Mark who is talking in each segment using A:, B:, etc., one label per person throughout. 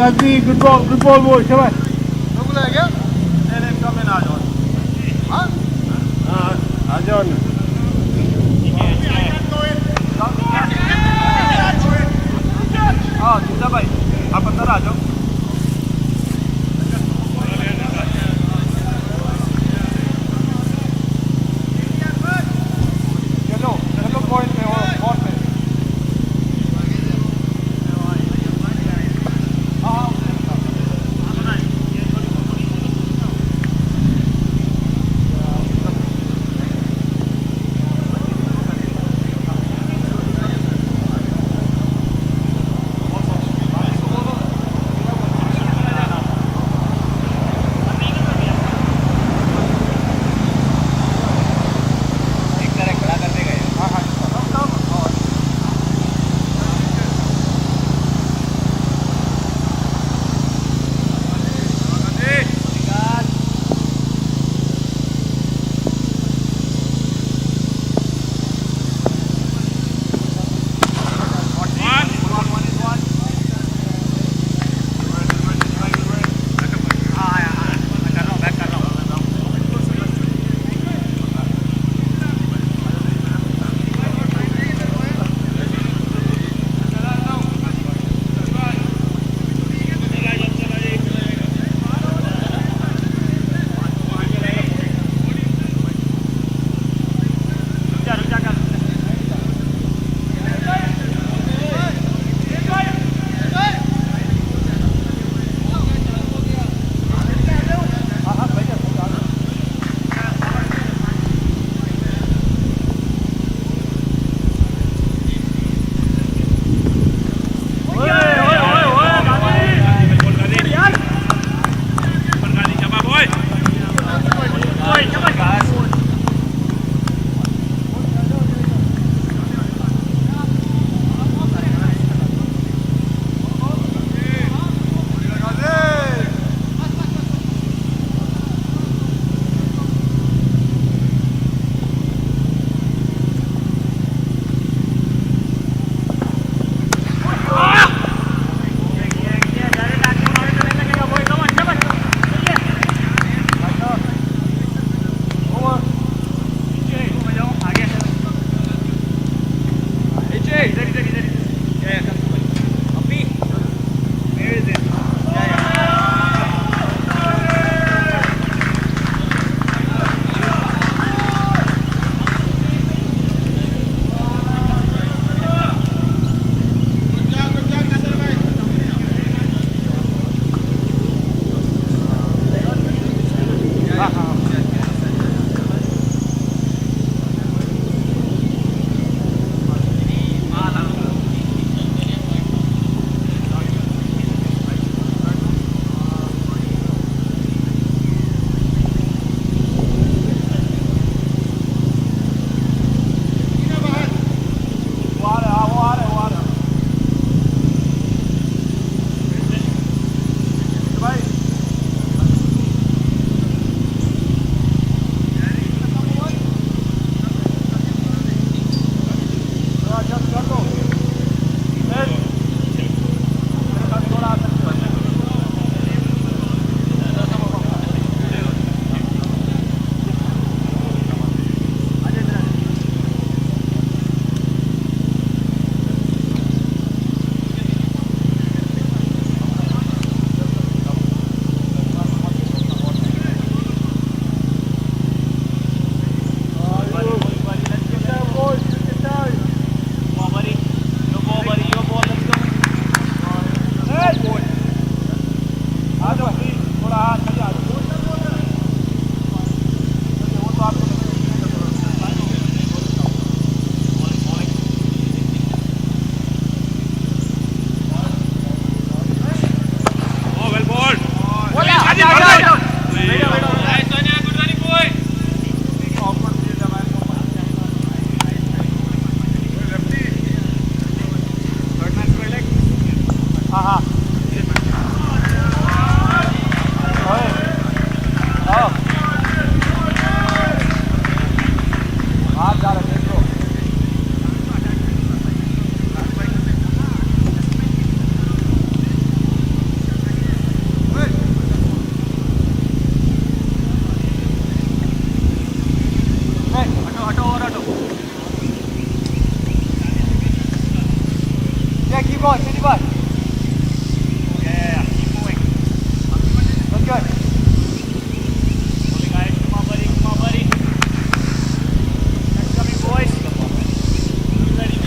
A: Gazi, good ball boy, शाबाश।
B: तो बुलाया क्या? नहीं कम में ना आ जाओ। हाँ?
A: हाँ, आ जाओ ना।
B: हाँ, जिंदा भाई, आप अंदर आ जाओ। चलो पॉइंट पे और बॉल पे। Yeah, keep going, steady ball. Yeah, keep moving. Good, good. Pulling guys, come on buddy. Next coming boys. Be ready.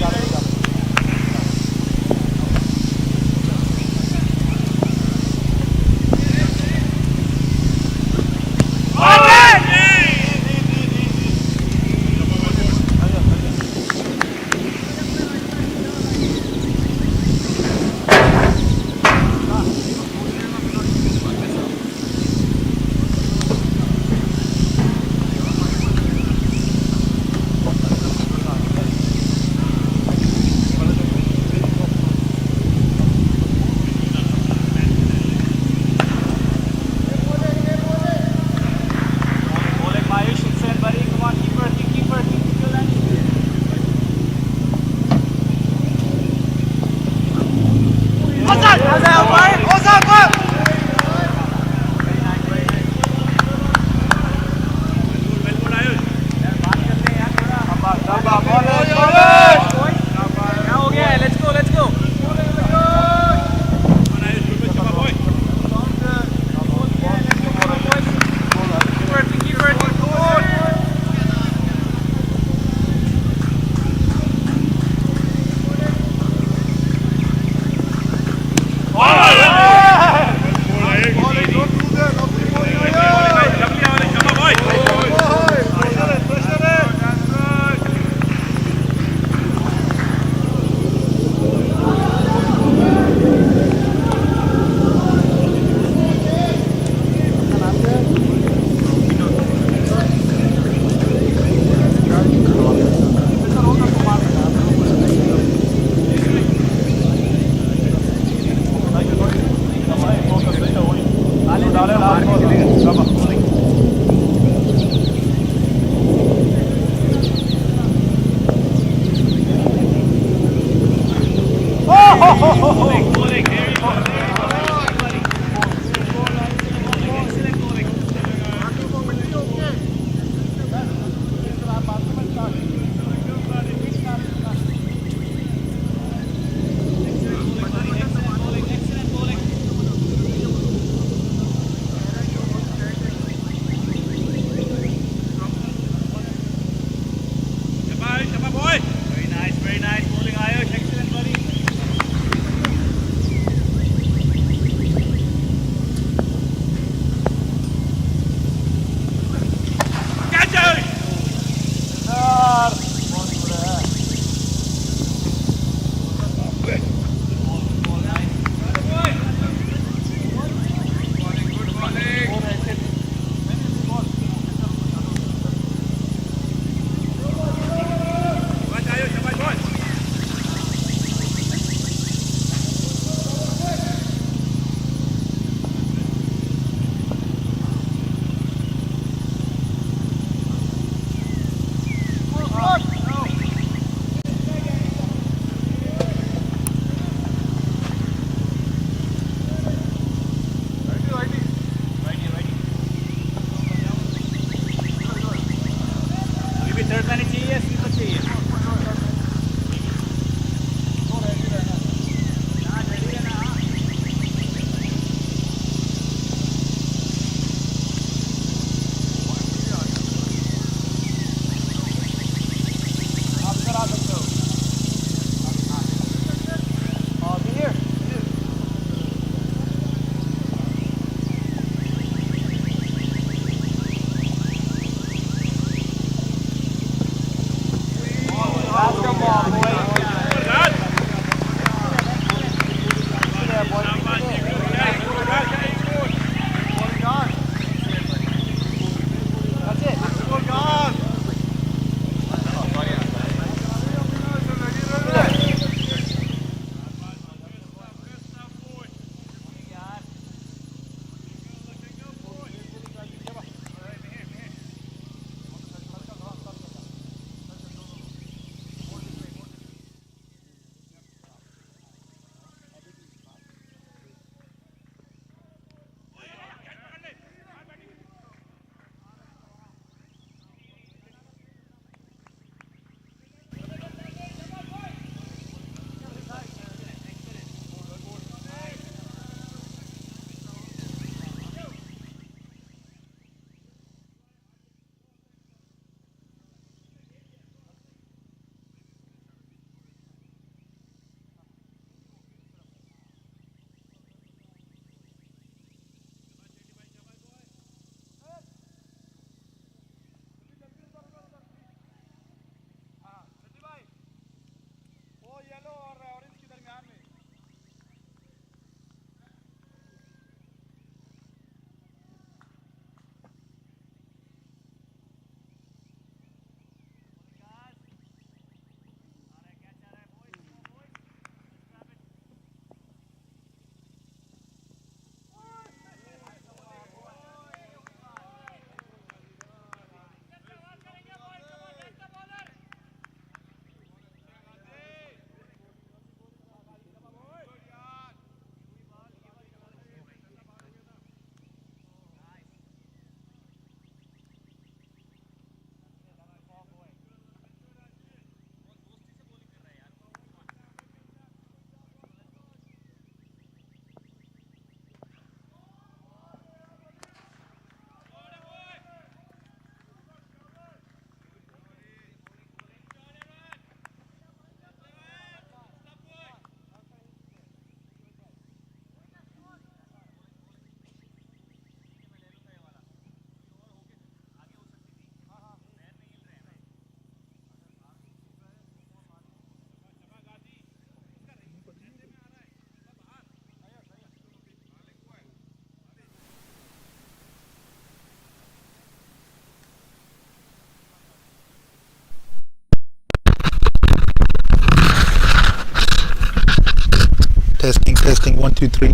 C: Testing 1 2 3.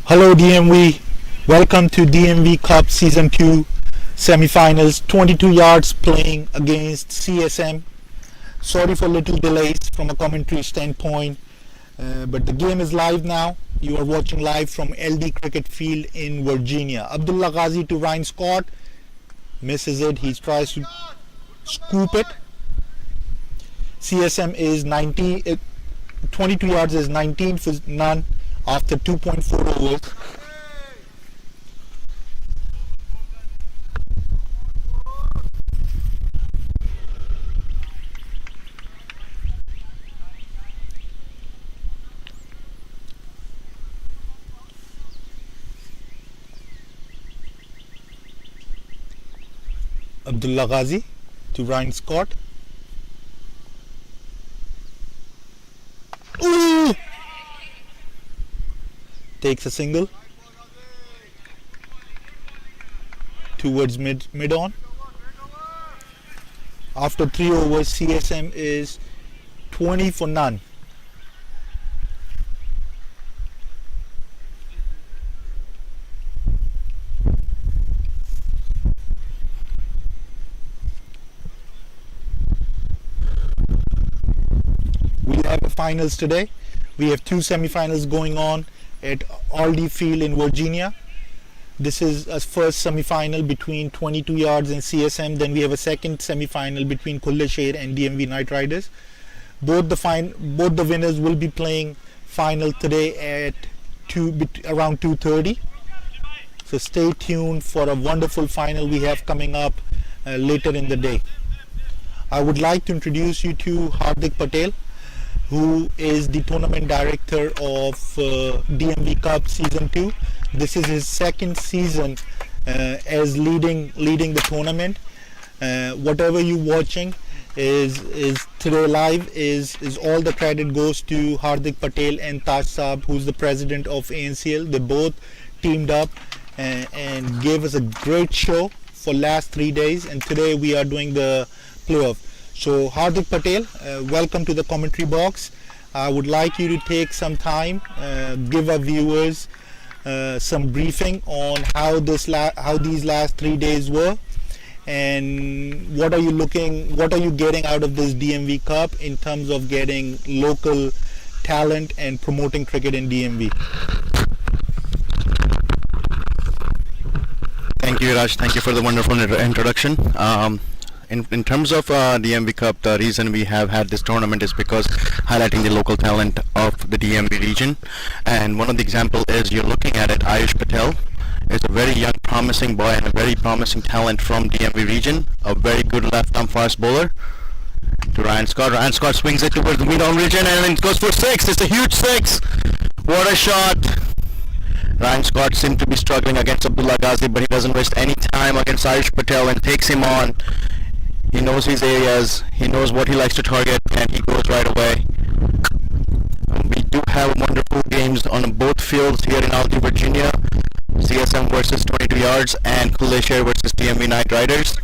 C: Hello DMV. Welcome to DMV Cup Season 2 semi-finals. 22 yards playing against CSM. Sorry for little delays from a commentary standpoint, but the game is live now. You are watching live from LD Cricket Field in Virginia. Abdullah Gazi to Ryan Scott. Misses it. He tries to scoop it. CSM is 22 yards is 19 for none after 2.4 overs. Abdullah Gazi to Ryan Scott. Ooh! Takes a single towards mid on. After 3 overs, CSM is 20 for none. We have the finals today. We have 2 semi-finals going on at Aldi Field in Virginia. This is a first semi-final between 22 yards and CSM. Then we have a second semi-final between Kullesher and DMV Knight Riders. Both the winners will be playing final today at around 2:30. So stay tuned for a wonderful final we have coming up later in the day. I would like to introduce you to Hardik Patel, who is the tournament director of DMV Cup Season 2. This is his second season as leading the tournament. Whatever you're watching is today live is all the credit goes to Hardik Patel and Taj Saab, who's the president of ANCL. They both teamed up and gave us a great show for last 3 days, and today we are doing the playoff. So Hardik Patel, welcome to the commentary box. I would like you to take some time, give our viewers some briefing on how these last 3 days were, and what are you getting out of this DMV Cup in terms of getting local talent and promoting cricket in DMV.
D: Thank you, Raj. Thank you for the wonderful introduction. In terms of DMV Cup, the reason we have had this tournament is because highlighting the local talent of the DMV region. And one of the examples is, you're looking at it, Ayush Patel is a very young promising boy and a very promising talent from DMV region, a very good left arm fast bowler. To Ryan Scott. Ryan Scott swings it towards the mid-on region and it goes for 6. It's a huge 6. What a shot. Ryan Scott seemed to be struggling against Abdullah Gazi, but he doesn't waste any time against Ayush Patel and takes him on. He knows his areas, he knows what he likes to target, and he goes right away. We do have wonderful games on both fields here in Aldi, Virginia. CSM versus 22 yards and Kullesher versus DMV Knight Riders.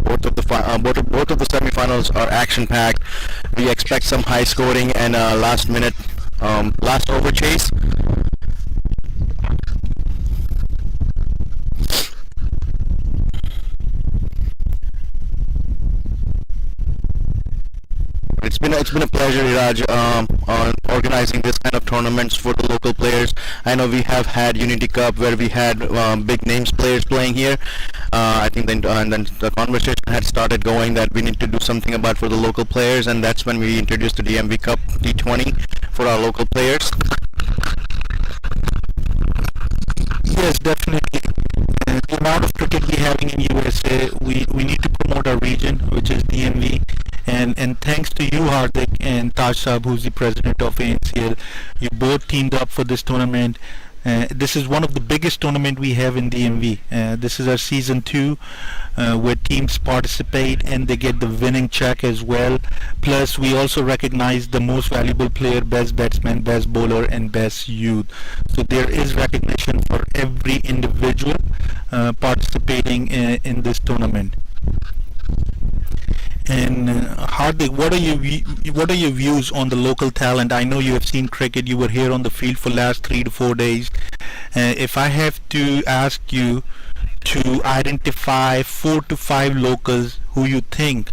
D: Both of the semi-finals are action-packed. We expect some high scoring and last over chase. It's been a pleasure, Raj, on organizing this kind of tournaments for the local players. I know we have had Unity Cup where we had big names players playing here. I think then the conversation had started going that we need to do something about for the local players, and that's when we introduced the DMV Cup T20 for our local players.
C: Yes, definitely. The amount of cricket we're having in USA, we need to promote our region, which is DMV. And thanks to you, Hardik, and Taj Saab, who's the president of ANCL, you both teamed up for this tournament. This is one of the biggest tournament we have in DMV. This is our season 2, where teams participate and they get the winning check as well. Plus, we also recognize the most valuable player, best batsman, best bowler, and best youth. So there is recognition for every individual participating in this tournament. And Hardik, what are your views on the local talent? I know you have seen cricket. You were here on the field for last 3 to 4 days. If I have to ask you to identify 4 to 5 locals who you think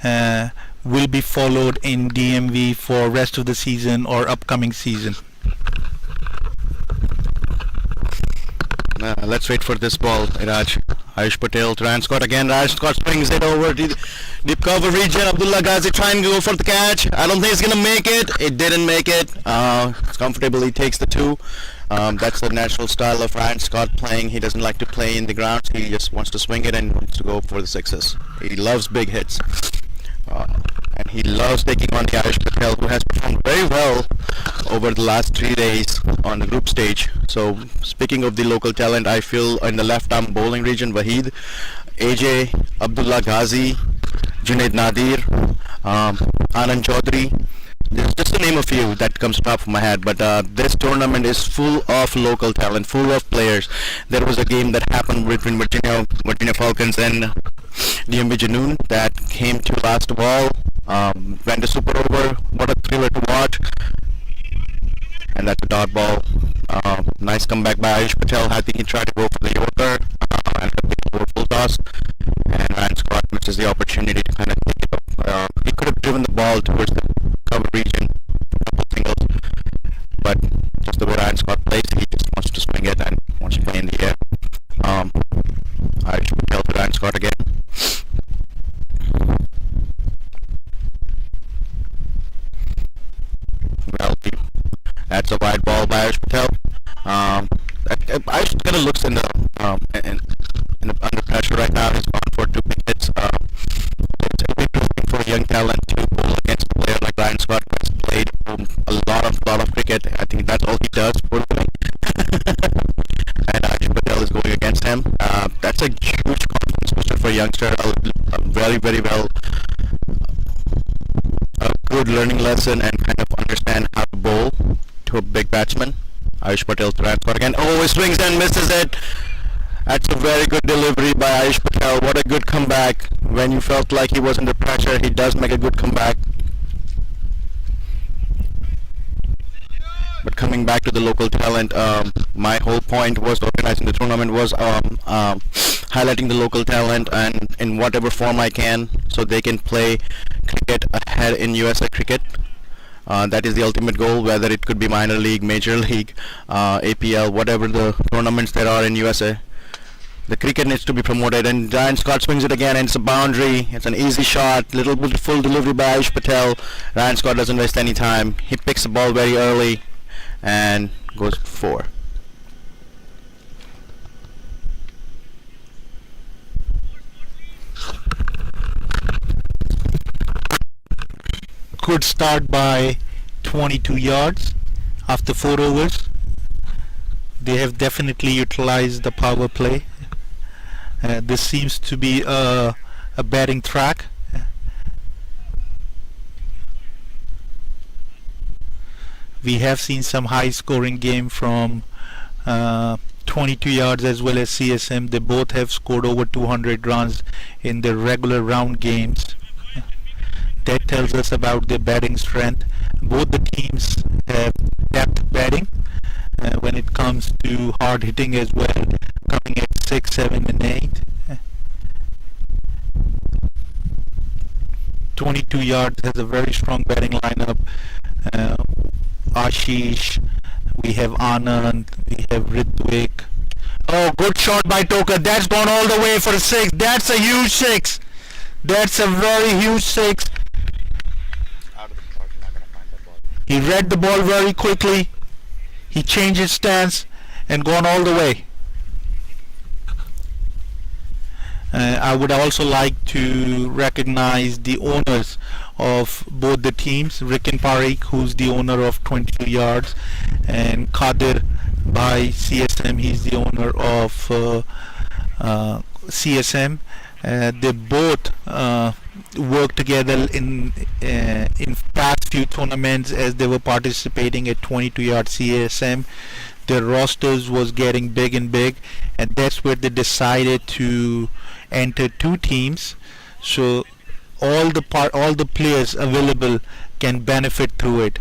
C: will be followed in DMV for rest of the season or upcoming season.
D: Let's wait for this ball, Iraj. Ayush Patel to Ryan Scott again. Ryan Scott swings it over the deep cover region. Abdullah Gazi trying to go for the catch. I don't think it's gonna make it. It didn't make it. Comfortably takes the 2. That's the natural style of Ryan Scott playing. He doesn't like to play in the grounds. He just wants to swing it and wants to go for the 6s. He loves big hits. And he loves taking on the Ayush Patel, who has performed very well over the last 3 days on the group stage. So speaking of the local talent, I feel in the left arm bowling region, Waheed, AJ, Abdullah Gazi, Junaid Nadir, Anand Chaudhary. There's just to name a few that comes top of my head, but this tournament is full of local talent, full of players. There was a game that happened between Virginia Falcons and DMB Janoon that came to last ball, went to super over. What a thriller to watch. And that's a dot ball. Nice comeback by Ayush Patel. I think he tried to go for the Yorker and the full toss. And Ryan Scott misses the opportunity to kind of take it up. He could have driven the ball towards the cover region, couple singles, but just the way Ryan Scott plays, he just wants to swing it and wants to play in the air. Ayush Patel to Ryan Scott again. Well, that's a wide ball by Ayush Patel. Ayush kind of looks in the under pressure right now. He's gone for 2 wickets. It's a bit interesting for a young talent to bowl against a player like Ryan Scott, who has played a lot of cricket. I think that's all he does for the living. And Ayush Patel is going against him. That's a huge confidence booster for a youngster. Very, very well. A good learning lesson and kind of understand how to bowl to a big batsman. Ayush Patel to Ryan Scott again. Oh, he swings and misses it. That's a very good delivery by Ayush Patel. What a good comeback. When you felt like he was under pressure, he does make a good comeback. But coming back to the local talent, my whole point was organizing the tournament was highlighting the local talent and in whatever form I can, so they can play cricket ahead in USA cricket. That is the ultimate goal, whether it could be minor league, major league, APL, whatever the tournaments there are in USA. The cricket needs to be promoted, and Ryan Scott swings it again, and it's a boundary. It's an easy shot, little beautiful delivery by Ayush Patel. Ryan Scott doesn't waste any time. He picks the ball very early and goes for 4.
C: Good start by 22 yards after 4 overs. They have definitely utilized the power play. This seems to be a batting track. We have seen some high scoring game from 22 yards as well as CSM. They both have scored over 200 runs in their regular round games. That tells us about their batting strength. Both the teams have depth batting when it comes to hard hitting as well, coming at 6, 7 and 8. 22 yards has a very strong batting lineup. Ashish, we have Anand, we have Ritvik. Oh, good shot by Toka. That's gone all the way for a 6. That's a huge 6. That's a very huge 6. He read the ball very quickly. He changed his stance and gone all the way. I would also like to recognize the owners of both the teams. Rikin Parikh, who's the owner of 22 yards, and Kadir by CSM, he's the owner of CSM. They both work together in past few tournaments as they were participating at 22 yard CSM. Their rosters was getting big and big, and that's where they decided to enter 2 teams. So all the players available can benefit through it.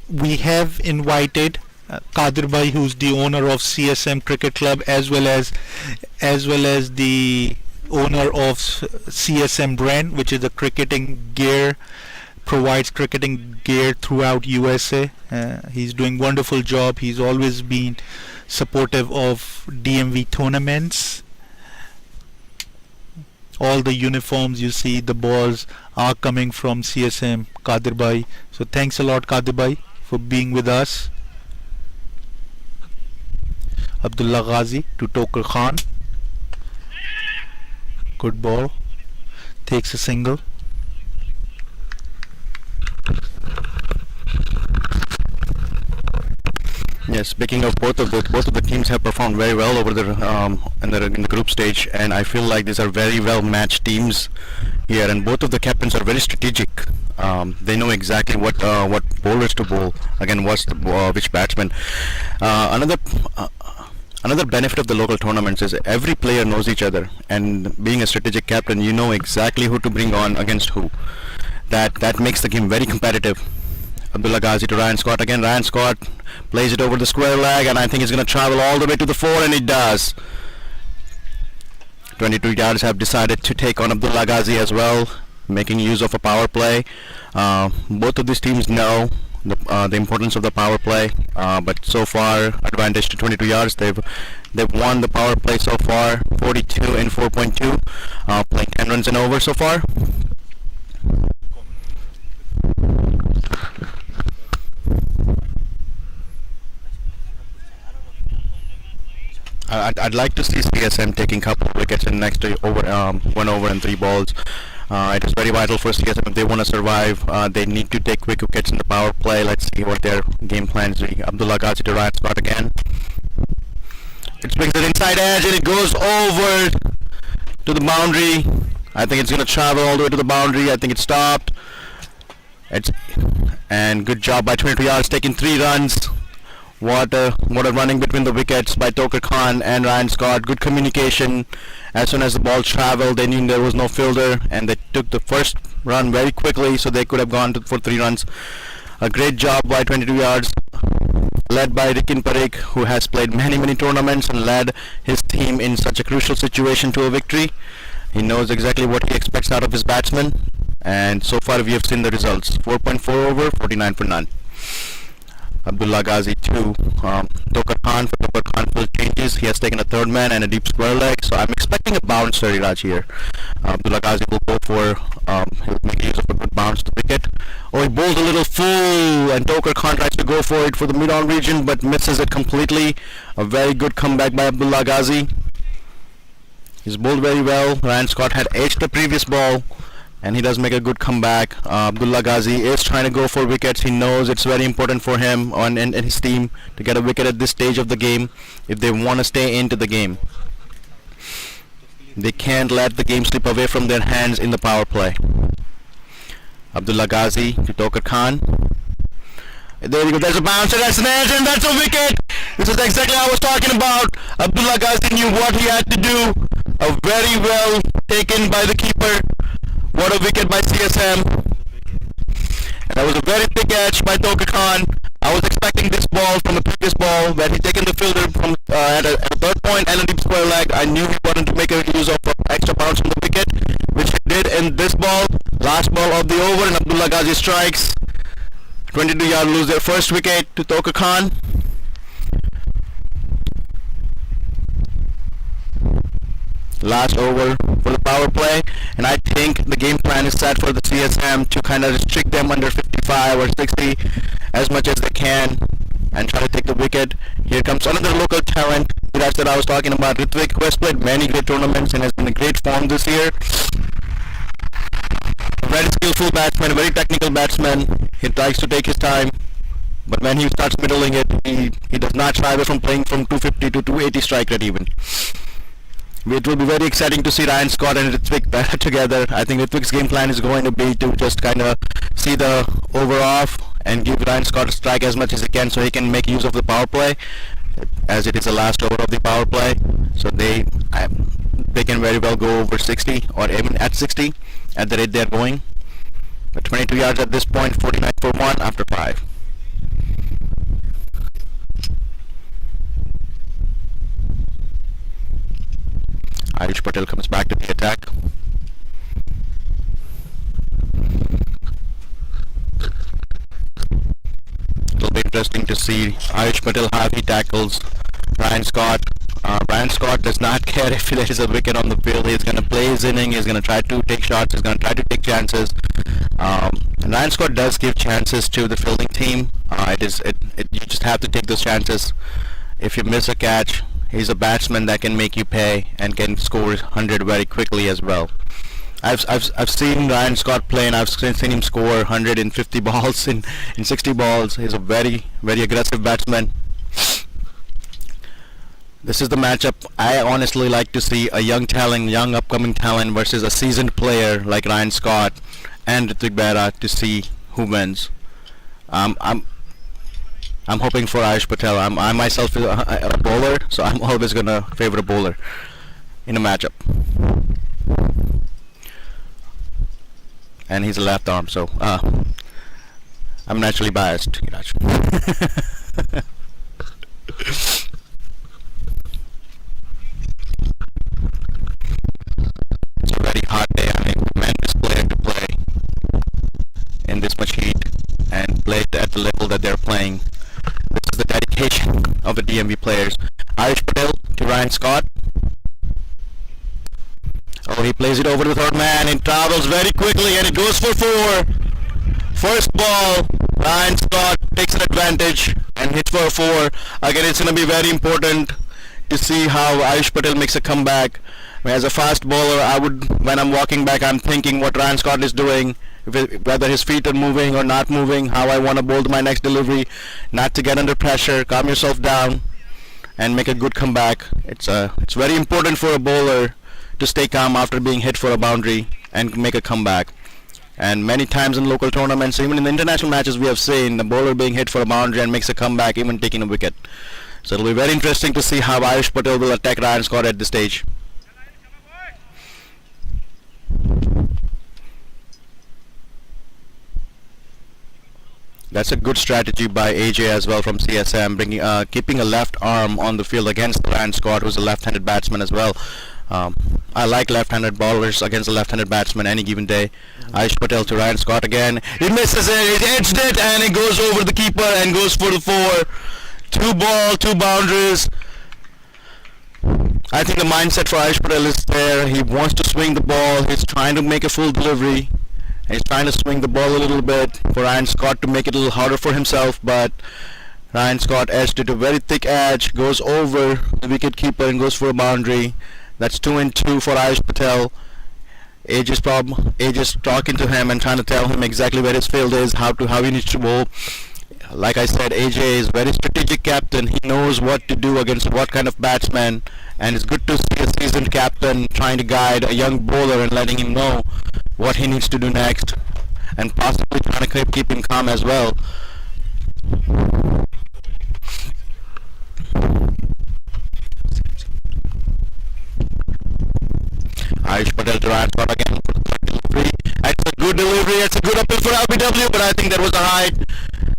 C: We have invited Qadir Bhai, who's the owner of CSM Cricket Club, as well as the owner of CSM brand, which is a cricketing gear, provides cricketing gear throughout USA. He's doing wonderful job. He's always been supportive of DMV tournaments. All the uniforms you see, the balls are coming from CSM Qadir Bhai. So thanks a lot, Qadir Bhai, for being with us. Abdullah Gazi to Tokar Khan. Good ball. Takes a single.
D: Yes, speaking of both of the teams have performed very well over in the group stage, and I feel like these are very well matched teams here, and both of the captains are very strategic. They know exactly what bowlers to bowl against which batsman. Another benefit of the local tournaments is every player knows each other, and being a strategic captain, you know exactly who to bring on against who. That makes the game very competitive. Abdullah Gazi to Ryan Scott again. Ryan Scott plays it over the square leg, and I think it's going to travel all the way to the 4, and it does. 22 yards have decided to take on Abdullah Gazi as well, making use of a power play. Both of these teams know the importance of the power play, but so far advantage to 22 yards. They've won the power play so far, 42 and 4.2, playing 10 runs and over so far. I'd like to see CSM taking a couple of wickets in next to 1 over and 3 balls. It is very vital for CSM if they want to survive. They need to take quick wickets in the power play. Let's see what their game plans be. Abdullah Gazi to Ryan Scott again. It swings it inside edge and it goes over to the boundary. I think it's going to travel all the way to the boundary. I think it stopped. And good job by 22 yards, taking 3 runs. What a running between the wickets by Tokar Khan and Ryan Scott. Good communication. As soon as the ball traveled, they knew there was no fielder, and they took the first run very quickly, so they could have gone for 3 runs. A great job by 22 yards, led by Rikin Parikh, who has played many tournaments and led his team in such a crucial situation to a victory. He knows exactly what he expects out of his batsmen, and so far we have seen the results. 4.4 over, 49 for none. Abdullah Gazi to Tokar Khan. For Tokar Khan full changes. He has taken a 3rd man and a deep square leg. So I'm expecting a bounce, Raj, here. Abdullah Gazi will go for, he'll make use of a good bounce to wicket. Oh, he bowled a little full, and Tokar Khan tries to go for it for the mid-on region, but misses it completely. A very good comeback by Abdullah Gazi. He's bowled very well. Ryan Scott had edged the previous ball, and he does make a good comeback. Abdullah Gazi is trying to go for wickets. He knows it's very important for him and his team to get a wicket at this stage of the game if they want to stay into the game. They can't let the game slip away from their hands in the power play. Abdullah Gazi to Tokar Khan. There you go. There's a bounce, and that's an edge, and that's a wicket. This is exactly what I was talking about. Abdullah Gazi knew what he had to do. A very well taken by the keeper. What a wicket by CSM. And that was a very big edge by Tokar Khan. I was expecting this ball from the previous ball where he taken the fielder from at a 3rd point and a deep square leg. I knew he wanted to make a use of extra bounce from the wicket, which he did in this ball. Last ball of the over, and Abdullah Gazi strikes. 22 yards lose their first wicket to Tokar Khan. Last over for the power play, and I think the game plan is set for the CSM to kind of restrict them under 55 or 60 as much as they can and try to take the wicket. Here comes another local talent that I was talking about, Ritvik, who has played many great tournaments and has been in great form this year. A very skillful batsman, a very technical batsman. He tries to take his time, but when he starts middling it, he does not shy away from playing from 250 to 280 strike rate even. it will be very exciting to see Ryan Scott and Ritwik better together. I think Ritwik's game plan is going to be to just kind of see the over off and give Ryan Scott a strike as much as he can so he can make use of the power play, as it is the last over of the power play. So they can very well go over 60 or even at 60 at the rate they are going. But 22 yards at this point, 49 for 1 after 5. Ayush Patel comes back to the attack. It'll be interesting to see Ayush Patel how he tackles Ryan Scott. Ryan Scott does not care if there is a wicket on the field. He's going to play his inning. He's going to try to take shots. He's going to try to take chances. And Ryan Scott does give chances to the fielding team. You just have to take those chances. If you miss a catch, he's a batsman that can make you pay and can score 100 very quickly as well. I've seen Ryan Scott play, and I've seen him score 150 balls in 60 balls. He's a very aggressive batsman. This is the matchup I honestly like to see: a young upcoming talent versus a seasoned player like Ryan Scott and Ritwik Behra, to see who wins. I'm hoping for Ayush Patel. I myself is a bowler, so I'm always gonna favor a bowler in a matchup. And he's a left arm, so I'm naturally biased. It's a very hard day. I mean, tremendous player to play in this much heat and play at the level that they're playing. This is the dedication of the DMV players. Ayush Patel to Ryan Scott. Oh, he plays it over to the third man. It travels very quickly and it goes for 4. First ball, Ryan Scott takes an advantage and hits for a 4. Again, it's going to be very important to see how Ayush Patel makes a comeback. As a fast bowler, when I'm walking back, I'm thinking what Ryan Scott is doing, whether his feet are moving or not moving, how I want to bowl to my next delivery, not to get under pressure. Calm yourself down and make a good comeback. It's very important for a bowler to stay calm after being hit for a boundary and make a comeback. And many times in local tournaments, even in the international matches, we have seen the bowler being hit for a boundary and makes a comeback, even taking a wicket. So it'll be very interesting to see how Ayush Patel will attack Ryan Scott at this stage. That's a good strategy by AJ as well from CSM, keeping a left arm on the field against Ryan Scott, who's a left-handed batsman as well. I like left-handed bowlers against a left-handed batsman any given day. Ayush Patel to Ryan Scott again. He misses it, he edged it, and it goes over the keeper and goes for the 4. 2 ball, 2 boundaries. I think the mindset for Ayush Patel is there. He wants to swing the ball. He's trying to make a full delivery. He's trying to swing the ball a little bit for Ryan Scott to make it a little harder for himself, but Ryan Scott edged it a very thick edge, goes over the wicket keeper and goes for a boundary. That's 2 and 2 for Ayush Patel. AJ's talking to him and trying to tell him exactly where his field is, how he needs to bowl. Like I said, AJ is very strategic captain. He knows what to do against what kind of batsman, and it's good to see a seasoned captain trying to guide a young bowler and letting him know what he needs to do next, and possibly trying to keep him calm as well. Ayush Patel to Ryan Scott again for the delivery. That's a good delivery. It's a good appeal for LBW, but I think that was a height.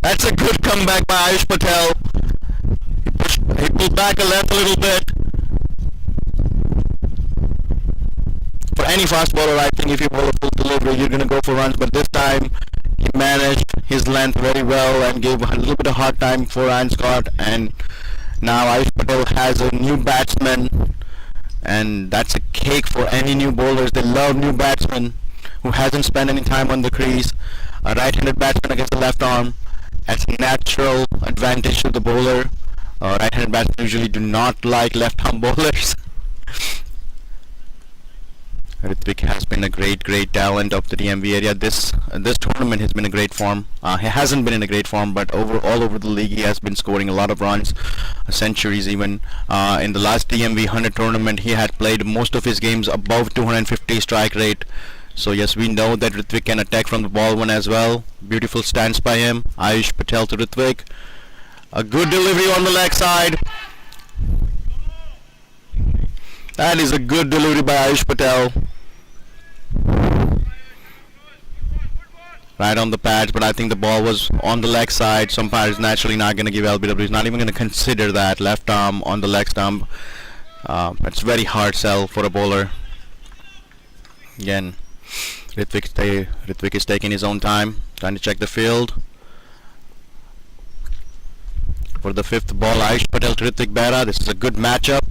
D: That's a good comeback by Ayush Patel. He pulled back a left a little bit. For any fast bowler, I think if you bowl a full delivery, you're going to go for runs. But this time, he managed his length very well and gave a little bit of hard time for Ryan Scott. And now Ayush Patel has a new batsman, and that's a cake for any new bowlers. They love new batsmen who hasn't spent any time on the crease. A right-handed batsman against the left arm. That's a natural advantage to the bowler. Right-handed batsmen usually do not like left-arm bowlers. Ritvik has been a great talent of the DMV area. This tournament has been a great form. He hasn't been in a great form, but all over the league he has been scoring a lot of runs, centuries even. In the last DMV 100 tournament, he had played most of his games above 250 strike rate. So yes, we know that Ritvik can attack from the ball one as well. Beautiful stance by him. Ayush Patel to Ritvik. A good delivery on the leg side. That is a good delivery by Ayush Patel. Right on the pads, but I think the ball was on the leg side. Some umpire naturally not going to give LBW. He's not even going to consider that. Left arm on the leg stump. That's very hard sell for a bowler. Again, Ritvik is taking his own time, trying to check the field. For the fifth ball, Ayush Patel to Ritvik Behra. This is a good matchup.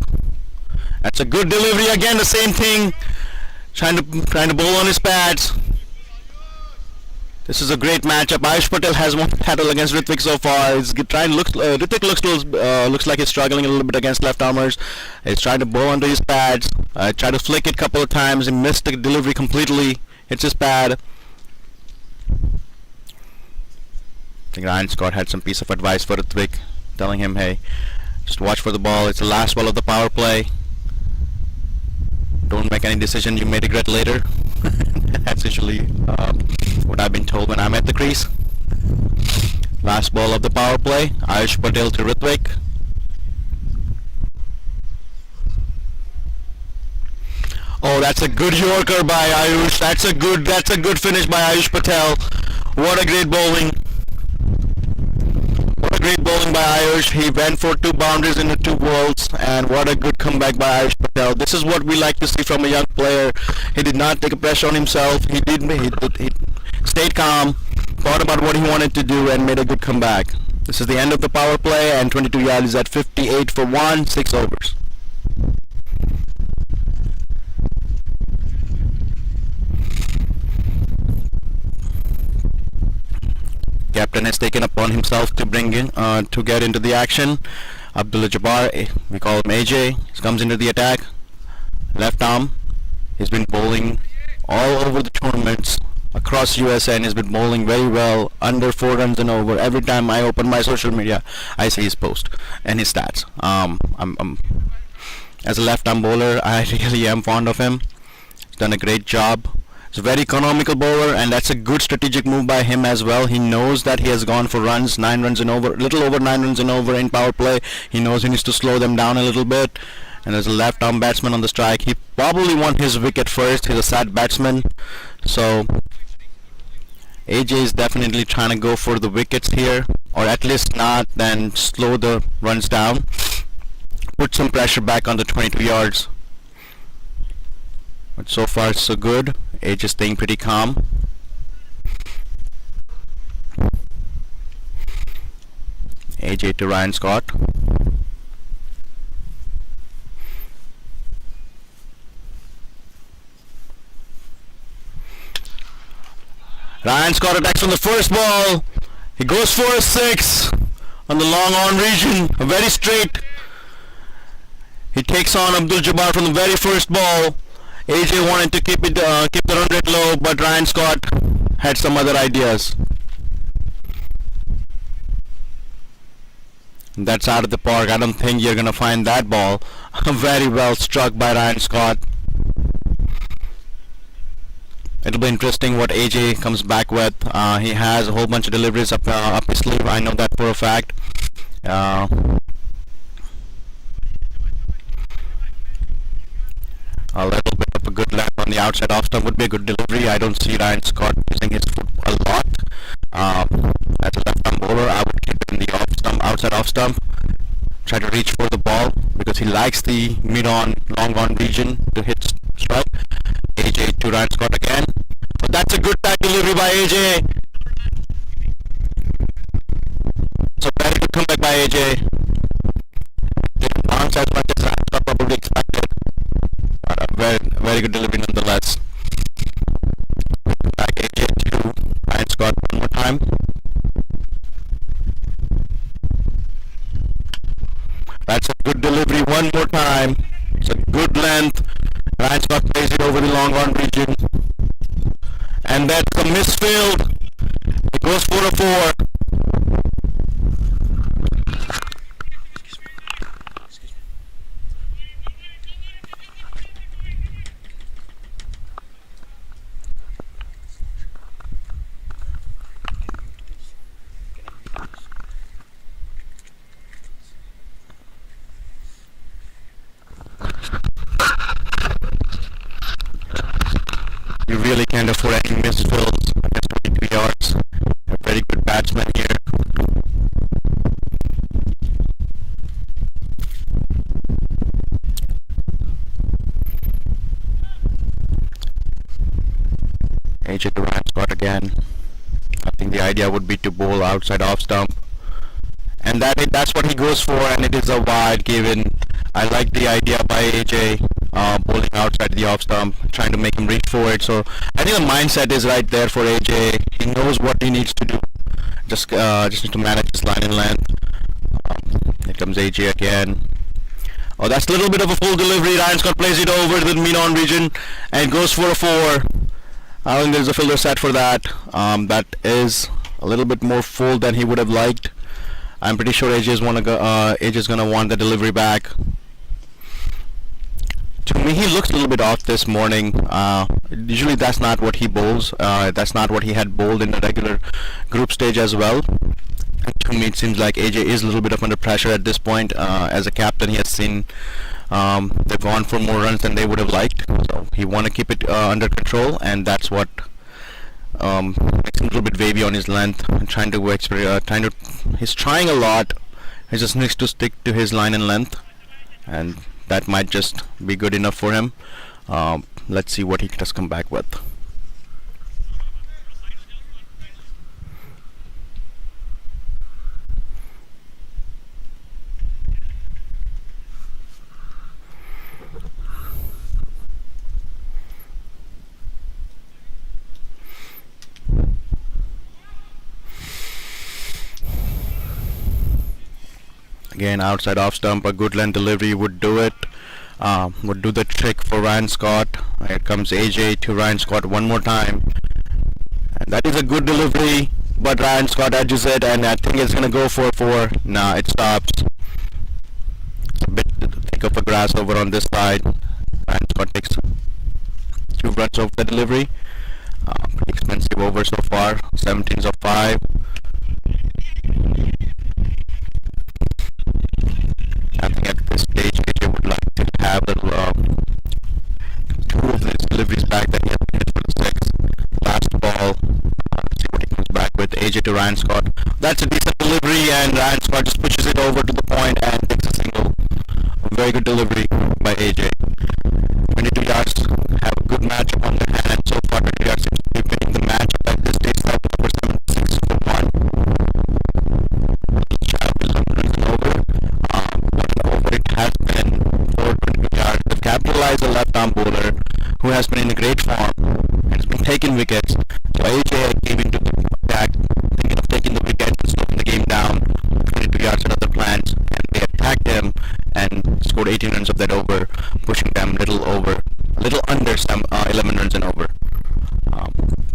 D: That's a good delivery. Again, the same thing. Trying to bowl on his pads. This is a great matchup. Ayush Patel has won the battle against Ritvik so far. Ritvik looks like he's struggling a little bit against left armers. He's trying to bowl onto his pads. Tried to flick it a couple of times. He missed the delivery completely. Hits his pad. I think Ryan Scott had some piece of advice for Ritvik, telling him, hey, just watch for the ball. It's the last ball of the power play. Don't make any decision you may regret later. That's usually what I've been told when I'm at the crease. Last ball of the power play. Ayush Patel to Ritvik. Oh, that's a good Yorker by Ayush. That's a good finish by Ayush Patel. What a great bowling. Great bowling by Ayush. He went for 2 boundaries in the 2 balls, and what a good comeback by Ayush Patel. This is what we like to see from a young player. He did not take a pressure on himself. He stayed calm, thought about what he wanted to do, and made a good comeback. This is the end of the power play, and 22 yards is at 58 for 1, 6 overs. Captain has taken upon himself to bring in, to get into the action. Abdullah Jabbar, we call him AJ, he comes into the attack. Left arm. He's been bowling all over the tournaments across USA and has been bowling very well, under 4 runs and over. Every time I open my social media, I see his post and his stats. As a left arm bowler, I really am fond of him. He's done a great job. He's a very economical bowler, and that's a good strategic move by him as well. He knows that he has gone for runs, 9 runs and over, little over 9 runs and over in power play. He knows he needs to slow them down a little bit. And there's a left arm batsman on the strike. He probably won his wicket first. He's a sad batsman. So AJ is definitely trying to go for the wickets here, or at least not, then slow the runs down. Put some pressure back on the 22 yards. But so far so good. AJ is staying pretty calm. AJ to Ryan Scott. Ryan Scott attacks on the first ball. He goes for a 6 on the long on region. A very straight. He takes on Abdul Jabbar from the very first ball. AJ wanted to keep the run rate low, but Ryan Scott had some other ideas. That's out of the park. I don't think you're gonna find that ball. Very well struck by Ryan Scott. It'll be interesting what AJ comes back with. He has a whole bunch of deliveries up his sleeve. I know that for a fact. A little bit of a good left on the outside off stump would be a good delivery. I don't see Ryan Scott using his foot a lot. As a left arm bowler, I would keep it in the off stump, outside off stump. Try to reach for the ball because he likes the mid-on, long-on region to hit strike. AJ to Ryan Scott again. So that's a good tag delivery by AJ. So very good comeback by AJ. Didn't bounce as much as I probably expected. But a very good delivery nonetheless. Back AJ to Ryan Scott one more time. That's a good delivery one more time. It's a good length. Ryan Scott plays it over over the long on region. And that's a misfield. It goes 4-4. You really can't afford any misfields against 22 yards. A very good batsman here. AJ Durant spot again. I think the idea would be to bowl outside off stump. And that's what he goes for, and it is a wide given. I like the idea by AJ, bowling outside the off stump, trying to make him reach for it. So I think the mindset is right there for AJ. He knows what he needs to do. Just needs to manage his line and length. Here comes AJ again. Oh, that's a little bit of a full delivery. Ryan Scott plays it over to the mid-on region and goes for a 4. I think there's a fielder set for that. That is a little bit more full than he would have liked. I'm pretty sure AJ's gonna want the delivery back. To me, he looks a little bit off this morning. Usually that's not what he bowls. That's not what he had bowled in the regular group stage as well. And to me, it seems like AJ is a little bit of under pressure at this point. As a captain, he has seen they've gone for more runs than they would have liked. So he want to keep it under control, and that's what makes him a little bit wavy on his length. And he's trying a lot. He just needs to stick to his line and length, and that might just be good enough for him. Let's see what he does come back with. Again, outside off stump, a good length delivery would do it. Would do the trick for Ryan Scott. Here comes AJ to Ryan Scott one more time. And that is a good delivery, but Ryan Scott edges it, and I think it's going to go for 4. Nah, it stops. It's a bit thick of a grass over on this side. Ryan Scott takes 2 runs off the delivery. Pretty expensive over so far. 17s of 5. I think at this stage AJ would like to have the 2 of these deliveries back that he has made for the 6. Last ball. Let's see what he comes back with. AJ to Ryan Scott. That's a decent delivery, and Ryan Scott just pushes it over to the point and takes a single. A very good delivery by AJ. 22 yards have a good matchup on their hand, and so far 22 yards seems to be winning the matchup at this stage. That over 76 for 1. It has been for 22 yards. To capitalize a left-arm bowler who has been in a great form and has been taking wickets. So AJ came into the attack thinking of taking the wicket and slowing the game down. 22 yards and other plans, and they attacked him and scored 18 runs of that over, pushing them little under 11 runs and over.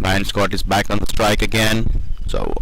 D: Ryan Scott is back on the strike again. So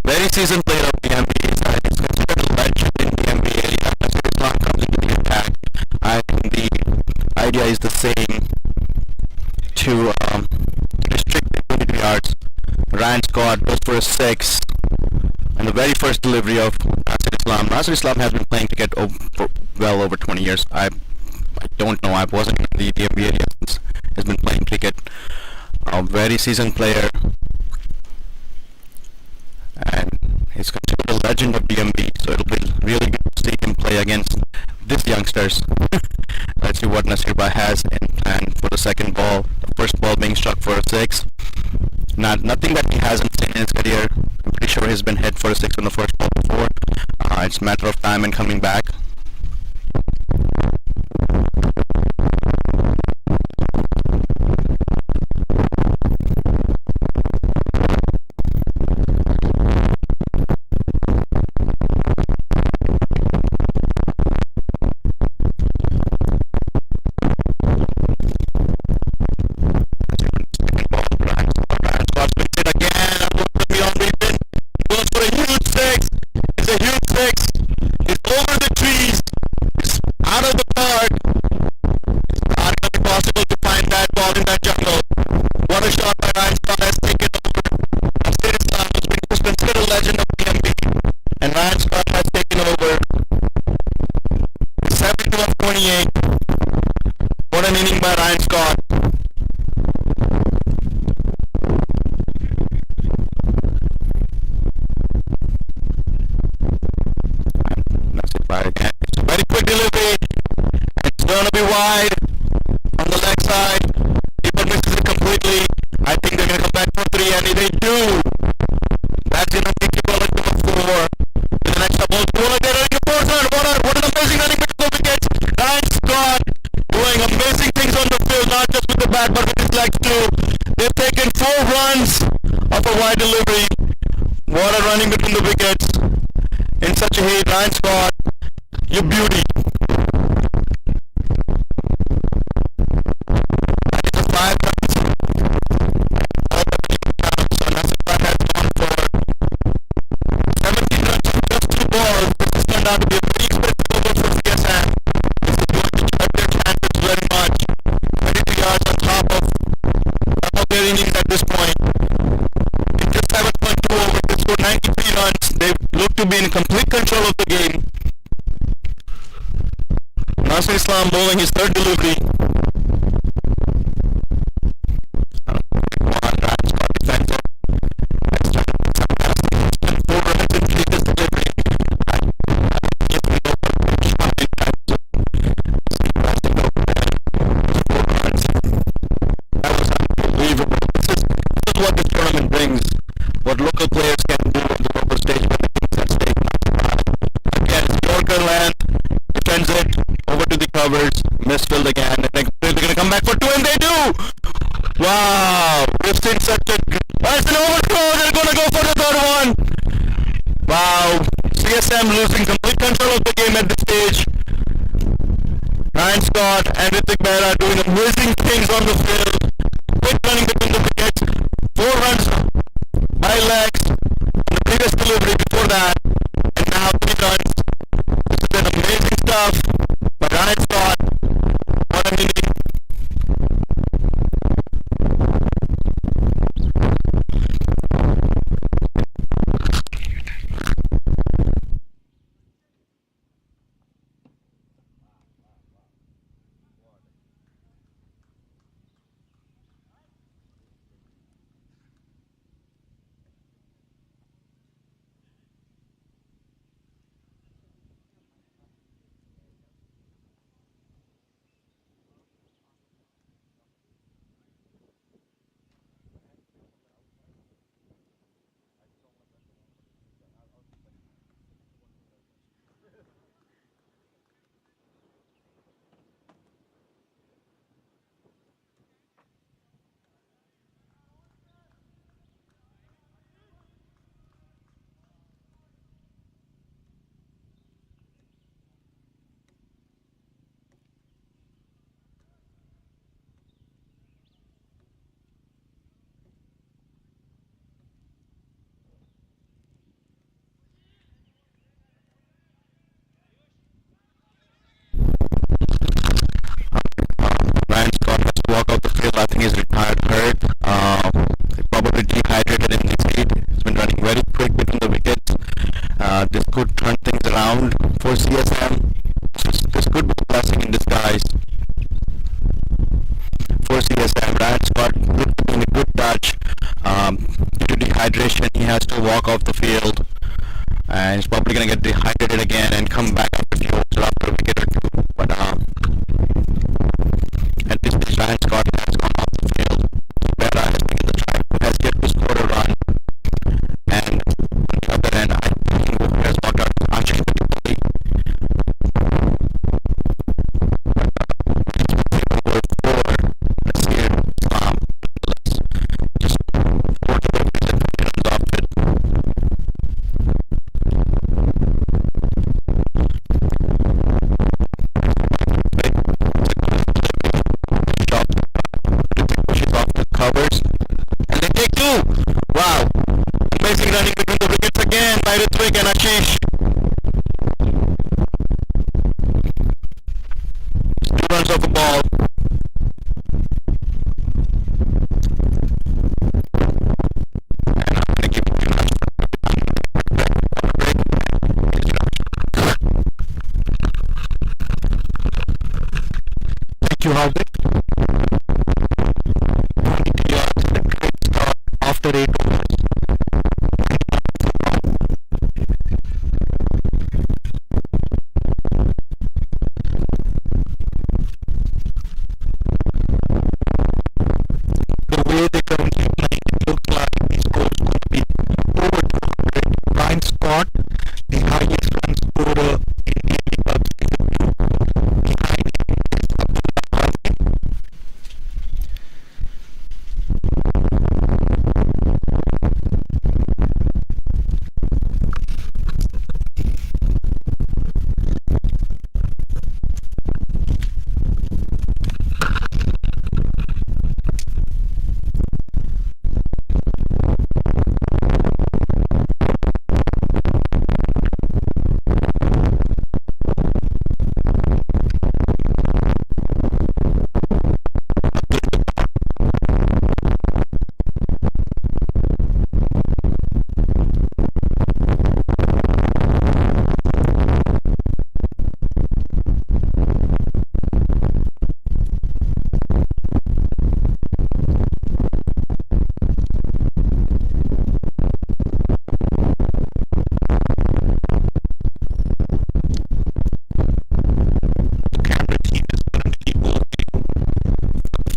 D: very seasoned player of the NBA. He's considered a legend in the NBA. As Islam comes into the attack, I think the idea is the same to restrict the 22 yards. Ryan Scott goes for a 6. And the very first delivery of Nasir Islam. Nasir Islam has been playing cricket for well over 20 years. I don't know. I wasn't in the DMB area since he's been playing cricket. A very seasoned player. And he's considered a legend of DMB. So it'll be really good to see him play against these youngsters. Let's see what Nasir Bhai has in plan for the second ball. The first ball being struck for a 6. Nothing that he hasn't seen in his career. I'm pretty sure he's been hit for a 6 on the first ball before. It's a matter of time and coming back. What an inning by Ryan Scott. Nasir Bhai again. It's a very quick delivery. It's going to be wide on the leg side. Keeper misses it completely. I think they're going to come back for 3, and they do. That's enough to keep ball at number 4. The next ball, they're running a 4 run. What an amazing running between the wickets. Ryan Scott doing amazing things on the field, not just with the bat but with his legs too. They've taken 4 runs off a wide delivery. What a running between the wickets in such a heat. Ryan Scott, you beauty. That is a 5 runs. So Nasir Bhai has gone for 17 runs on just 2 balls. This has turned out to be a very expensive over for CSM. This is going to hurt their chances very much. 22 yards on top of their innings at this point. In just 7.2 overs, they scored 93 runs. They look to be in complete control of the game. Nasir Islam bowling his third delivery. What local players can do on the local stage when it's at stake. Again, Yorker length, defends it, over to the covers, misfilled again, and they're going to come back for 2, and they do! Wow! We've seen such a... It's an overthrow, they're going to go for the third one! Wow! CSM losing complete control of the game at this stage. Ryan Scott and Ritik Behra doing amazing things on the field. Quick running between the wickets. 4 runs by legs on the previous delivery before that, and now 3 runs. This is an amazing stuff by Ryan Scott. What an inning. Ryan Scott has to walk out the field. I think he's retired hurt. He probably dehydrated in the due to dehydration, he has to walk off the field, and he's probably going to get dehydrated again and come back after a few overs or after a wicket or two. But at least Ryan Scott has gone off the field. Bella has taken the try, has yet to score a run. And on the other end, I think who has walked out Ashish particularly. Over 4, let's see it. Let's just go to the visit runs off it. Pushes off the covers. And they take 2. Wow. Amazing running between the wickets again by Ritwik and Ashish. 2 runs off a ball. And I'm going to give it to Nash.
C: Thank you, Hardik. 22 yards and a great start after 8 overs. The way they currently playing, it looks like these scores could be over 200. Ryan Scott, the highest run scorer in the club season 2. Behind him is Abdullah Gazi.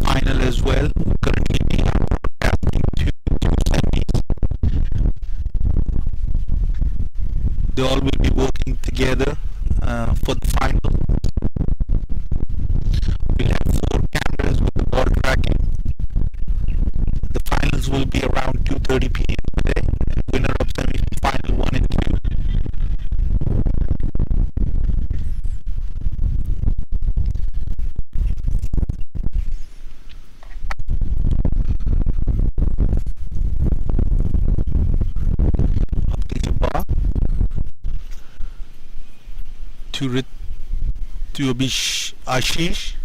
C: Final as well. Currently we are broadcasting two semis. They all will be working together for the final. We'll have 4 cameras with the ball tracking. The finals will be around 2:30 p.m. today. Winner of semi-final 1 and 2. To Ashish.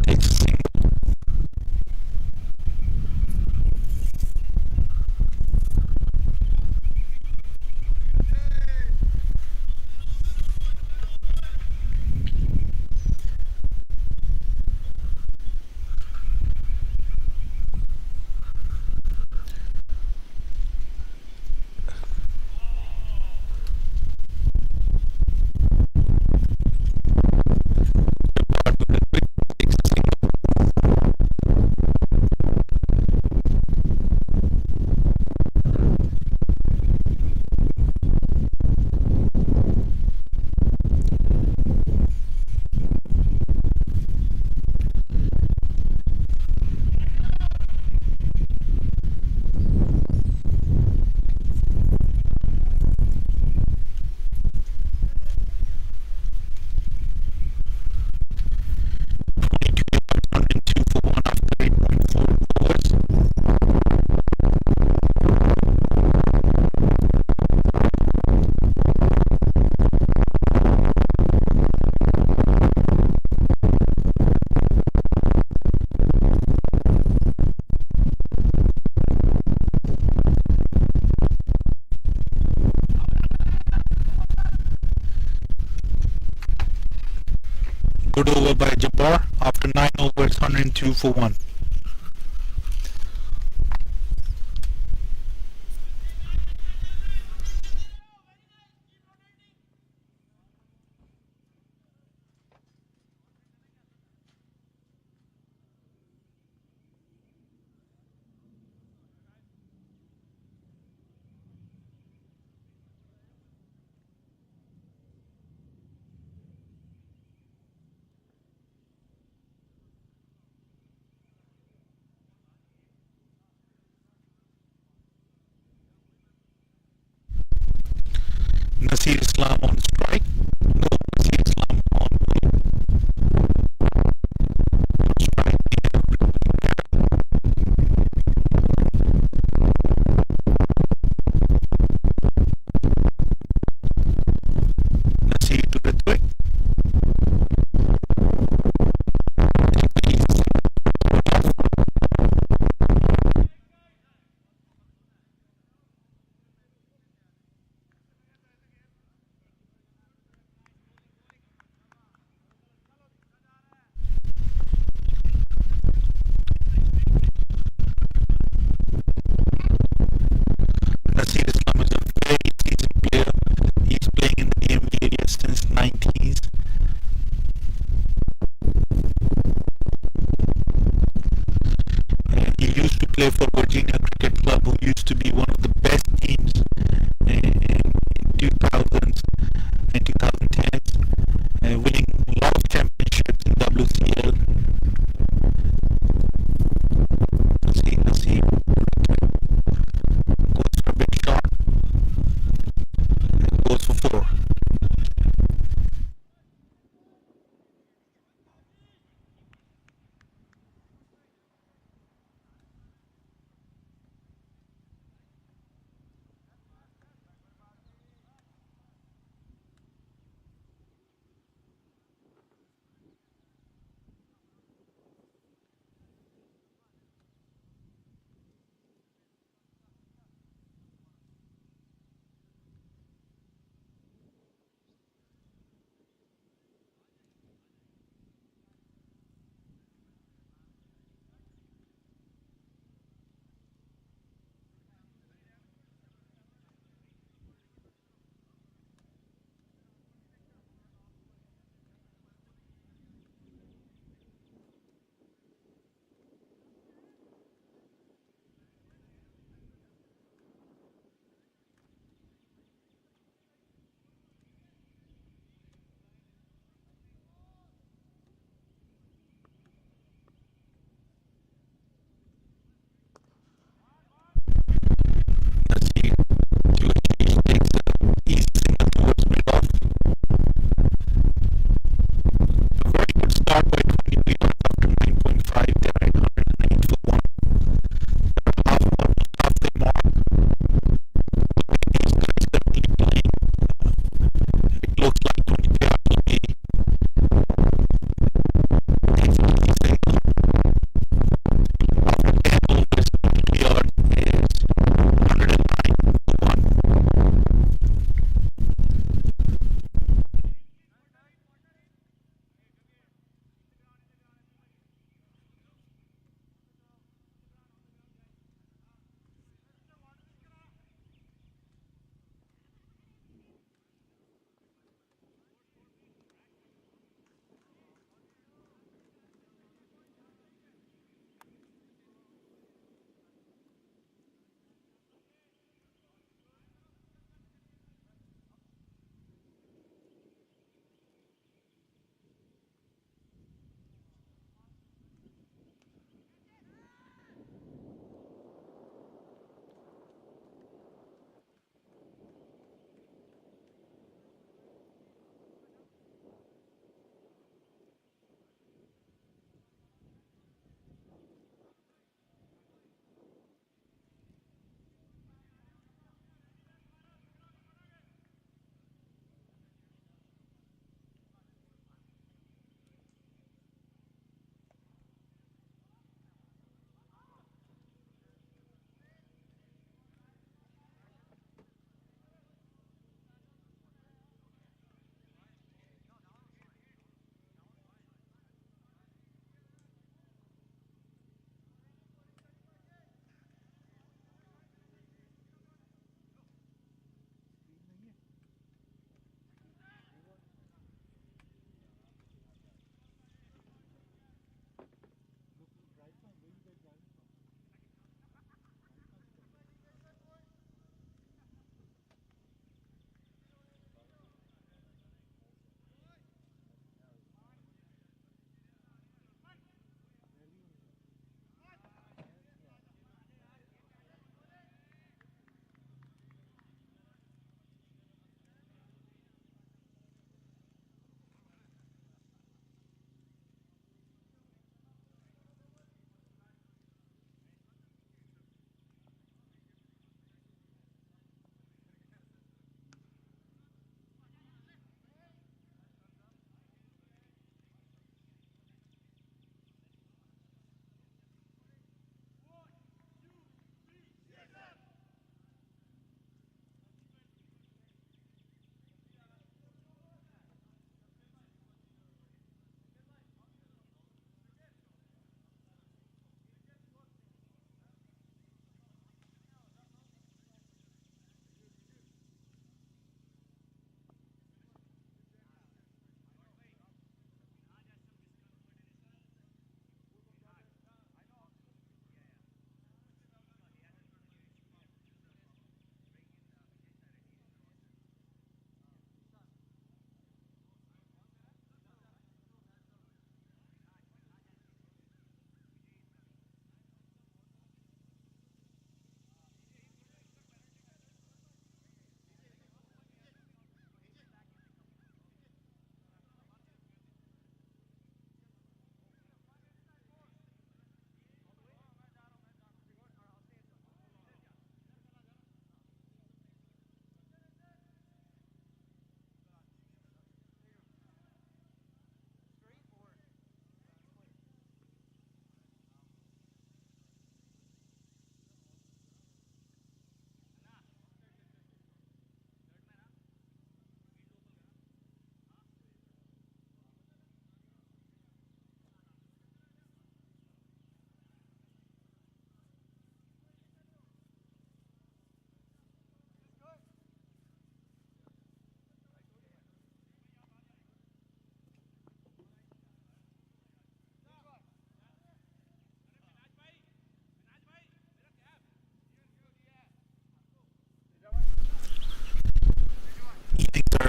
C: Takes a single. Good over by Jabbar after 9 overs, 102 for 1. Nasir Islam on strike. No, Nasir Islam on strike. Nasir to the quick.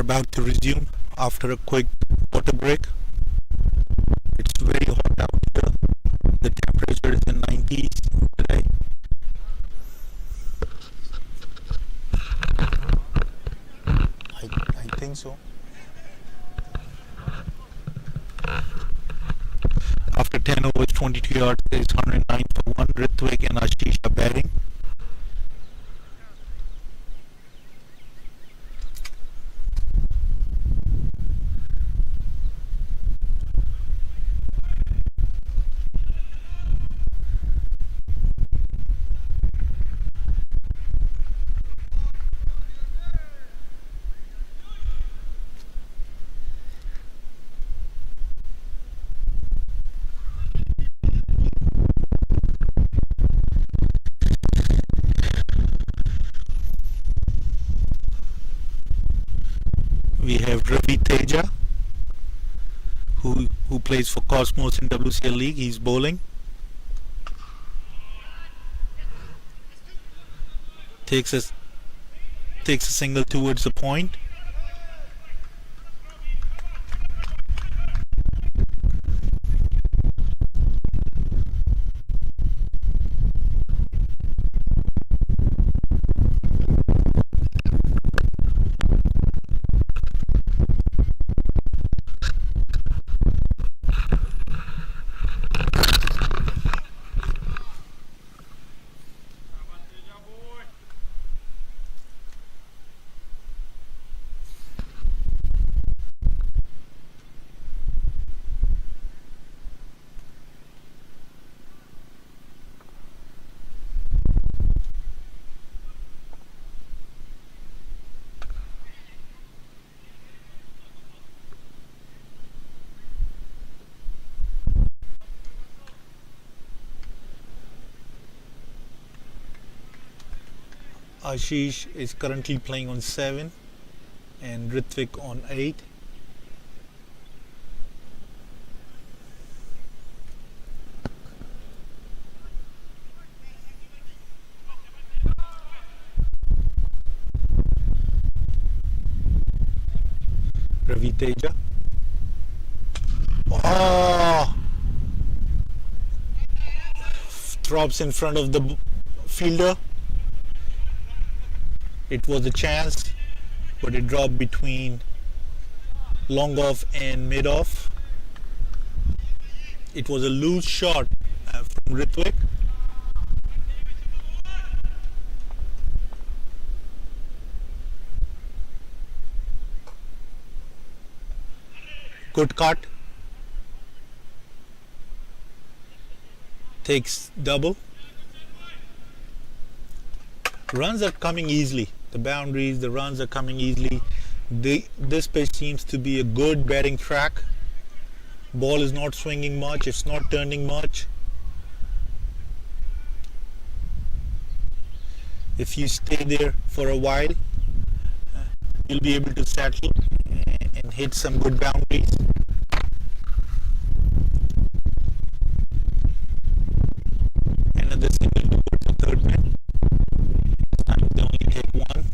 C: about to resume after a quick water break. It's very hot out here. The temperature is in 90s today. I think so. After 10 overs, 22 yards, there is 109 for 1. Ritvik and Ashish are batting. We have Ravi Teja, who plays for Cosmos in WCL League. He's bowling. Takes a single towards the point. Ashish is currently playing on 7 and Ritvik on 8. Ravi Teja. Oh! Drops in front of the fielder. It was a chance, but it dropped between long off and mid off. It was a loose shot from Ritvik. Good cut. Takes double. Runs are coming easily. The boundaries, the runs are coming easily. This pitch seems to be a good batting track. Ball is not swinging much. It's not turning much. If you stay there for a while, you'll be able to settle and hit some good boundaries. Another single towards the third man. This time they only take one.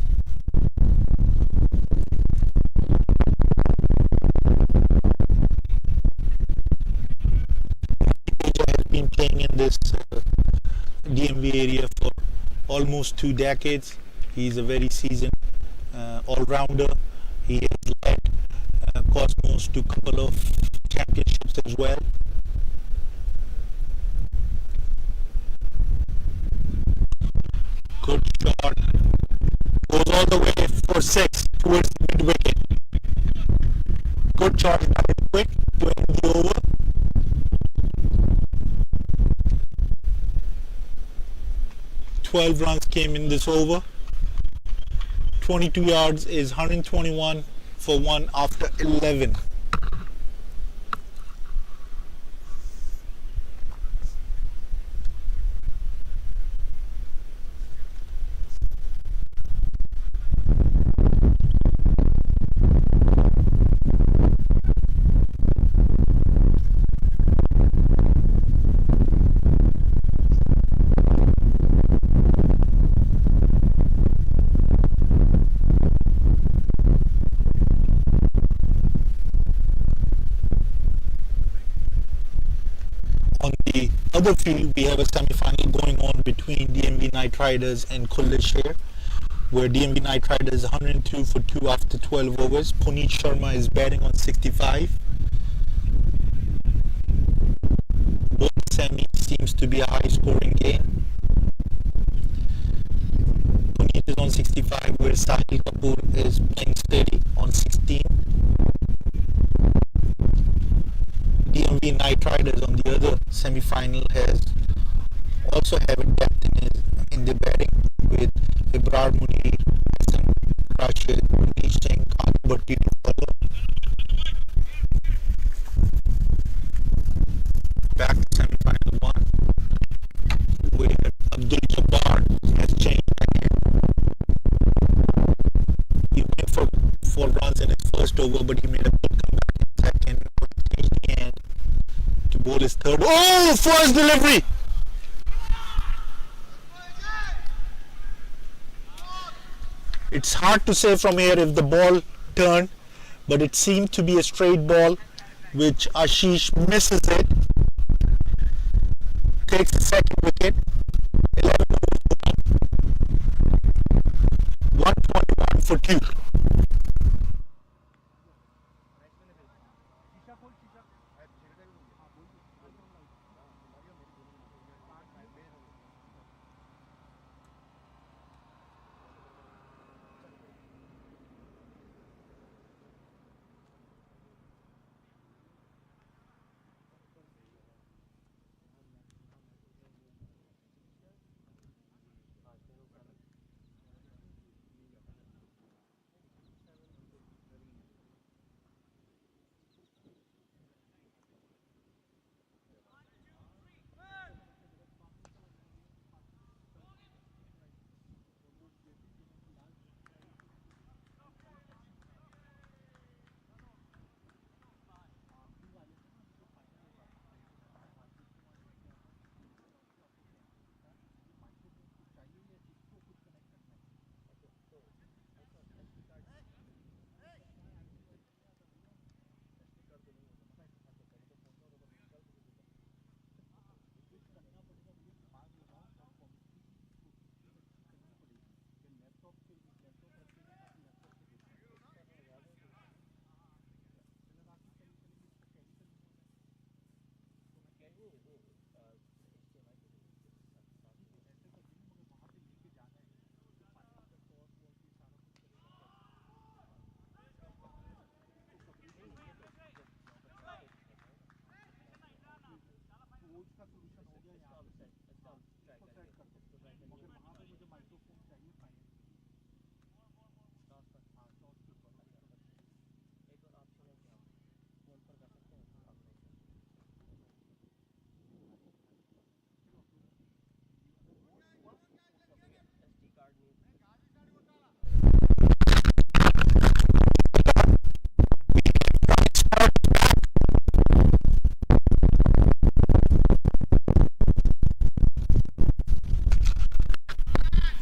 C: Teja has been playing in this DMV area for almost 2 decades. He is a very seasoned all-rounder. He has led Cosmos to a couple of championships as well. Good shot. Goes all the way for 6 towards the mid-wicket. Good shot by Quick to end the over. Runs came in this over. 22 yards is 121 for 1 after 11. other field, we have a semi-final going on between DMB Knight Riders and Kuleshare, where DMB Knight Riders 102 for 2 after 12 overs. Puneet Sharma is batting on 65. Both semis seems to be a high-scoring game. Puneet is on 65, where Sahil Kapoor is playing steady on 16. DMB Knight Riders on the other semi-final has also have a depth in the batting with Ibrar Munir, Hassan Rashid, Manish Singh, Bhatti to follow. Back to semi-final 1, where Abdul Jabbar has changed again. He went for 4 runs in his first over, but he made a good comeback in second. Changed the end to bowl his third. Oh, first delivery! It's hard to say from here if the ball turned, but it seemed to be a straight ball, which Ashish misses it. Takes the second wicket. 11 121 for 2.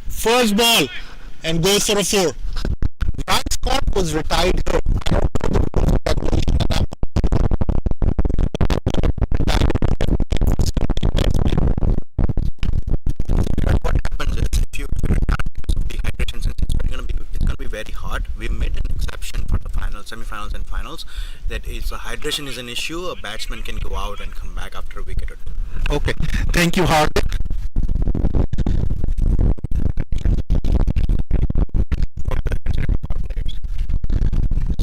C: First ball and goes for a 4. Ryan Scott was retired here. I don't know the rules of calculation and I'm
D: What happens is if you dehydration, since it's gonna be very hard. We've made an exception for the finals, semi-finals, and finals. That is, hydration is an issue. A batsman can go out and come back after a wicket or 2.
C: Okay. Thank you, Hardik.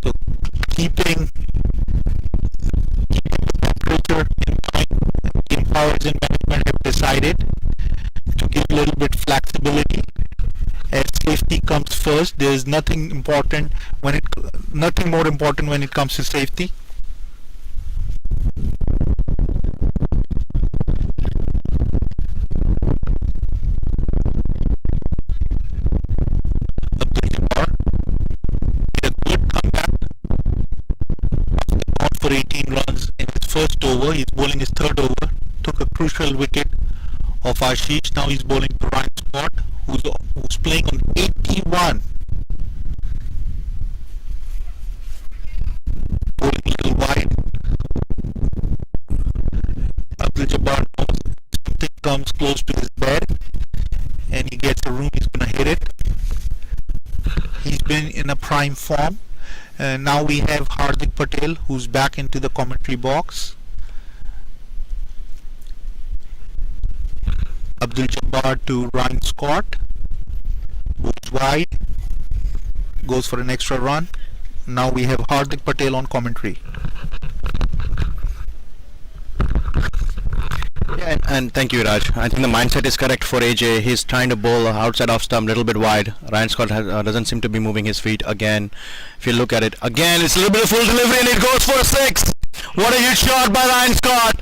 C: So keeping the temperature in mind, the powers and management have decided to give a little bit flexibility as safety comes first. There is nothing more important when it comes to safety. Abdul Jabbar did a good comeback after for 18 runs in his first over. He's bowling his third over. Took a crucial wicket of Ashish. Now he's bowling to Ryan Scott, who's playing on 81. Bowling a little wide. Abdul Jabbar knows prime form. Now we have Hardik Patel, who's back into the commentary box. Abdul Jabbar to Ryan Scott, goes wide, goes for an extra run. Now we have Hardik Patel on commentary.
D: Yeah, and thank you, Raj. I think the mindset is correct for AJ. He's trying to bowl outside off stump, a little bit wide. Ryan Scott doesn't seem to be moving his feet again. If you look at it again, it's a little bit of full delivery and it goes for a 6. What a huge shot by Ryan Scott.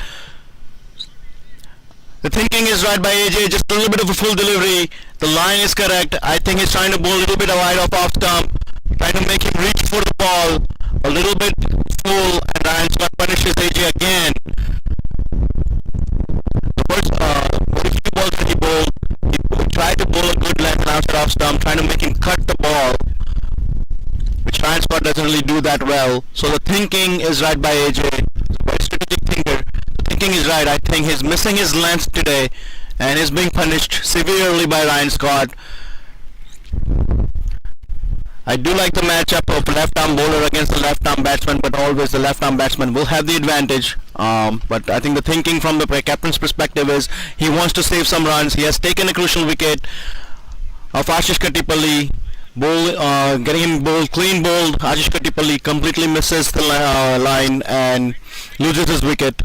D: The thinking is right by AJ, just a little bit of a full delivery. The line is correct. I think he's trying to bowl a little bit wide off stump, trying to make him reach for the ball a little bit full, and Ryan Scott punishes AJ again. The first very few balls that he bowled, he tried to bowl a good length outside off stump, trying to make him cut the ball, which Ryan Scott doesn't really do that well. So the thinking is right by AJ. He's a very strategic thinker. Thinking is right. I think he's missing his length today and is being punished severely by Ryan Scott. I do like the matchup of left-arm bowler against the left-arm batsman, but always the left-arm batsman will have the advantage. But I think the thinking from the captain's perspective is he wants to save some runs. He has taken a crucial wicket of Ashish Kattipalli. Getting him bowled, clean bowled. Ashish Kattipalli completely misses the line and loses his wicket.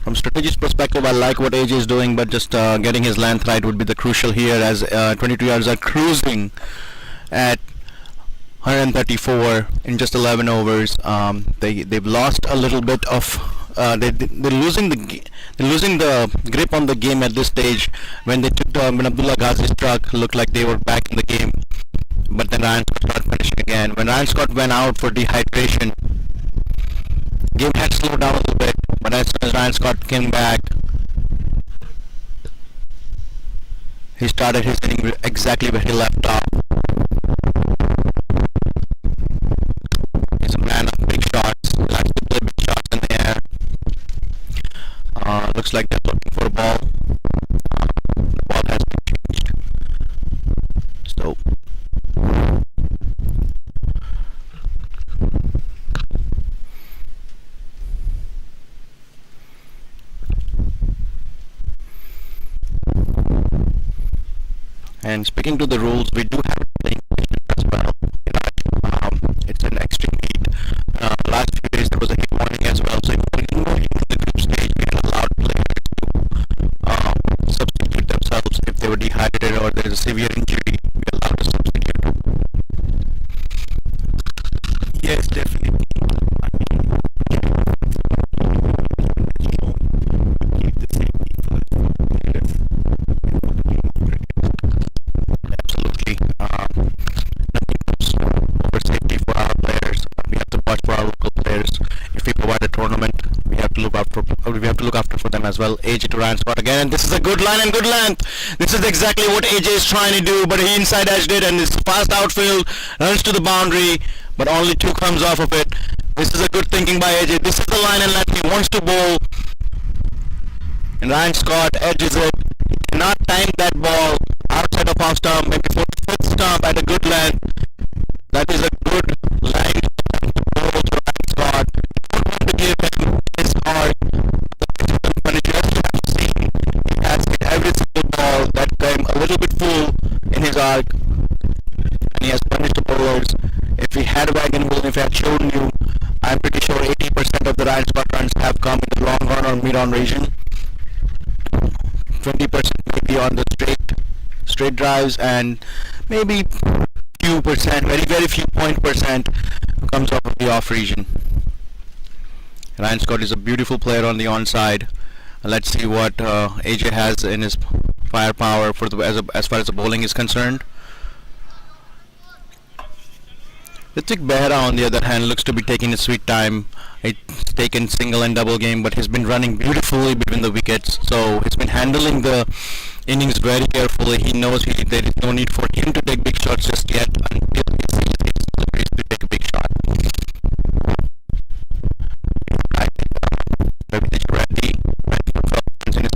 D: From strategy's perspective, I like what AJ is doing, but just getting his length right would be the crucial here, as 22 yards are cruising at 134 in just 11 overs. They've lost a little bit of they're losing the grip on the game at this stage. When Abdullah Gazi struck, looked like they were back in the game, but then Ryan Scott started finishing again. When Ryan Scott went out for dehydration, game had slowed down a little bit, but as soon as Ryan Scott came back, he started his inning exactly where he left off. He's a man of big shots. He likes to play big shots in the air. Looks like they're looking for a ball. The ball has been changed. So and speaking to the rules, we do have a playing condition as well. It's an extreme heat. Last few days there was a heat warning as well, so even going into the group stage, we had allowed players to substitute themselves if they were dehydrated or there is a severe injury. We allowed to substitute. Yes, definitely. Keep the safety first for the players. Absolutely. Nothing comes over safety for our players. We have to watch for our local players. If we provide a tournament, we have to look after for them as well. AJ to Ryan Scott again, and this is a good line and good length. This is exactly what AJ is trying to do, but he inside edged it, and this fast outfield runs to the boundary, but only 2 comes off of it. This is a good thinking by AJ. This is the line and length he wants to bowl, and Ryan Scott edges it. He cannot time that ball outside of off stump, maybe for the 5th stump at a good length. That is a good line to bowl to Ryan Scott. You don't want to give him his heart. The punish, as you have seen, he has hit every single ball that came a little bit full in his arc, and he has punished the bowlers. If he had wagon wheel, if I had shown you, I'm pretty sure 80% of the Ryan Scott runs have come in the long on or mid-on region. 20% maybe on the straight drives, and maybe few percent, very few percent comes off of the off region. Ryan Scott is a beautiful player on the onside. Let's see what AJ has in his firepower for as far as the bowling is concerned. Ritik Behra, on the other hand, looks to be taking his sweet time. It's taken single and double game, but he's been running beautifully between the wickets. So he's been handling the innings very carefully. He knows there is no need for him to take big shots just yet until he sees his deliveries to take a big shot. I think Ravi Reddy in his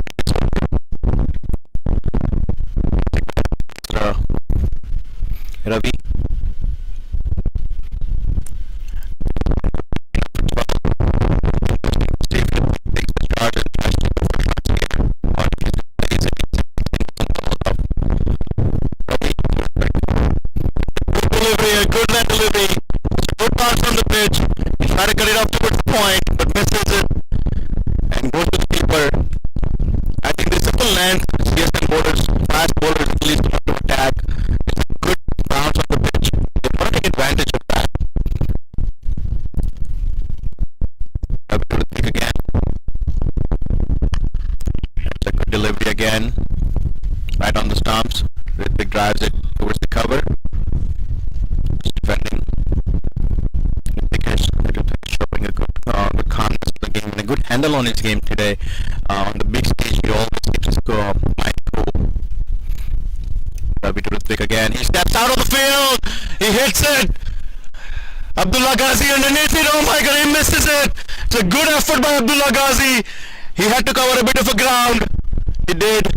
D: stumps. Ritvik drives it towards the cover. Just defending. Ritvik is showing a good calmness in the game and a good handle on his game today. On the big stage, he always keeps his mind cool. Ravi to Ritvik again. He steps out of the field. He hits it. Abdullah Gazi underneath it. Oh my God, he misses it. It's a good effort by Abdullah Gazi. He had to cover a bit of a ground. He did.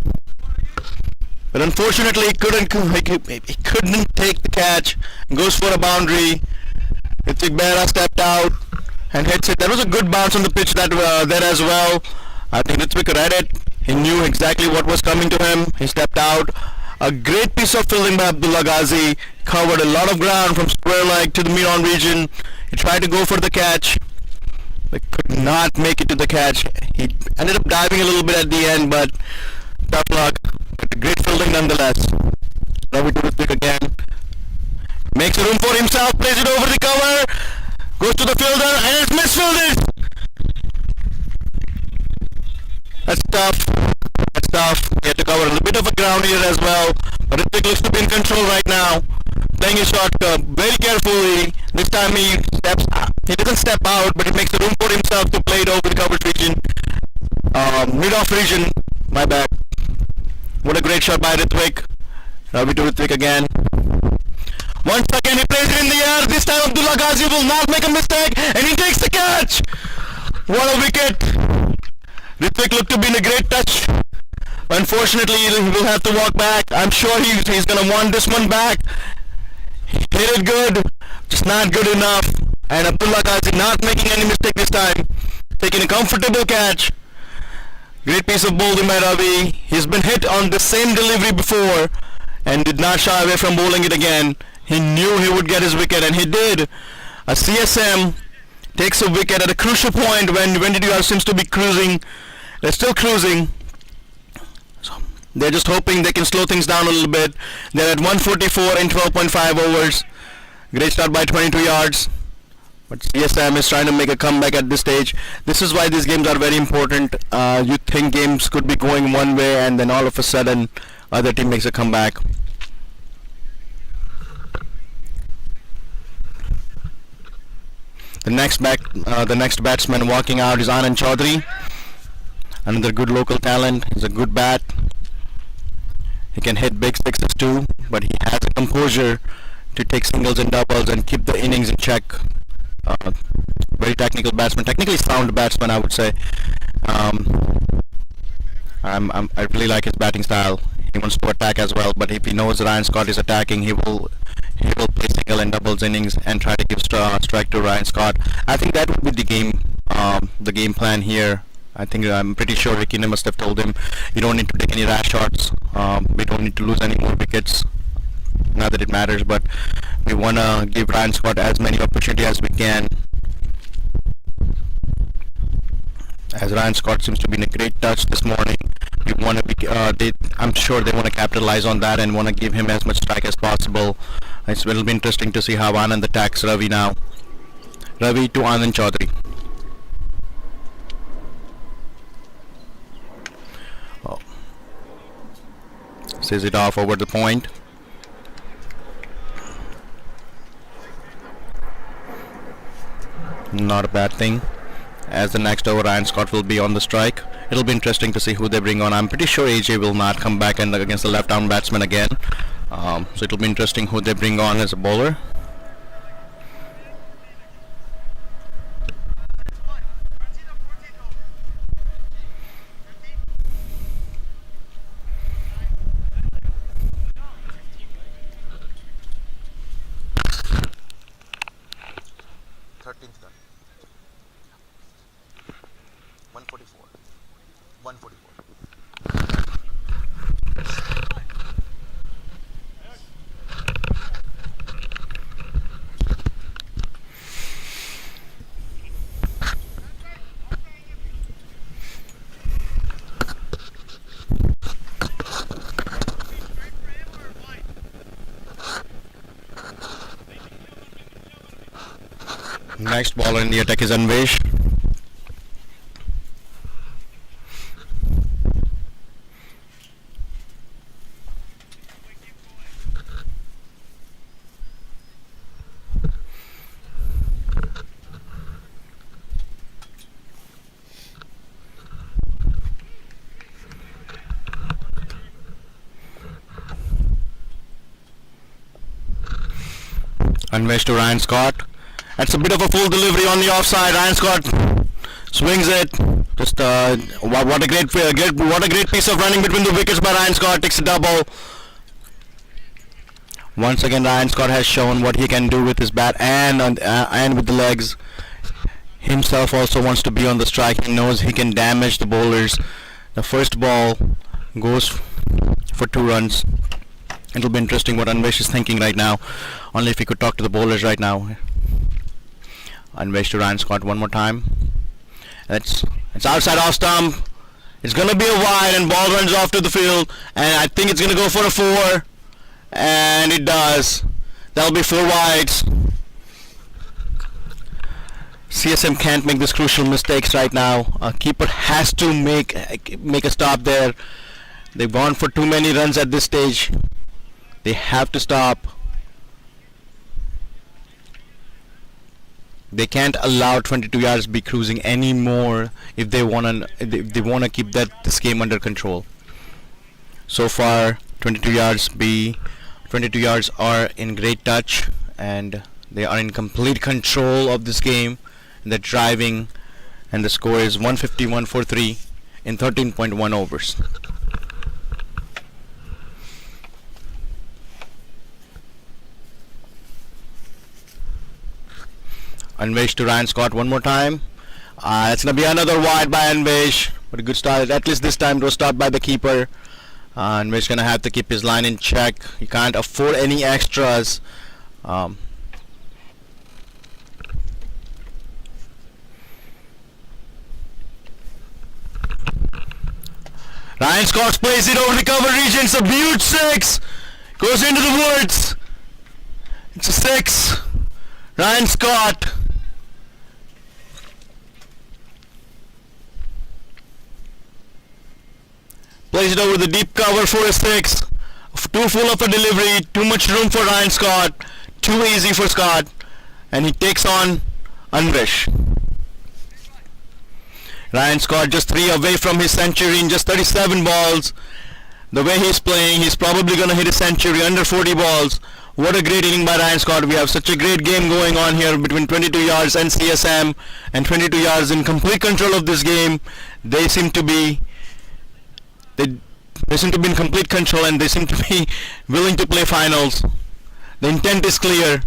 D: But unfortunately, he couldn't take the catch. Goes for a boundary. Ritvik Behra stepped out and hits it. That was a good bounce on the pitch there as well. I think Ritvik read it. He knew exactly what was coming to him. He stepped out. A great piece of fielding by Abdullah Gazi. Covered a lot of ground from square leg to the mid-on region. He tried to go for the catch, but could not make it to the catch. He ended up diving a little bit at the end, but tough luck. But great fielding nonetheless. Ravi to Ritvik again. Makes a room for himself, plays it over the cover, goes to the fielder, and it's misfielded. That's tough. That's tough. He had to cover a little bit of a ground here as well. But Ritvik looks to be in control right now. Playing his shot very carefully. This time he steps out. He doesn't step out, but he makes a room for himself to play it over the coverage region. Mid-off region. My bad. What a great shot by Ritvik. Ravi to Ritvik again. Once again he plays it in the air. This time Abdullah Gazi will not make a mistake, and he takes the catch. What a wicket. Ritvik looked to be in a great touch. Unfortunately, he will have to walk back. I'm sure he's going to want this one back. He hit it good, just not good enough. And Abdullah Gazi not making any mistake this time. Taking a comfortable catch. Great piece of bowling by Ravi. He's been hit on the same delivery before and did not shy away from bowling it again. He knew he would get his wicket, and he did. A CSM takes a wicket at a crucial point when WDR seems to be cruising. They're still cruising. So they're just hoping they can slow things down a little bit. They're at 144 in 12.5 overs. Great start by 22 yards. But CSM is trying to make a comeback at this stage. This is why these games are very important. You think games could be going one way, and then all of a sudden other team makes a comeback. The next batsman walking out is Anand Chaudhary. Another good local talent. He's a good bat. He can hit big sixes too, but he has a composure to take singles and doubles and keep the innings in check. Very technical batsman, technically sound batsman, I would say. I really like his batting style. He wants to attack as well, but if he knows Ryan Scott is attacking, he will play single and doubles innings and try to give strike to Ryan Scott. I think that would be the game plan here. I'm pretty sure Ricky must have told him, you don't need to take any rash shots. We don't need to lose any more wickets. Not that it matters, but we want to give Ryan Scott as many opportunities as we can. As Ryan Scott seems to be in a great touch this morning, we want to I'm sure they want to capitalize on that and want to give him as much strike as possible. It'll be interesting to see how Anand attacks Ravi now. Ravi to Anand Chaudhary. Oh. Says it off over the point. Not a bad thing. As the next over, Ryan Scott will be on the strike. It'll be interesting to see who they bring on. I'm pretty sure AJ will not come back and against the left-arm batsman again. So it'll be interesting who they bring on as a bowler. Next bowler in the attack is Anvesh. Unmesh to Ryan Scott. That's a bit of a full delivery on the offside. Ryan Scott swings it. Just what a great piece of running between the wickets by Ryan Scott. Takes a double. Once again, Ryan Scott has shown what he can do with his bat and with the legs. Himself also wants to be on the strike. He knows he can damage the bowlers. The first ball goes for 2 runs. It'll be interesting what Anvesh is thinking right now. Only if he could talk to the bowlers right now. Anvesh to Ryan Scott one more time. It's outside off stump. It's gonna be a wide and ball runs off to the field, and I think it's gonna go for a 4, and it does. That'll be 4 wides. CSM can't make these crucial mistakes right now. A keeper has to make a stop there. They've gone for too many runs at this stage. They have to stop. They can't allow 22 yards be cruising anymore if they wanna keep this game under control. So far, 22 yards are in great touch, and they are in complete control of this game. They're driving, and the score is 151 for 3 in 13.1 overs. Anvesh to Ryan Scott one more time. It's going to be another wide by Anvesh, but a good start. At least this time it was stopped by the keeper. Anvesh going to have to keep his line in check. He can't afford any extras. Ryan Scott plays it over the cover region. It's a huge 6. Goes into the woods. It's a 6. Ryan Scott. Plays it over the deep cover for a 6. Too full of a delivery. Too much room for Ryan Scott. Too easy for Scott. And he takes on Anvesh. Ryan Scott just 3 away from his century in just 37 balls. The way he's playing, he's probably going to hit a century under 40 balls. What a great inning by Ryan Scott. We have such a great game going on here between 22 yards and CSM, and 22 yards in complete control of this game. They seem to be in complete control, and they seem to be willing to play finals. The intent is clear.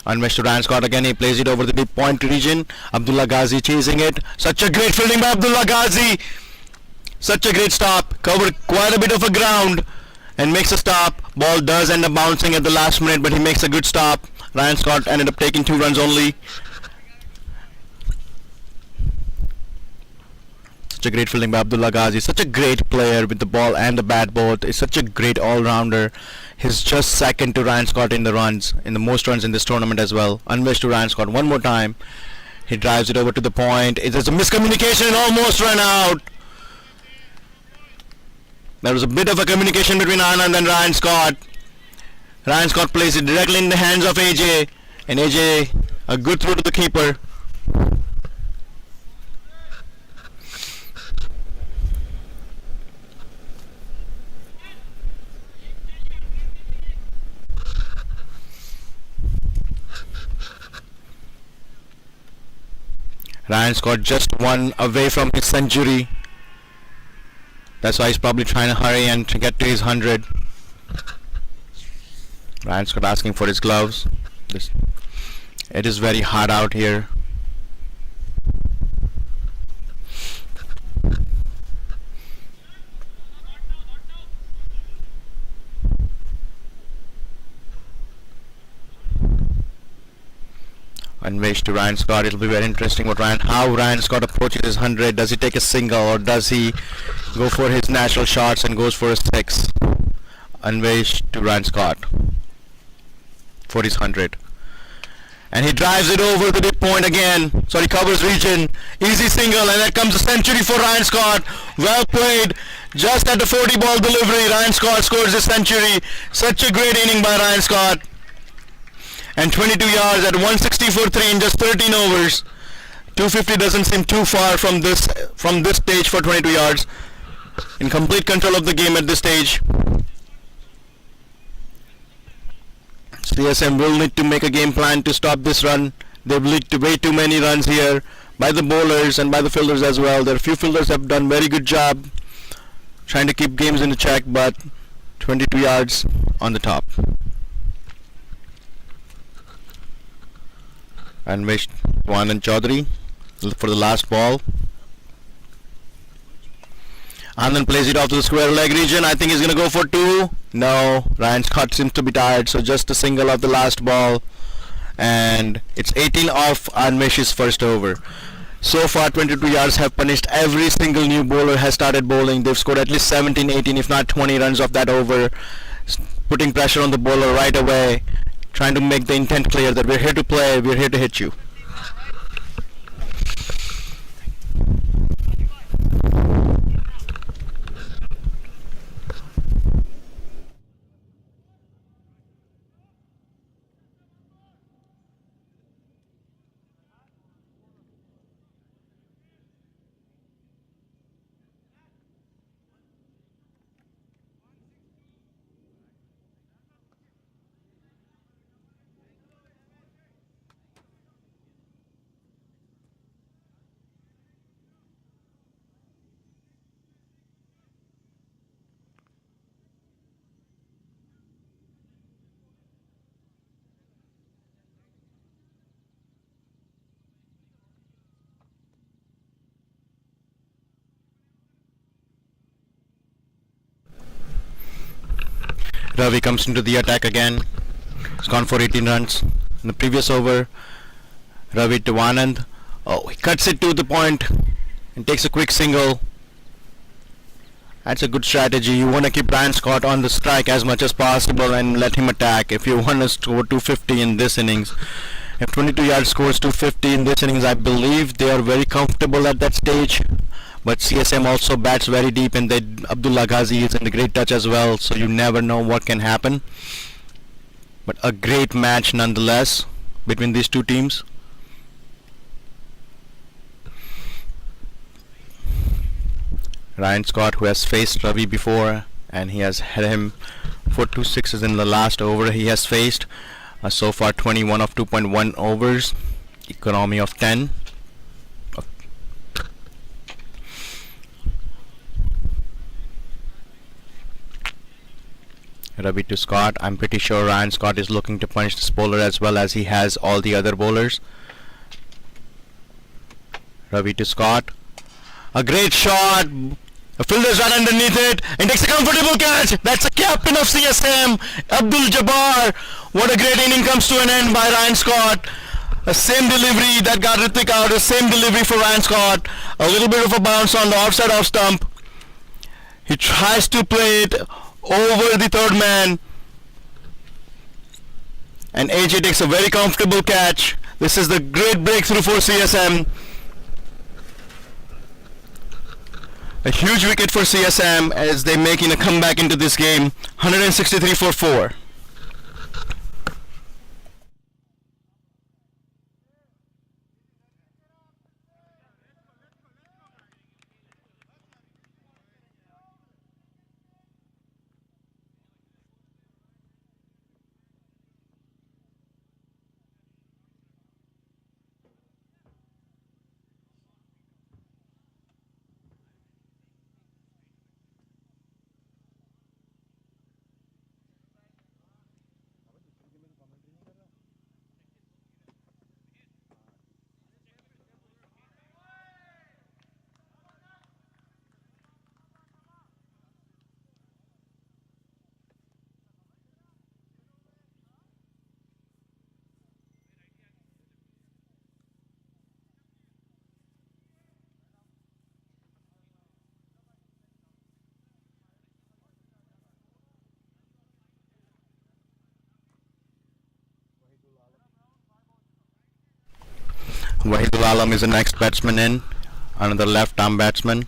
D: Anvesh to Ryan Scott again. He plays it over the deep point region. Abdullah Gazi chasing it. Such a great fielding by Abdullah Gazi. Such a great stop. Covered quite a bit of a ground and makes a stop. Ball does end up bouncing at the last minute, but he makes a good stop. Ryan Scott ended up taking 2 runs only. Such a great fielding by Abdullah Gazi. Such a great player with the ball and the bat both. He's such a great all-rounder. He's just second to Ryan Scott in the runs, in the most runs in this tournament as well. Anvesh to Ryan Scott one more time. He drives it over to the point. There's a miscommunication and almost ran out. There was a bit of a communication between Anand and Ryan Scott. Ryan Scott plays it directly in the hands of AJ, and AJ a good throw to the keeper. Ryan Scott just 1 away from his century. That's why he's probably trying to hurry and to get to his 100. Ryan Scott asking for his gloves. It is very hard out here. Anvesh to Ryan Scott. It'll be very interesting how Ryan Scott approaches his 100. Does he take a single, or does he go for his natural shots and goes for a 6? Anvesh to Ryan Scott for his 100. And he drives it over to the point again. Sorry, covers region. Easy single, and that comes a century for Ryan Scott. Well played. Just at the 40 ball delivery, Ryan Scott scores a century. Such a great inning by Ryan Scott. And 22 yards at 160 for 3 in just 13 overs. 250 doesn't seem too far from this stage for 22 yards. In complete control of the game at this stage. CSM will need to make a game plan to stop this run. They've leaked way too many runs here by the bowlers and by the fielders as well. There are few fielders have done very good job trying to keep games in the check, but 22 yards on the top. And Anand Chaudhary for the last ball. Anand plays it off to the square leg region. I think he's going to go for 2. No, Ryan Scott seems to be tired, so just a single of the last ball. And it's 18 off Anmesh's first over. So far 22 yards have punished every single new bowler has started bowling. They've scored at least 17, 18 if not 20 runs off that over, putting pressure on the bowler right away, trying to make the intent clear that we're here to play, we're here to hit you. Ravi comes into the attack again. He's gone for 18 runs. In the previous over, Ravi to Anand. Oh, he cuts it to the point and takes a quick single. That's a good strategy. You want to keep Ryan Scott on the strike as much as possible and let him attack. If you want to score 250 in this innings, if 22 yards scores 250 in this innings, I believe they are very comfortable at that stage. But CSM also bats very deep, and Abdullah Gazi is in a great touch as well, so you never know what can happen. But a great match nonetheless between these two teams. Ryan Scott, who has faced Ravi before, and he has had him for 2 sixes in the last over he has faced. So far 21 of 2.1 overs, economy of 10. Ravi to Scott. I'm pretty sure Ryan Scott is looking to punish this bowler as well as he has all the other bowlers. Ravi to Scott. A great shot. A fielder's run underneath it and takes a comfortable catch. That's a captain of CSM, Abdul Jabbar. What a great inning comes to an end by Ryan Scott. The same delivery that got Ritik out, the same delivery for Ryan Scott. A little bit of a bounce on the offside off stump. He tries to play it over the third man, and AJ takes a very comfortable catch. This is the great breakthrough for CSM. A huge wicket for CSM as they're making a comeback into this game. 163 for 4. Wahidul Alam is the next batsman in, another left arm batsman.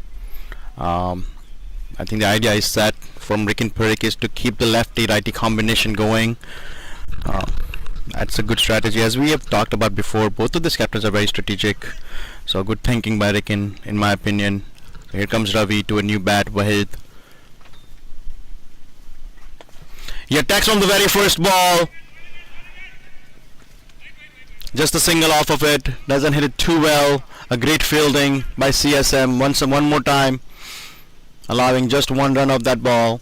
D: I think the idea is set from Rick and Perrick is to keep the lefty-righty combination going. Uh, that's a good strategy. As we have talked about before, both of these captains are very strategic. So good thinking by Rick in my opinion. Here comes Ravi to a new bat, Wahid. He attacks on the very first ball. Just a single off of it. Doesn't hit it too well. A great fielding by CSM. One more time. Allowing just one run of that ball.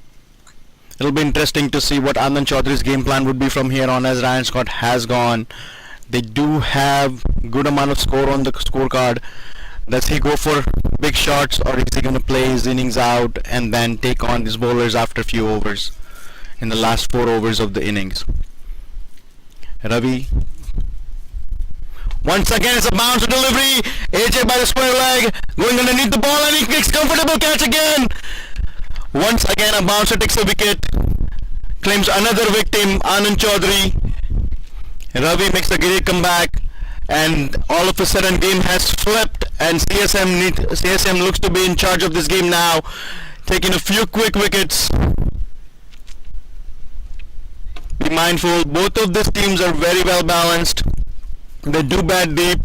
D: It'll be interesting to see what Anand Chaudhary's game plan would be from here on, as Ryan Scott has gone. They do have good amount of score on the scorecard. Does he go for big shots, or is he going to play his innings out and then take on these bowlers after a few overs in the last 4 overs of the innings? Ravi. Once again, it's a bounce delivery. AJ by the square leg, going underneath the ball, and he makes comfortable catch again. Once again, a bouncer takes a wicket, claims another victim, Anand Chaudhary. Ravi makes a great comeback, and all of a sudden, game has flipped, and CSM looks to be in charge of this game now, taking a few quick wickets. Be mindful, both of these teams are very well balanced. They do bat deep,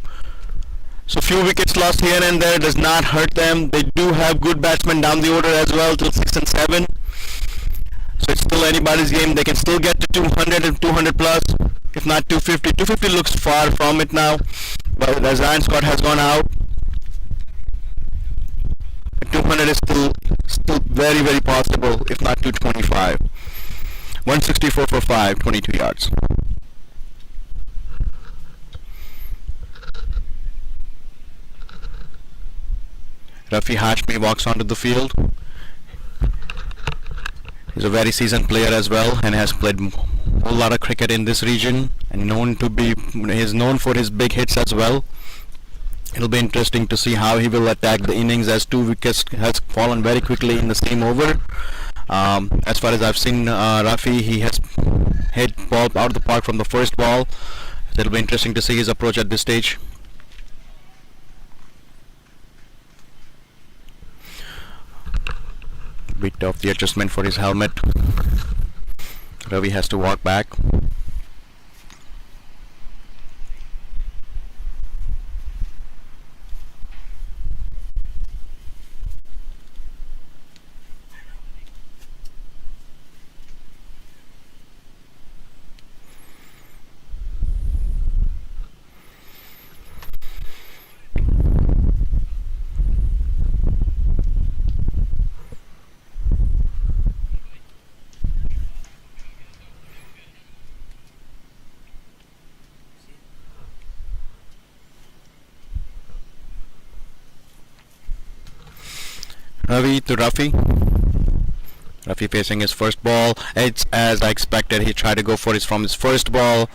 D: so few wickets lost here and there does not hurt them. They do have good batsmen down the order as well, till 6 and 7. So it's still anybody's game. They can still get to 200 and 200 plus, if not 250. 250 looks far from it now, but as Ryan Scott has gone out, 200 is still very, very possible, if not 225. 164 for 5, 22 yards. Rafi Hashmi walks onto the field. He's a very seasoned player as well, and has played a whole lot of cricket in this region, and he's known for his big hits as well. It'll be interesting to see how he will attack the innings, as 2 wickets has fallen very quickly in the same over. As far as I've seen, Rafi, he has hit ball out of the park from the first ball. So it'll be interesting to see his approach at this stage. Bit of the adjustment for his helmet. Ravi has to walk back. Ravi to Rafi. Rafi facing his first ball. It's as I expected. He tried to go for from his first ball.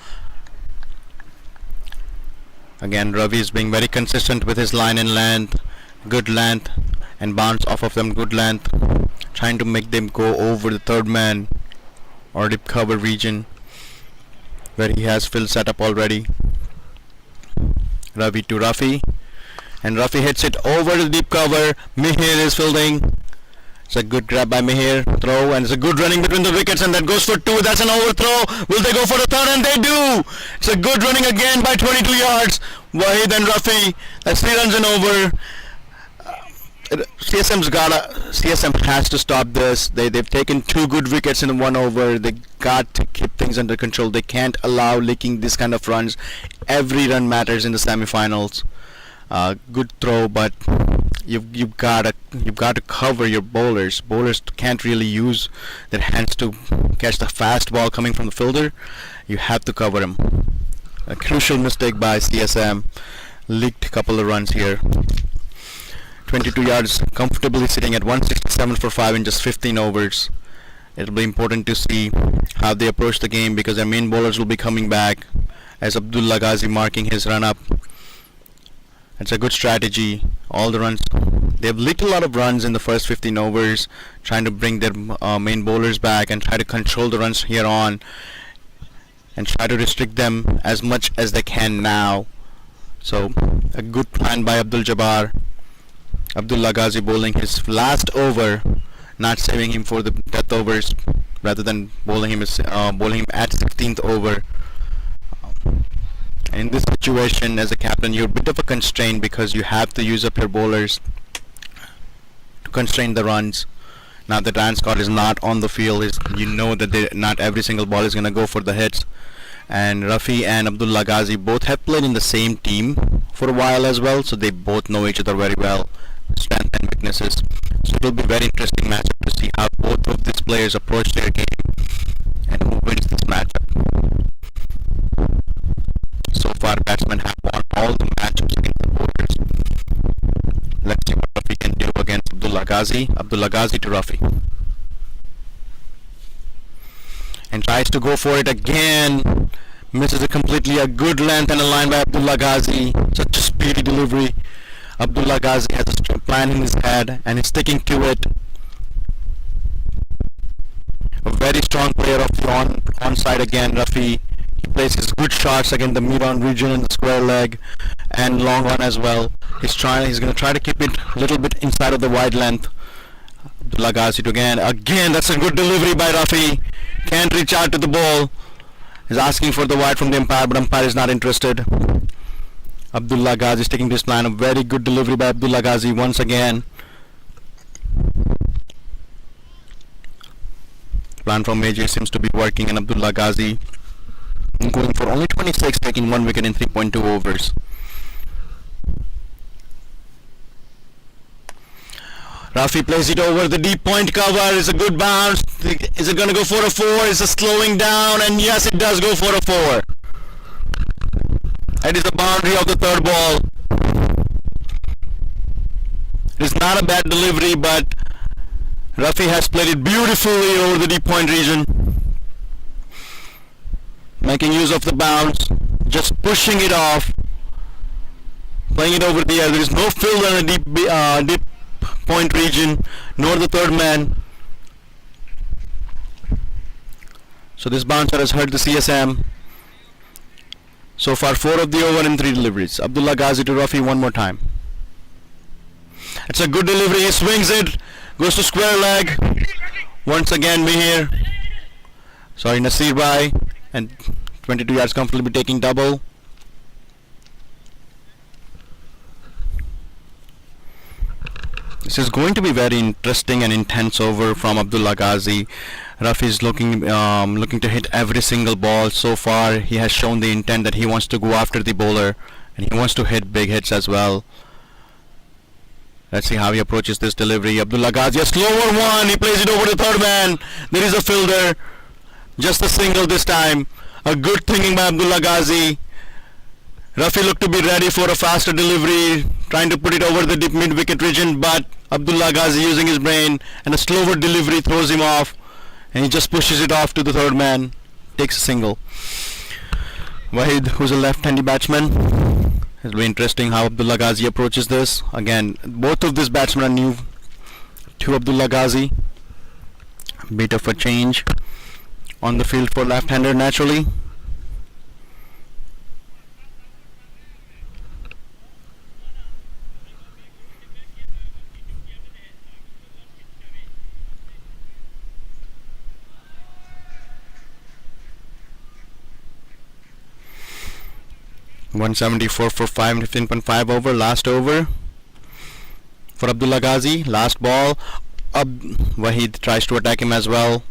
D: Again, Ravi is being very consistent with his line and length. Good length and bounce off of them. Good length. Trying to make them go over the third man or deep cover region where he has field set up already. Ravi to Rafi. And Rafi hits it over the deep cover. Mihir is fielding. It's a good grab by Mihir. Throw, and it's a good running between the wickets, and that goes for 2. That's an overthrow. Will they go for the third? And they do. It's a good running again by 22 yards. Wahid and Rafi. That's 3 runs and over. CSM has to stop this. They've taken 2 good wickets in 1 over. They got to keep things under control. They can't allow leaking this kind of runs. Every run matters in the semi-finals. Good throw, but you've got to cover your bowlers. Bowlers can't really use their hands to catch the fast ball coming from the fielder. You have to cover them. A crucial mistake by CSM. Leaked a couple of runs here. 22 yards, comfortably sitting at 167 for 5 in just 15 overs. It'll be important to see how they approach the game, because their main bowlers will be coming back, as Abdullah Gazi marking his run up. It's a good strategy. All the runs, they've leaked a lot of runs in the first 15 overs, trying to bring their main bowlers back and try to control the runs here on, and try to restrict them as much as they can now. So a good plan by Abdullah Gazi bowling his last over. not saving him for the death overs, rather than bowling him at 16th over. In this situation, as a captain, you're a bit of a constraint because you have to use up your bowlers to constrain the runs. Now that Ryan Scott is not on the field, you know that not every single ball is going to go for the hits. And Rafi and Abdullah Gazi both have played in the same team for a while as well, so they both know each other very well, strengths and weaknesses. So it will be a very interesting matchup to see how both of these players approach their game and who wins this matchup. So far, batsmen have won all the matchups against the bowlers. Let's see what Rafi can do against Abdullah Gazi. Abdullah Gazi to Rafi. And tries to go for it again. Misses it completely. A good length and a line by Abdullah Gazi. Such a speedy delivery. Abdullah Gazi has a plan in his head and is sticking to it. A very strong player of the onside again, Rafi. He plays his good shots against the mid-on region and the square leg and long one as well. He's going to try to keep it a little bit inside of the wide length. Abdullah Gazi to again, that's a good delivery by Rafi. Can't reach out to the ball. He's asking for the wide from the umpire, but umpire is not interested. Abdullah Gazi is taking this plan. A very good delivery by Abdullah Gazi once again. Plan from AJ seems to be working, and Abdullah Gazi going for only 26, taking 1 wicket in 3.2 overs. Rafi plays it over the deep point cover. It's a good bounce. Is it going to go for a 4? Is it slowing down? And yes, it does go for a 4. That is the boundary of the third ball. It's not a bad delivery, but Rafi has played it beautifully over the deep point region. Making use of the bounce, just pushing it off, playing it over the air. There is no field in the deep point region, nor the third man. So this bouncer has hurt the CSM. So far 4 of the over and 3 deliveries. Abdullah Gazi to Rafi one more time. It's a good delivery. He swings it, goes to square leg. Once again Mihir, Nasir Bhai, and 22 yards comfortably taking double. This is going to be very interesting and intense over from Abdullah Gazi. Rafi is looking to hit every single ball. So far he has shown the intent that he wants to go after the bowler and he wants to hit big hits as well. Let's see how he approaches this delivery. Abdullah Gazi, a slower one. He plays it over the third man. There is a fielder. Just a single this time. A good thinking by Abdullah Gazi. Rafi looked to be ready for a faster delivery, trying to put it over the deep mid-wicket region, but Abdullah Gazi using his brain and a slower delivery throws him off, and he just pushes it off to the third man, takes a single. Wahid, who's a left-handed batsman. It'll be interesting how Abdullah Gazi approaches this. Again, both of these batsmen are new to Abdullah Gazi. Bit of a change on the field for left-hander naturally. .174 for 15.5 over, last over for Abdullah Gazi. Last ball, Wahid tries to attack him as well.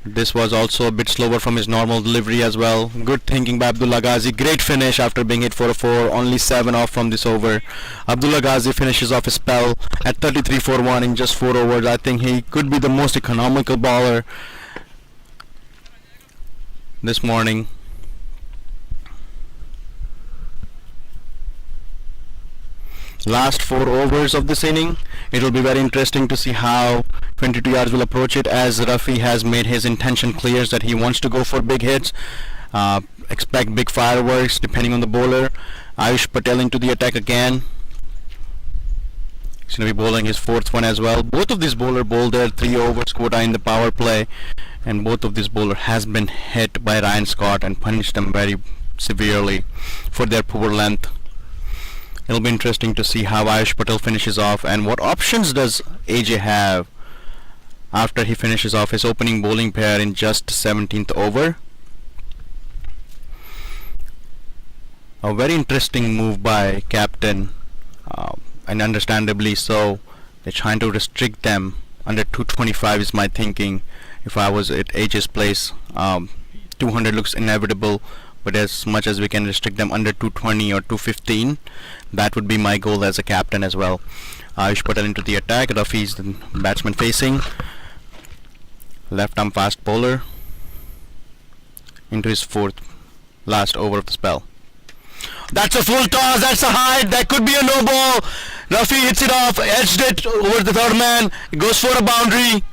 D: This was also a bit slower from his normal delivery as well. Good thinking by Abdullah Gazi. Great finish after being hit for a 4. Only 7 off from this over. Abdullah Gazi finishes off his spell at 33 for 1 in just 4 overs. I think he could be the most economical bowler this morning. Last 4 overs of this inning. It will be very interesting to see how 22 yards will approach it, as Rafi has made his intention clear that he wants to go for big hits. Expect big fireworks depending on the bowler. Ayush Patel into the attack again. He's going to be bowling his 4th one as well. Both of these bowlers bowled their 3 overs quota in the power play, and both of these bowlers has been hit by Ryan Scott and punished them very severely for their poor length. It'll be interesting to see how Ayush Patel finishes off and what options does AJ have. after he finishes off his opening bowling pair in just 17th over. A very interesting move by captain, and understandably so. They're trying to restrict them under 225 is my thinking. If I was at Age's place, 200 looks inevitable, but as much as we can restrict them under 220 or 215, that would be my goal as a captain as well. Ayush Patel into the attack. Rafi's the batsman facing. Left arm fast bowler into his fourth last over of the spell. That's a full toss, that's a height, that could be a no ball. Rafi hits it off, edged it over the third man, it goes for a boundary,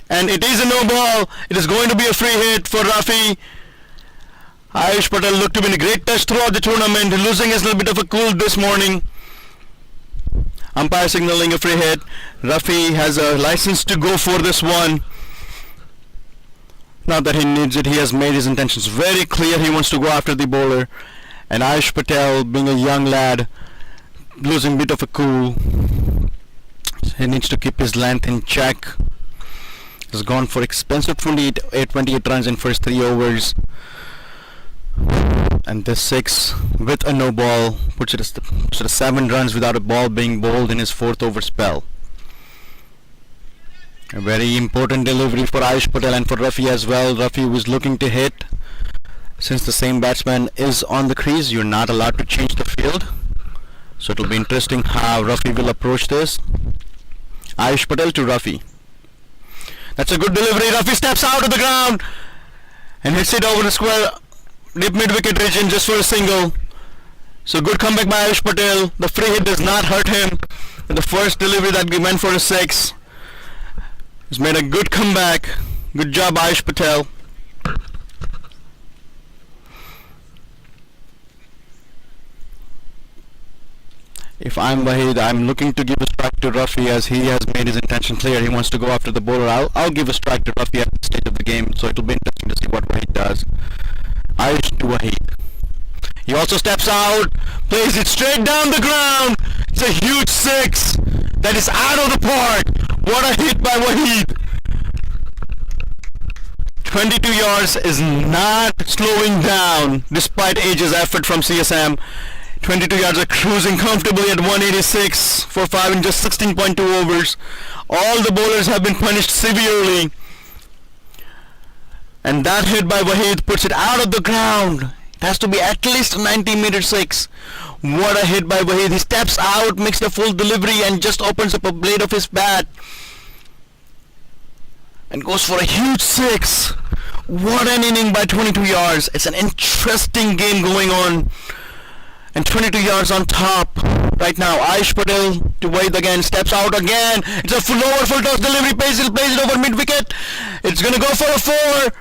D: and it is a no ball. It is going to be a free hit for Rafi. Ayush Patel looked to be in a great touch throughout the tournament, losing his little bit of a cool this morning. Umpire signaling a free hit. Rafi has a license to go for this one. Not that he needs it, he has made his intentions very clear. He wants to go after the bowler. And Ayush Patel, being a young lad, losing a bit of a cool. He needs to keep his length in check. He's gone for expensive 28 runs in first 3 overs. And this 6 with a no ball puts it at 7 runs without a ball being bowled in his 4th over spell. A very important delivery for Ayush Patel and for Rafi as well. Rafi was looking to hit. Since the same batsman is on the crease, you're not allowed to change the field. So it'll be interesting how Rafi will approach this. Ayush Patel to Rafi. That's a good delivery. Rafi steps out of the ground and hits it over the square, deep mid-wicket region just for a single. So good comeback by Ayush Patel. The free hit does not hurt him. And the first delivery that we went for a 6. He's made a good comeback. Good job, Ayush Patel. If I'm Wahid, I'm looking to give a strike to Rafi as he has made his intention clear. He wants to go after the bowler. I'll give a strike to Rafi at this stage of the game, so it'll be interesting to see what Wahid does. Ayush to Wahid. He also steps out, plays it straight down the ground. It's a huge 6. That is out of the park. What a hit by Wahid. 22 yards is not slowing down despite Age's effort from CSM. 22 yards are cruising comfortably at 186 for 5 in just 16.2 overs. All the bowlers have been punished severely. And that hit by Wahid puts it out of the ground. It has to be at least 90-meter 6. What a hit by Wahid. He steps out, makes the full delivery and just opens up a blade of his bat. And goes for a huge 6. What an inning by 22 yards. It's an interesting game going on. And 22 yards on top right now. Ayush Patel to Wahid again, steps out again. It's a full toss delivery, plays it over mid-wicket. It's going to go for a 4.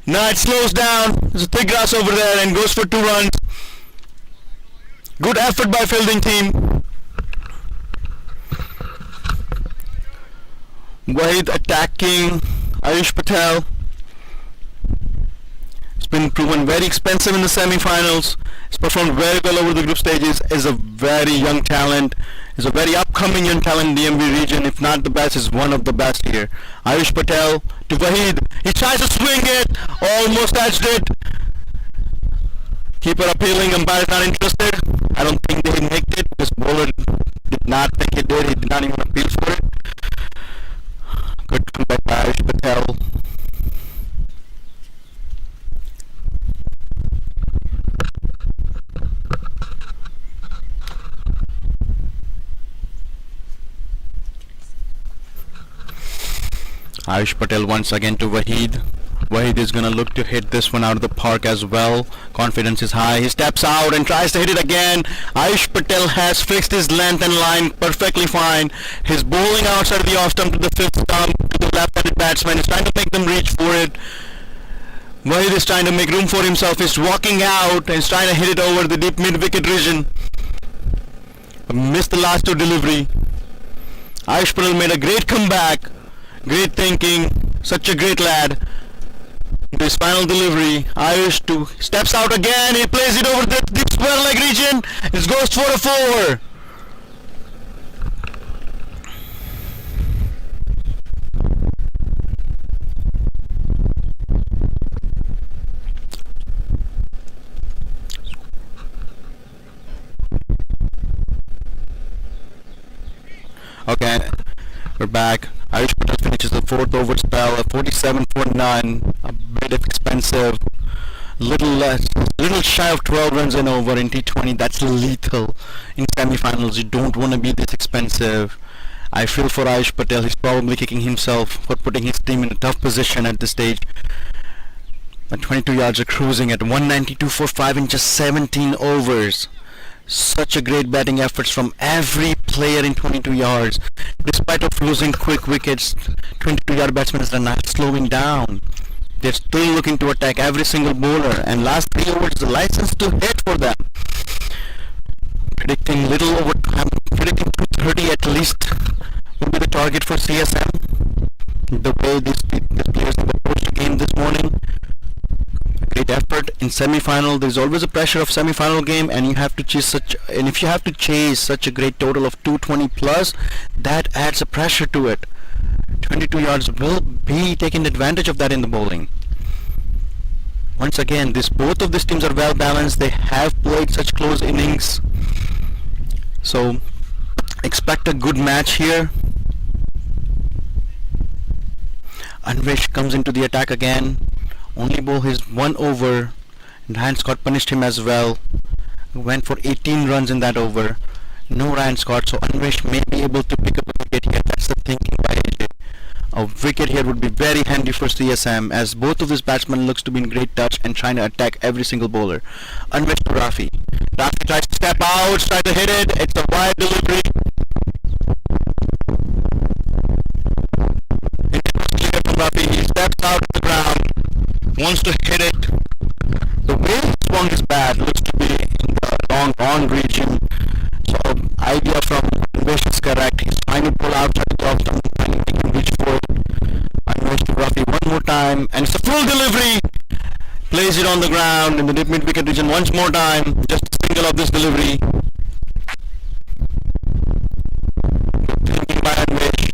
D: Now it slows down. There's a thick grass over there and goes for 2 runs. Good effort by fielding team. Wahid attacking Ayush Patel. It's been proven very expensive in the semi-finals. He's performed very well over the group stages. Is a very young talent. Is a very upcoming young talent in the DMV region. If not the best, is one of the best here. Ayush Patel to Wahid. He tries to swing it. Almost touched it. Keeper appealing. Umpire is not interested. I don't think they make it. This bowler did not think he did. He did not even appeal for it. Good comeback by Ayush Patel. Ayush Patel once again to Wahid. Wahid is gonna look to hit this one out of the park as well. Confidence is high. He steps out and tries to hit it again. Ayush Patel has fixed his length and line perfectly fine. His bowling outside of the off stump to the 5th stump to the left-handed batsman. He's trying to make them reach for it. Wahid is trying to make room for himself. He's walking out and he's trying to hit it over the deep mid-wicket region. Missed the last 2 delivery. Ayush Patel made a great comeback. Great thinking, such a great lad. This final delivery, Ayush steps out again. He plays it over the deep square leg region. It goes for a 4. We're back. Ayush Patel finishes the fourth over spell, a 47 for none, a bit expensive, little shy of 12 runs in over in T20. That's lethal in semi-finals. You don't want to be this expensive. I feel for Ayush Patel. He's probably kicking himself for putting his team in a tough position at this stage. But 22 yards are cruising at 192 for 5 in just 17 overs. Such a great batting efforts from every player in 22 yards. Despite of losing quick wickets, 22-yard batsmen are not slowing down. They're still looking to attack every single bowler, and last 3 overs is a license to hit for them. Predicting little overtime, predicting 230 at least will be the target for CSM. The way these players have approached the game this morning. Great effort in semi-final. There's always a pressure of semi-final game, and you have to chase if you have to chase such a great total of 220 plus, that adds a pressure to it. 22 yards will be taking advantage of that in the bowling. Once again, both of these teams are well balanced. They have played such close innings, so expect a good match here. Anvesh comes into the attack again. Only bowl his 1 over, and Ryan Scott punished him as well. Went for 18 runs in that over. No Ryan Scott, so Anvesh may be able to pick up a wicket here. That's the thinking by AJ. A wicket here would be very handy for CSM, as both of these batsmen looks to be in great touch and trying to attack every single bowler. Anvesh to Rafi. Rafi tries to step out, tries to hit it. It's a wide delivery. From Rafi, he steps out of the ground. Wants to hit it. The way he swung his bat looks to be in the long on region. So idea from Anvesh is correct. He's trying to pull outside the off stump, trying to make him reach for it. Anvesh to Rafi one more time, and it's a full delivery. Plays it on the ground in the mid wicket region once more time. Just a single of this delivery. Thinking by Anvesh.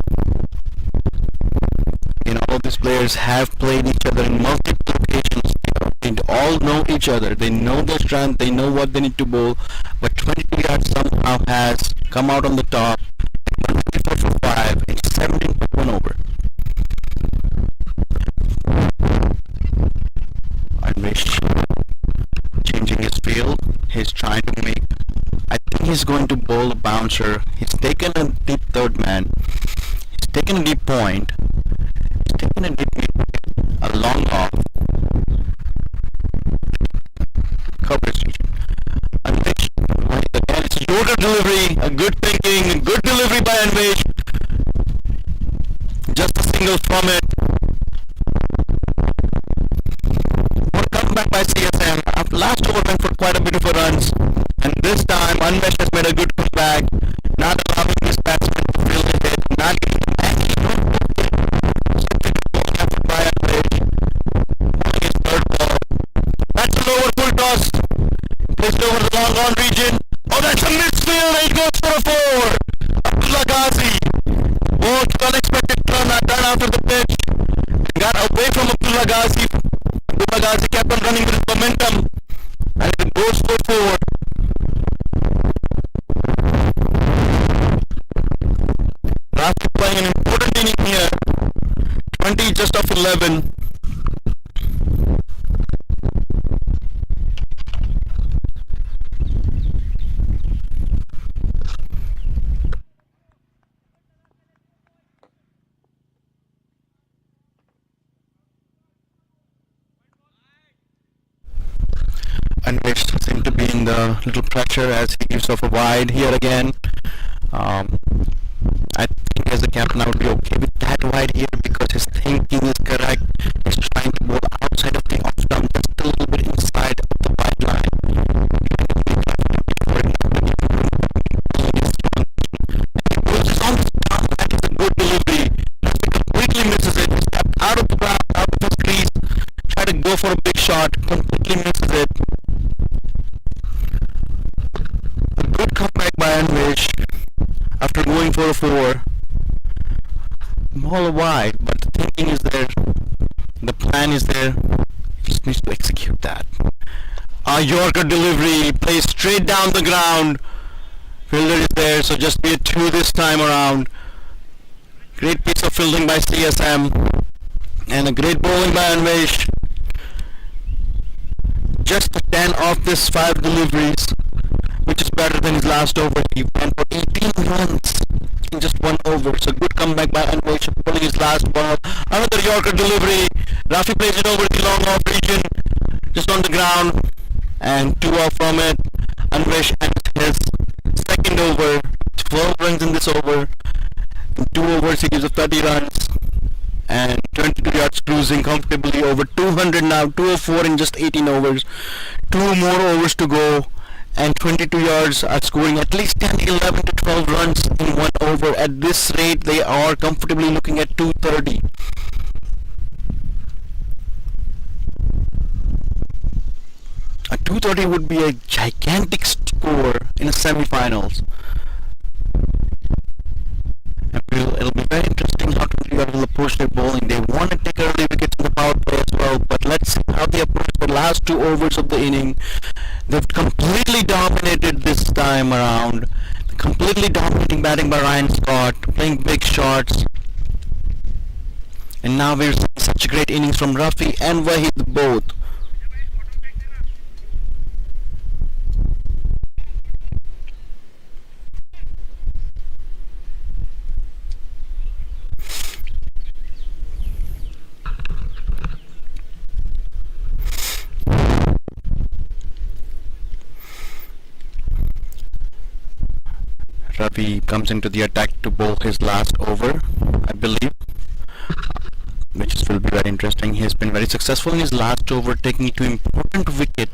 D: All these players have played each other in multiple occasions. They all know each other. They know their strength. They know what they need to bowl. But 22 yards somehow has come out on the top. 154 for 5 and 17 for 1 over. Anvesh changing his field. He's trying to make. I think he's going to bowl a bouncer. He's taken a deep third man. He's taken a deep point. Taking a deep a long off coverage region. Anvesh again, it's a Yorker delivery, a good thinking, a good delivery by Anvesh. Just a single from it. What a comeback by CSM. After last over went for quite a bit of a runs, and this time Anvesh has made a good comeback, not allowing his batsman to fill the hit, not giving him any room to hit. That's a lower full toss. Placed over the long on region. Oh, that's a midfield. It goes for a 4. Abdullah Gazi. Oh, unexpected turn after the pitch. Got away from Abdullah Gazi. Abdullah Gazi kept on running with his momentum, and it goes for 4. Rafi playing an important inning here. 20 just off 11. Anvesh seems to be in the little pressure as he gives off a wide here again. I think as a captain I would be okay with that wide here because his thinking is correct. He's trying to bowl outside of the off stump, just a little bit inside of the wide line. He pulls his on the stump. That is a good delivery. He completely misses it. He stepped out of the ground, out of his crease, tried to go for a big shot, completely misses it. A good comeback by Anvesh after going for a 4. Ball wide, but the thinking is there, the plan is there. He just needs to execute that. A Yorker delivery, plays straight down the ground. Fielder is there, so just be a 2 this time around. Great piece of fielding by CSM and a great bowling by Anvesh. Just 10 off this 5 deliveries, which is better than his last over. He went for 18 runs in just 1 over. So good comeback by Anvesh, pulling his last ball. Another Yorker delivery. Rafi plays it over the long off region, just on the ground, and 2 off from it. Anvesh ends his second over, 12 runs in this over. In 2 overs he gives up 30 runs and 22 yards, cruising comfortably over 200 now, 204 in just 18 overs. 2 more overs to go and 22 yards, are scoring at least 10, 11 to 12 runs in 1 over. At this rate they are comfortably looking at 230. A 230 would be a gigantic score in the semi-finals. And it'll be very interesting how to will approach their bowling. They want to take early wickets in the power play as well, but let's see how they approach the last 2 overs of the inning. They've completely dominated this time around. Completely dominating batting by Ryan Scott, playing big shots. And now we're seeing such great innings from Rafi and Wahid both. Ravi comes into the attack to bowl his last over, I believe, which will be very interesting. He has been very successful in his last over, taking it to important wicket.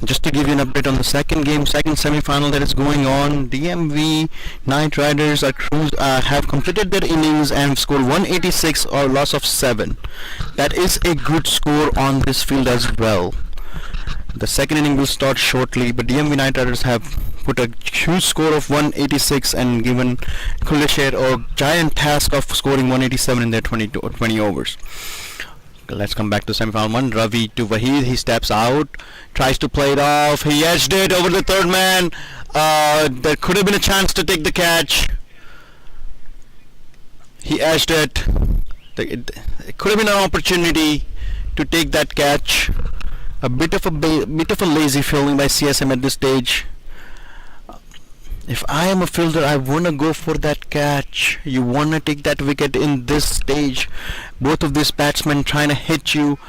D: Just to give you an update on the second game, second semi-final that is going on, DMV Knight Riders have completed their innings and scored 186 or loss of 7. That is a good score on this field as well. The second inning will start shortly, but DMV Knight Riders have put a huge score of 186 and given Kuleshare a giant task of scoring 187 in their 20 overs. Let's come back to semi-final 1. Ravi to Wahid. He steps out, tries to play it off. He edged it over the third man. There could have been a chance to take the catch. He edged it. It could have been an opportunity to take that catch. A bit of a lazy fielding by CSM at this stage. If I am a fielder, I want to go for that catch. You want to take that wicket in this stage. Both of these batsmen trying to hit you.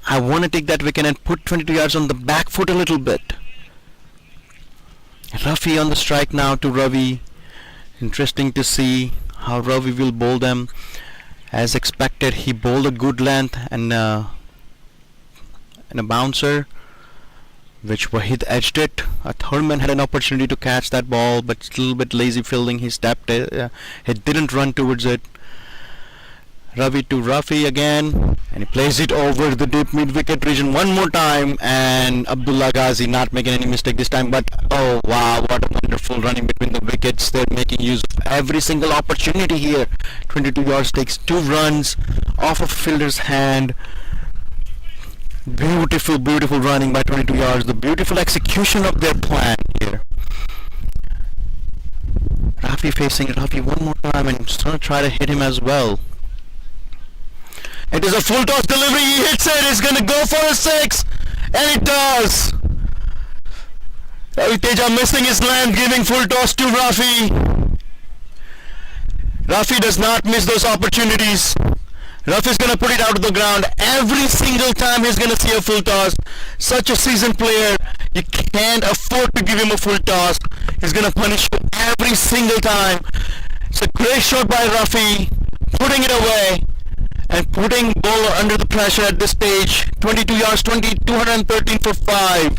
D: I want to take that wicket and put 22 yards on the back foot a little bit. Rafi on the strike now to Ravi. Interesting to see how Ravi will bowl them. As expected, he bowled a good length and a bouncer, which Wahid edged it. A third man had an opportunity to catch that ball, but it's a little bit lazy fielding. He stepped it. He didn't run towards it. Ravi to Rafi again, and he plays it over the deep mid-wicket region one more time, and Abdullah Gazi not making any mistake this time, but oh wow, what a wonderful running between the wickets. They're making use of every single opportunity here. 22 yards, takes 2 runs off of fielder's hand. Beautiful running by 22 yards. The beautiful execution of their plan here. Rafi facing Rafi one more time and just gonna try to hit him as well. It is a full toss delivery. He hits it. He's gonna go for a 6, and it does. Ravi Teja missing his length, giving full toss to Rafi. Rafi does not miss those opportunities. Rafi's gonna put it out of the ground every single time. He's gonna see a full toss. Such a seasoned player, you can't afford to give him a full toss. He's gonna punish you every single time. It's a great shot by Rafi, putting it away and putting bowler under the pressure at this stage. 22 yards, 213 for 5.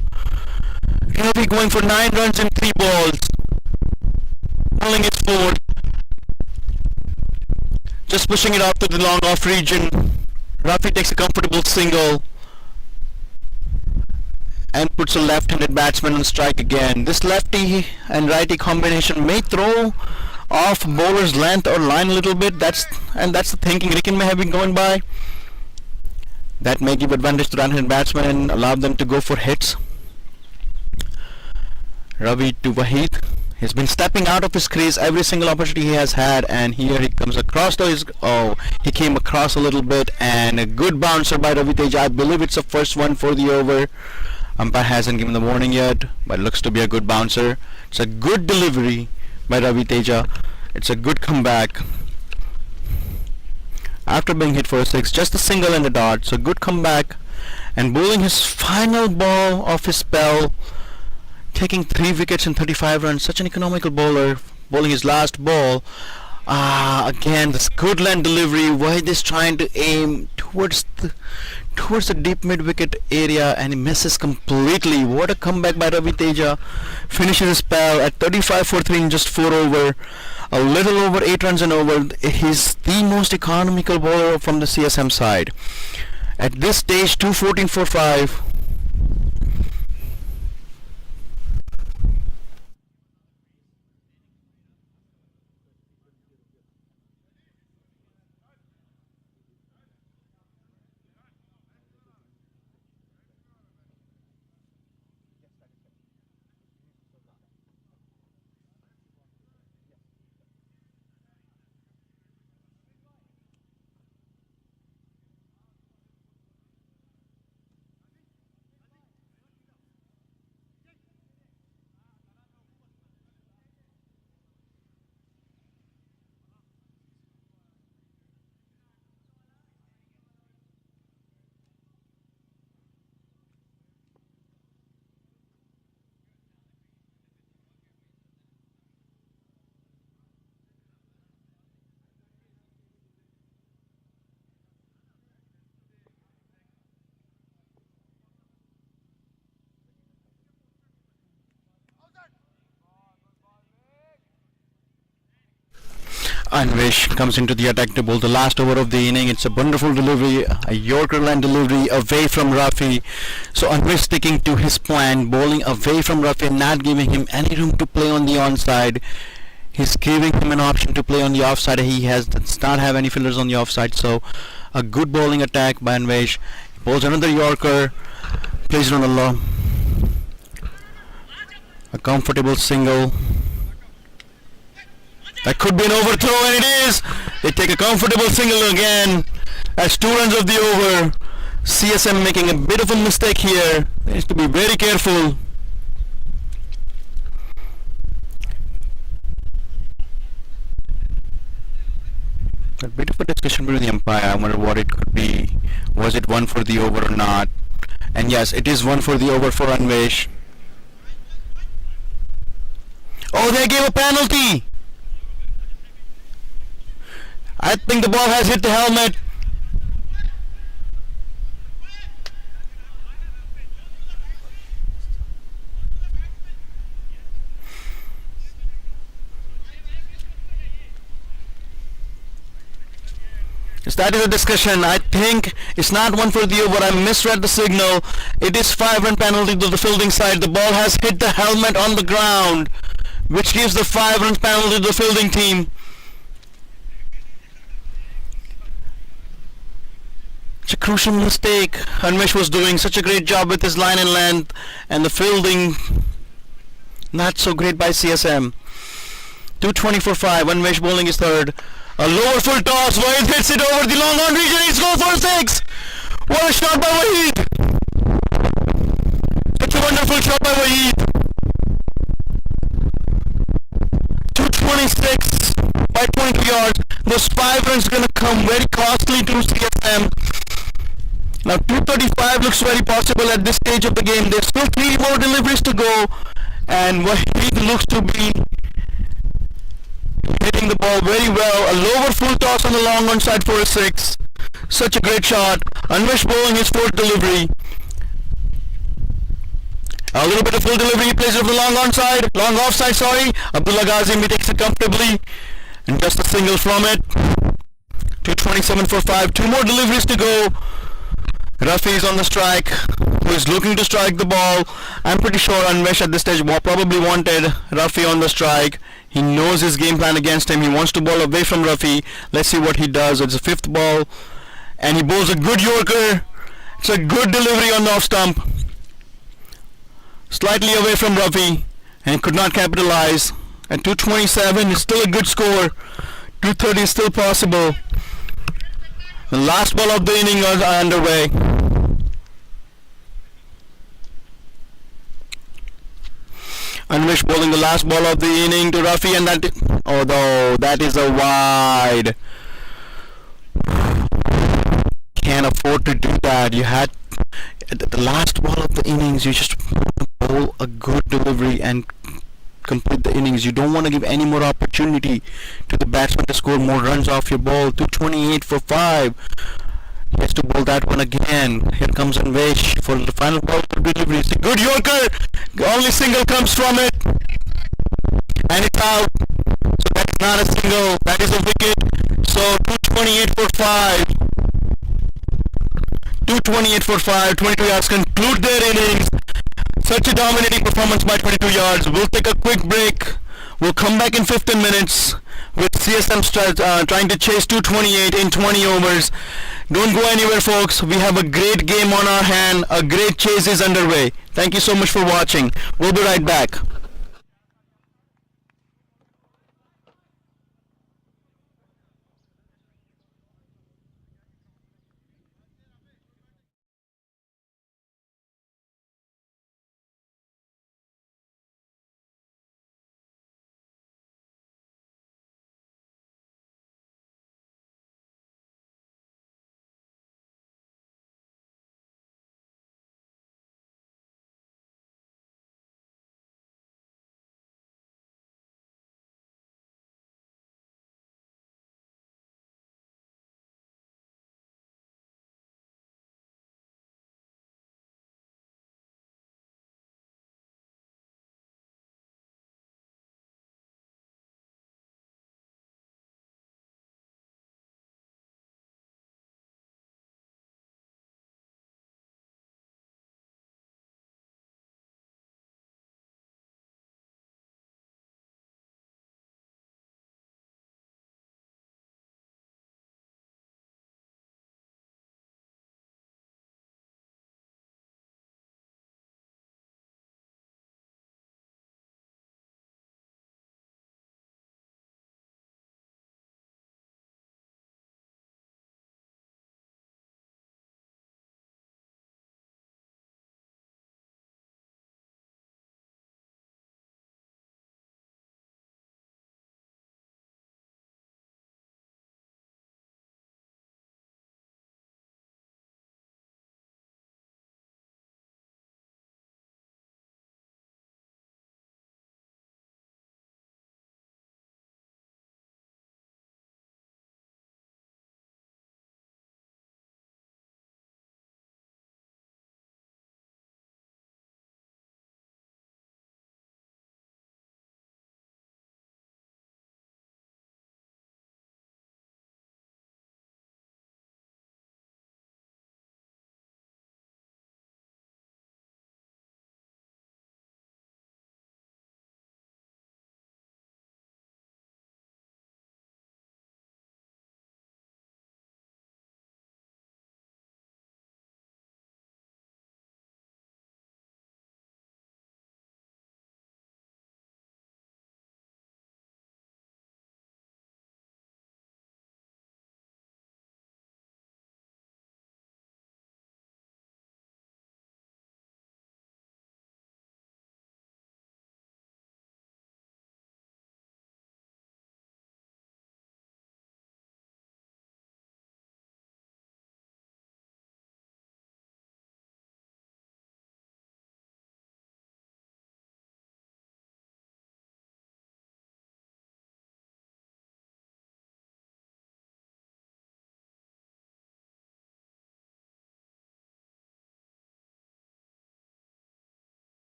D: Rafi going for 9 runs in 3 balls. Pulling his 4th. Just pushing it out to the long off region. Rafi takes a comfortable single. and puts a left-handed batsman on strike again. This lefty and righty combination may throw off bowler's length or line a little bit. That's the thinking Ricken may have been going by. That may give advantage to right-handed batsmen and allow them to go for hits. Ravi to Wahid. He's been stepping out of his crease every single opportunity he has had, and here he comes across to his... Oh, he came across a little bit, and a good bouncer by Ravi Teja. I believe it's the first one for the over. Umpire hasn't given the warning yet, but it looks to be a good bouncer. It's a good delivery by Ravi Teja. It's a good comeback. After being hit for a 6, just a single and a dot. So good comeback, and bowling his final ball of his spell, taking 3 wickets and 35 runs. Such an economical bowler, bowling his last ball. Again, this good land delivery. Wahid is trying to aim towards the deep mid-wicket area, and he misses completely. What a comeback by Ravi Teja. Finishes his spell at 35 for 3 in just 4 over. A little over 8 runs and over. He's the most economical bowler from the CSM side. At this stage, 214 for 5. Anvesh comes into the attack to bowl the last over of the inning. It's a wonderful delivery, a Yorker land delivery away from Rafi. So Anvesh sticking to his plan, bowling away from Rafi, not giving him any room to play on the onside. He's giving him an option to play on the offside. He does not have any fielders on the offside. So a good bowling attack by Anvesh. He bowls another Yorker, plays it on the low. A comfortable single. That could be an overthrow, and it is. They take a comfortable single again. That's 2 runs of the over. CSM making a bit of a mistake here. They need to be very careful. A bit of a discussion between the umpire. I wonder what it could be. Was it 1 for the over or not? And yes, it is 1 for the over for Anvesh. Oh, they gave a penalty. I think the ball has hit the helmet. Yes, that is a discussion. I think it's not 1 for the over. I misread the signal. It is 5-run penalty to the fielding side. The ball has hit the helmet on the ground, which gives the 5-run penalty to the fielding team. It's a crucial mistake. Anvesh was doing such a great job with his line and length, and the fielding not so great by CSM. 220 for 5. Anvesh bowling his third. A lower full toss. Wahid hits it over the long on region. He's going for 6. What a shot by Wahid. Such a wonderful shot by Wahid. 226 by 22 yards. Those 5 runs going to come very costly to CSM. Now 235 looks very possible at this stage of the game. There's still 3 more deliveries to go, and Wahid looks to be hitting the ball very well. A lower full toss on the long one side for a 6. Such a great shot. Anvesh bowling his 4th delivery. A little bit of full delivery. He plays it over the long onside, long offside. Sorry, Abdullah Gazi takes it comfortably, and just a single from it. 227 for 5. 2 more deliveries to go. Rafi is on the strike, who is looking to strike the ball. I'm pretty sure Anvesh at this stage probably wanted Rafi on the strike. He knows his game plan against him. He wants to bowl away from Rafi. Let's see what he does. It's a fifth ball, and he bowls a good Yorker. It's a good delivery on the off stump. Slightly away from Rafi, and he could not capitalize. At 227, it's still a good score. 230 is still possible. The last ball of the inning is underway. Anvesh bowling the last ball of the inning to Rafi, and that is a wide. Can't afford to do that. You had at the last ball of the innings. You just want to bowl a good delivery and complete the innings. You don't want to give any more opportunity to the batsman to score more runs off your ball. 228 for 5. He has to bowl that one again. Here comes Anvesh for the final ball delivery. It's a good Yorker. The only single comes from it, and it's out. So that's not a single. That is a wicket. So 228 for 5. 228 for 5. 22 yards conclude their innings. Such a dominating performance by 22 yards. We'll take a quick break. We'll come back in 15 minutes with CSM trying to chase 228 in 20 overs. Don't go anywhere, folks. We have a great game on our hand. A great chase is underway. Thank you so much for watching. We'll be right back.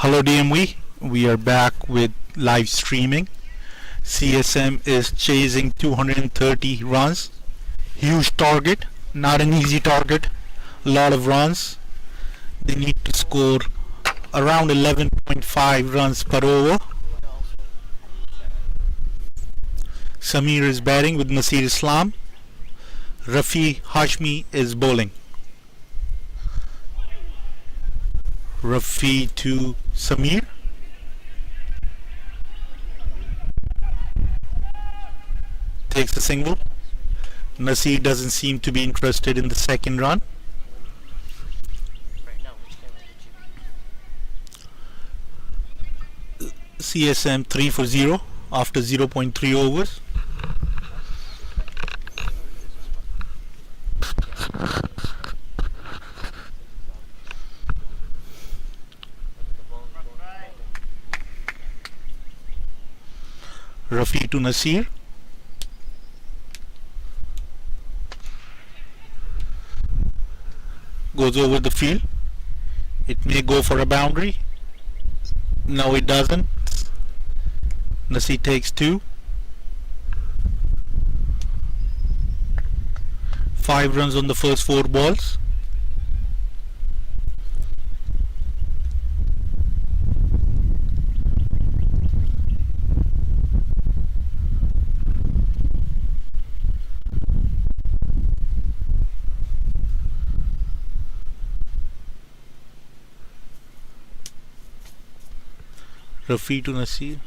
C: Hello DMV, we are back with live streaming. CSM is chasing 230 runs. Huge target, not an easy target. A lot of runs. They need to score around 11.5 runs per over. Samir is batting with Nasir Islam. Rafi Hashmi is bowling. Rafi to Samir. Takes a single. Nasir doesn't seem to be interested in the second run. CSM 3 for 0 after 0.3 overs. Rafi to Nasir. Goes over the field. It may go for a boundary. No, it doesn't. Nasir takes 2. 5 runs on the first 4 balls. Rafi to Nasir.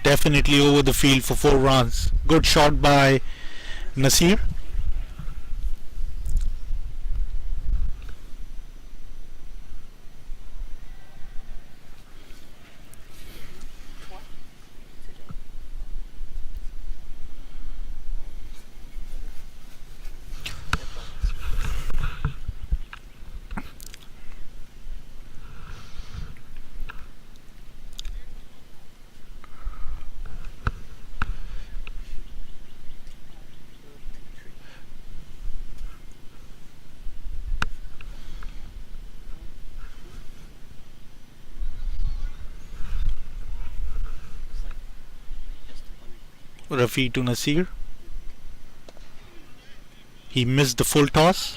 C: Definitely over the field for 4 runs. Good shot by Nasir. Rafi to Nasir. He missed the full toss.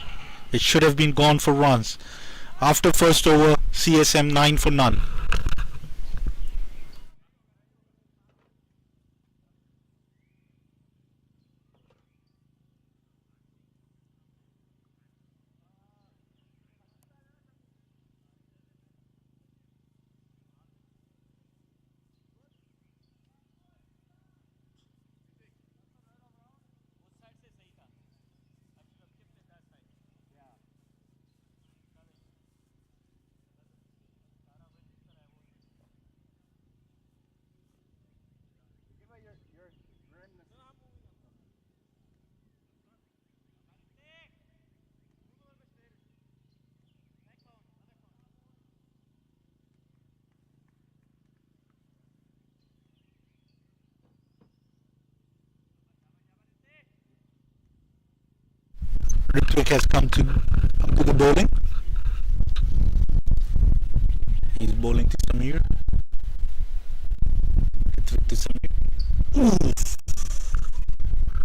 C: It should have been gone for runs. After first over, CSM 9 for none. Ritvik has come to the bowling. He's bowling to Samir. Ritvik to Samir. Oof.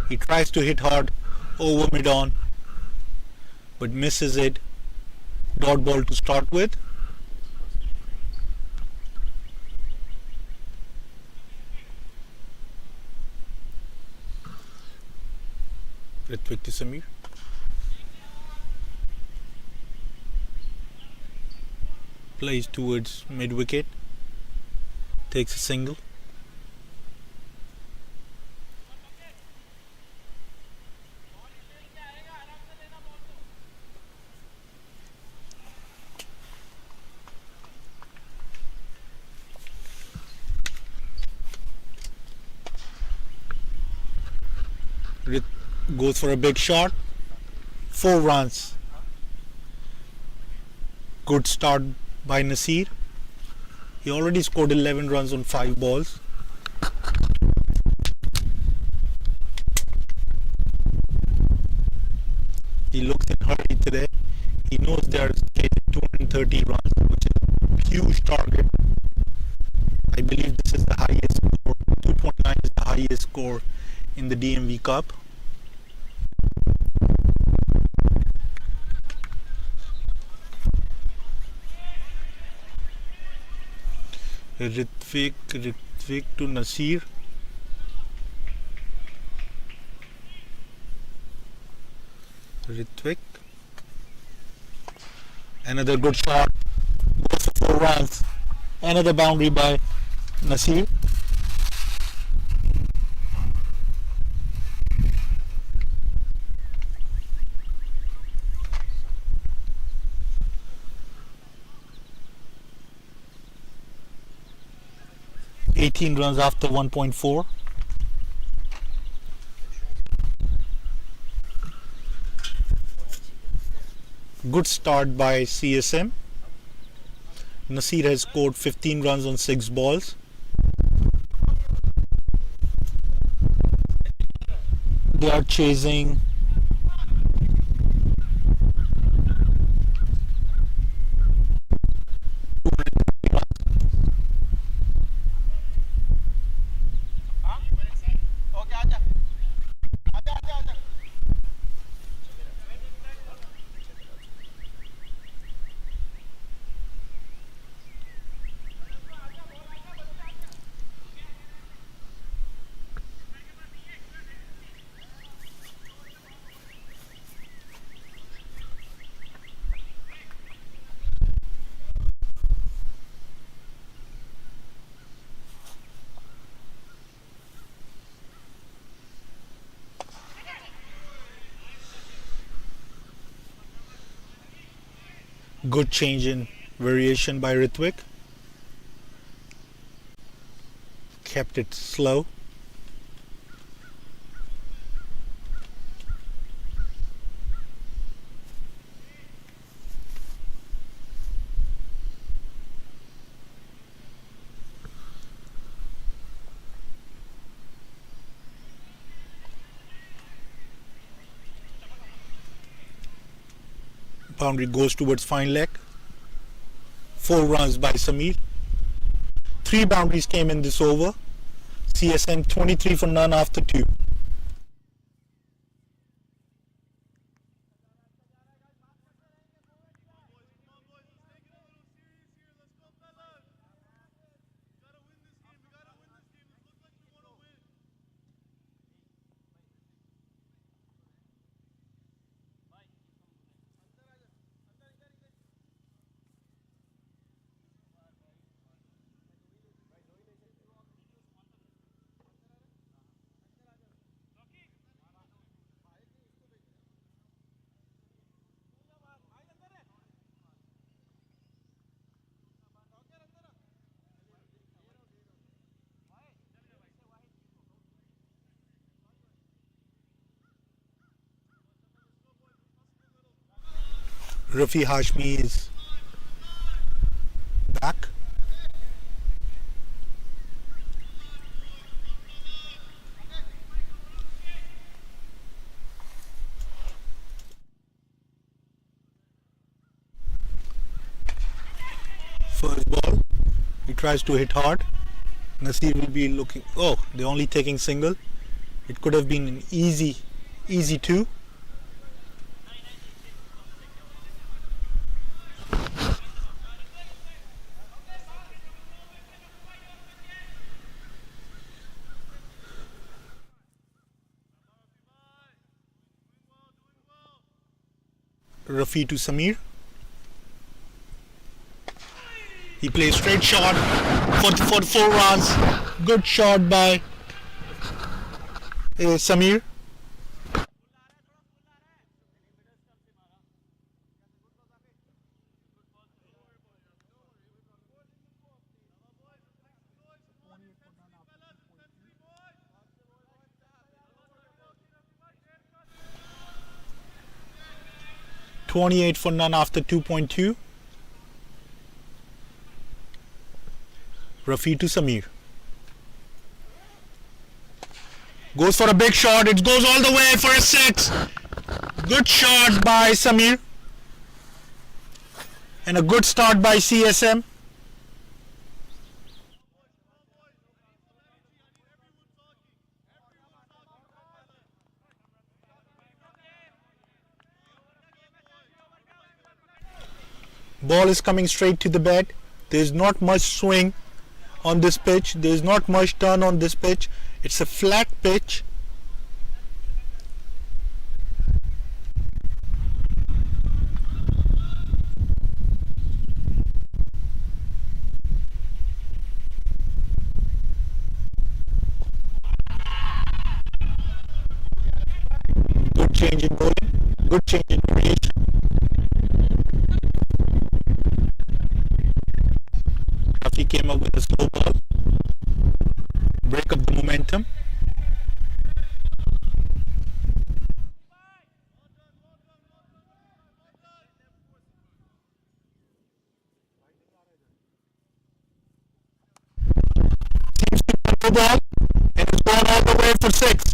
C: He tries to hit hard over mid-on, but misses it. Dot ball to start with. Ritvik to Samir. Plays towards mid wicket. Takes a single. Goes for a big shot. 4 runs. Good start by Nasir. He already scored 11 runs on 5 balls. He looks in a hurry today. He knows they are chasing 130 runs, which is a huge target. I believe this is the highest score. 229 is the highest score in the DMV Cup. Ritvik to Nasir. Ritvik. Another good shot. Goes for 4 runs. Another boundary by Nasir. (18 runs after 1.4). Good start by CSM. Nasir has scored 15 runs on 6 balls. They are chasing good change in variation by Ritvik. Kept it slow. Boundary goes towards fine leg. 4 runs by Samir. 3 boundaries came in this over. CSM 23 for none after 2. Rafi Hashmi is back. First ball, he tries to hit hard. Nasir will be looking, oh, they're only taking single. It could have been an easy 2. Rafi to Samir. He plays straight shot for 4 runs. Good shot by Samir. (28 for none after 2.2). Rafi to Samir. Goes for a big shot. It goes all the way for a 6. Good shot by Samir. And a good start by CSM. Ball is coming straight to the bat. There's not much swing on this pitch. There's not much turn on this pitch. It's a flat pitch. Good change in bowling. Good change in creation. Rafi came up with a slow ball. Break up the momentum. Seems to be a low ball, and it's gone all the way for 6.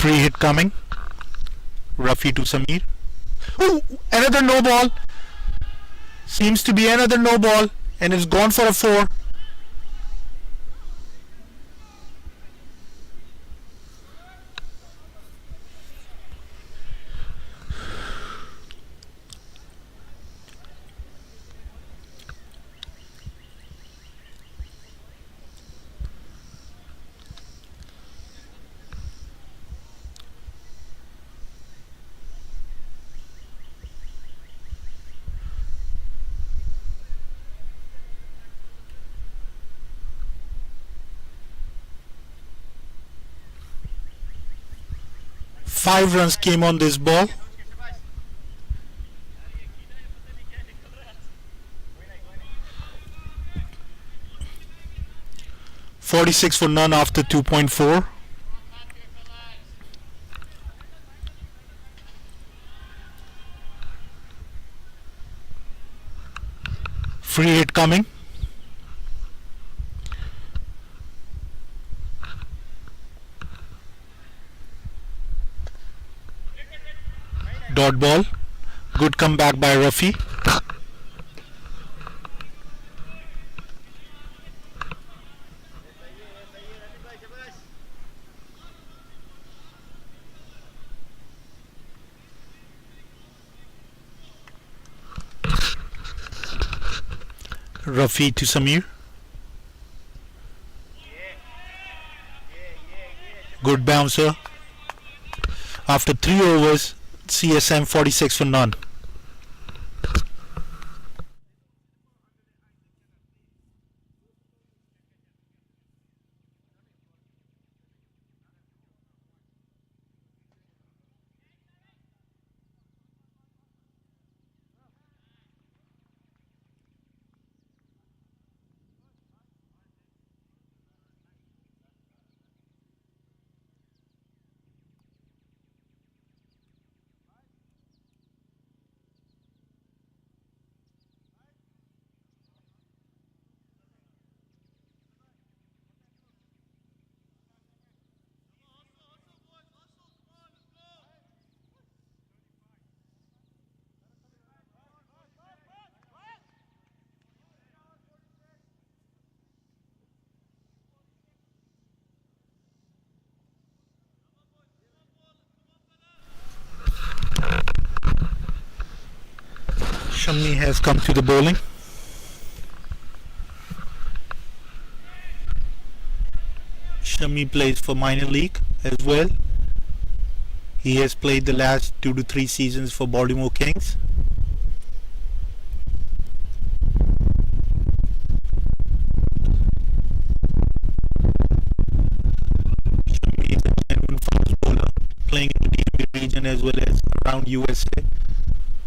C: Free hit coming. Rafi to Samir. Ooh, another no ball. Seems to be another no ball, and it's gone for a 4. 5 runs came on this ball. $46 for none after 2.4. Free hit coming. Dot ball. Good comeback by Rafi. Rafi to Samir. Good bouncer. After 3 overs, CSM 46 for none. Shammi has come to the bowling. Shammi plays for minor league as well. He has played the last 2 to 3 seasons for Baltimore Kings. Shammi is a genuine fast bowler, playing in the DMV region as well as around USA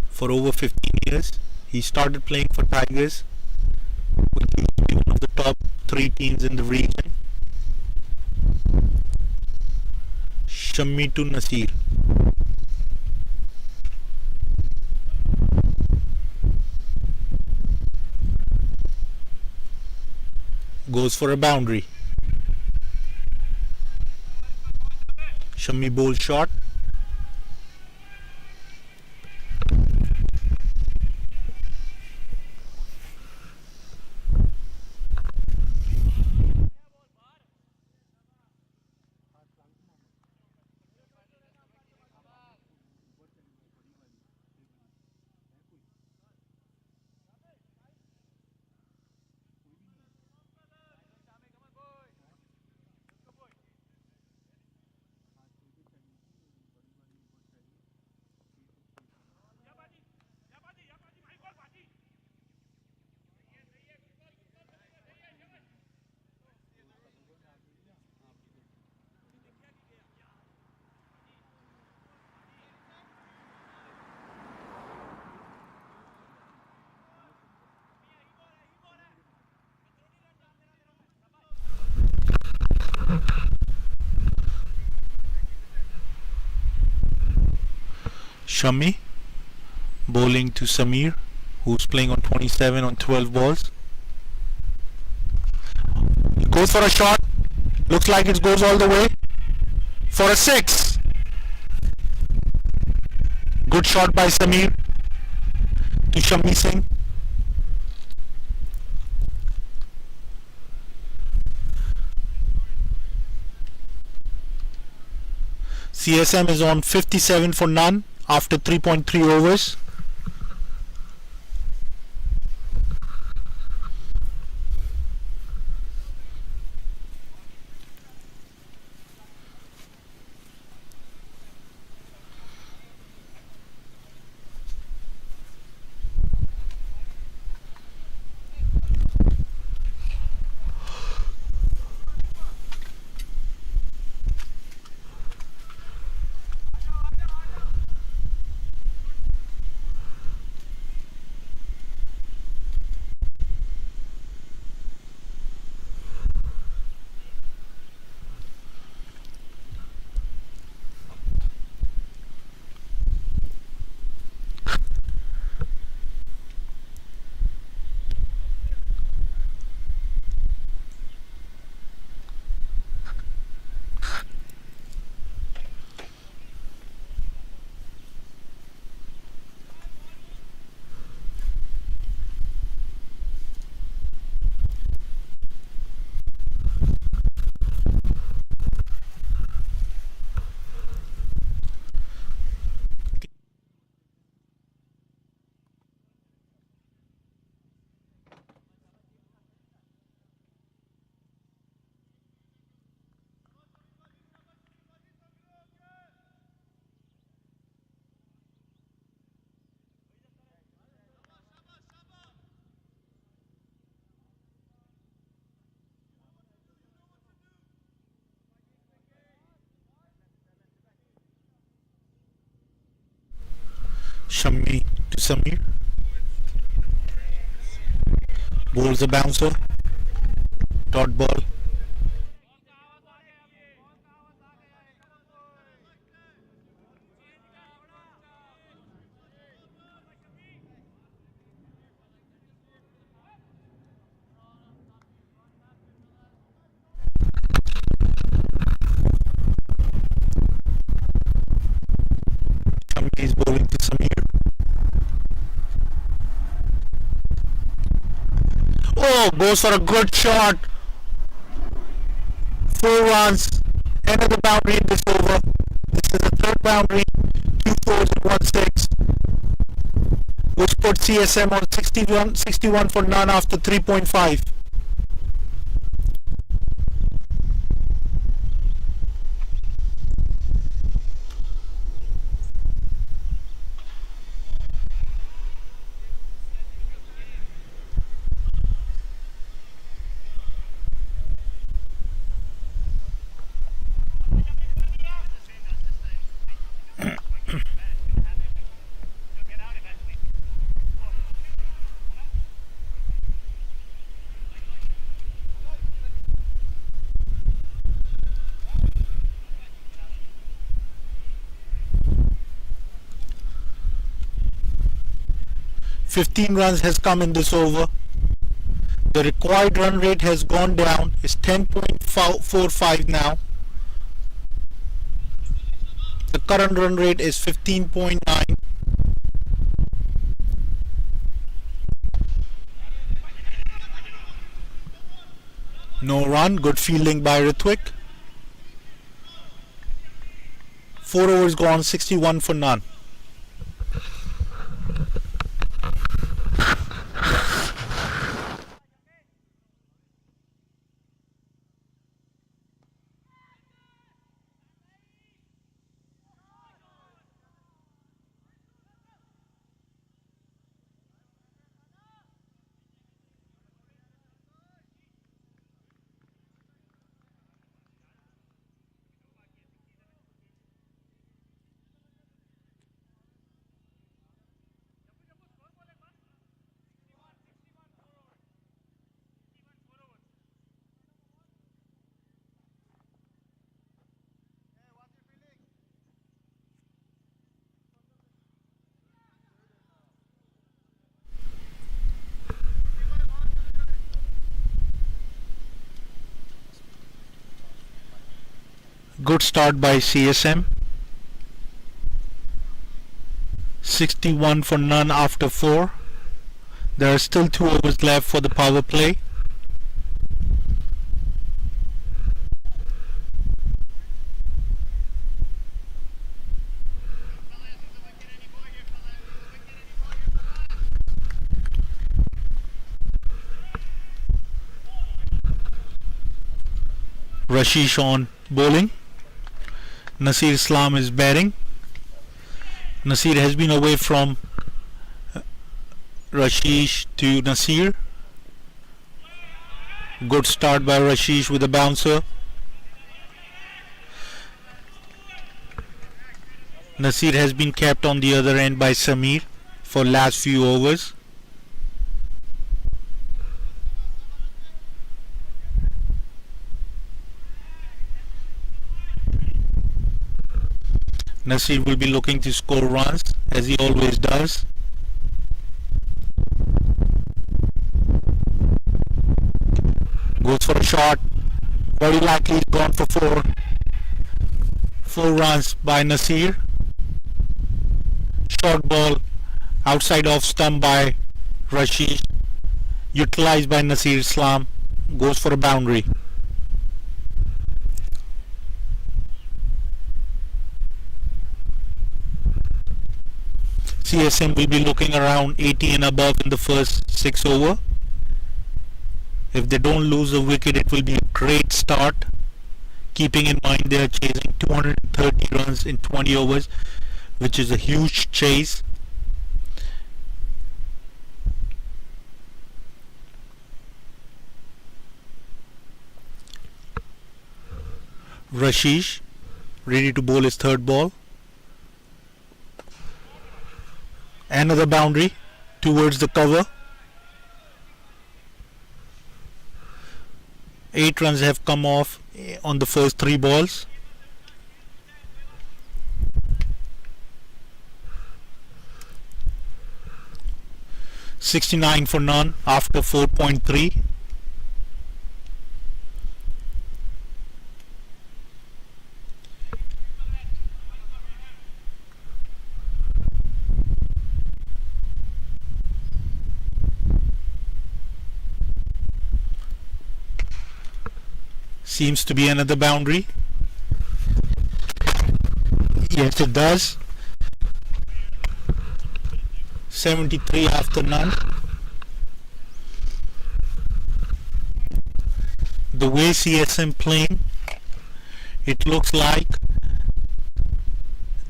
C: for over 15 years. He started playing for Tigers, which used to be one of the top 3 teams in the region. Shammi to Nasir. Goes for a boundary. Shammi bowls short. Shammi bowling to Samir, who's playing on 27 on 12 balls. He goes for a shot. Looks like it goes all the way for a 6. Good shot by Samir to Shammi Singh. CSM is on 57 for none after 3.3 overs. Shami to Samir. Bowls a bouncer. Dot ball. Shami is bowling to Samir. Oh, goes for a good shot. 4 runs. Another boundary in this over. This is the third boundary. 2 fours and 1 6. Which put CSM on 61 for none after 3.5. $15 runs has come in this over. The required run rate has gone down. It's 10.45 now. The current run rate is 15.9. No run. Good fielding by Ritwik. 4 overs gone, 61 for none. Good start by CSM. 61 for none after 4. There are still 2 overs left for the power play. Rashish on bowling. Nasir Islam is batting. Nasir has been away from Rashish to Nasir. Good start by Rashish with a bouncer. Nasir has been kept on the other end by Samir for last few overs. Nasir will be looking to score runs as he always does. Goes for a shot. Very likely gone for 4. 4 runs by Nasir. Short ball outside off stump by Rashish. Utilized by Nasir Islam. Goes for a boundary. CSM will be looking around 80 and above in the first 6 over. If they don't lose a wicket, it will be a great start. Keeping in mind they are chasing 230 runs in 20 overs, which is a huge chase. Rashish ready to bowl his third ball. Another boundary towards the cover. 8 runs have come off on the first 3 balls. $69 for none after 4.3. Seems to be another boundary. Yes, it does. 73 after none. The way CSM playing, it looks like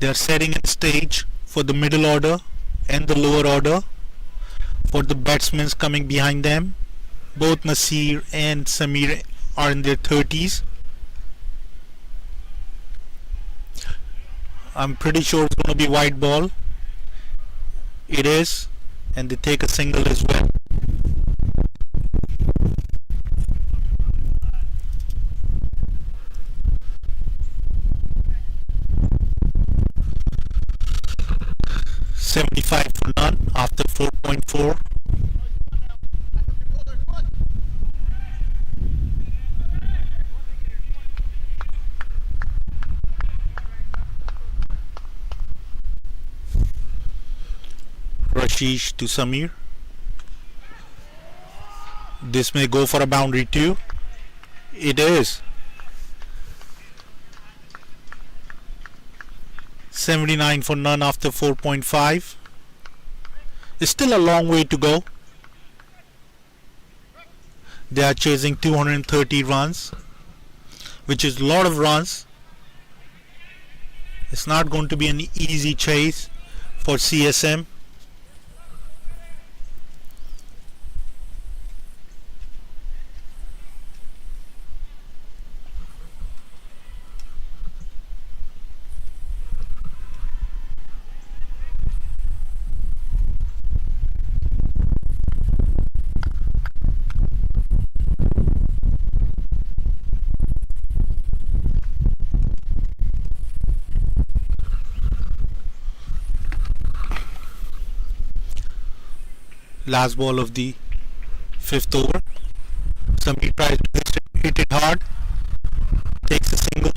C: they are setting a stage for the middle order and the lower order for the batsmen coming behind them. Both Nasir and Samir are in their 30s. I'm pretty sure it's going to be white ball. It is, and they take a single as well. $75 for none after 4.4. Rashish to Samir. This may go for a boundary too. It is. 79 for none after 4.5. It's still a long way to go. They are chasing 230 runs, which is a lot of runs. It's not going to be an easy chase for CSM. Last ball of the 5th over. Samir tries to hit it hard, takes a single.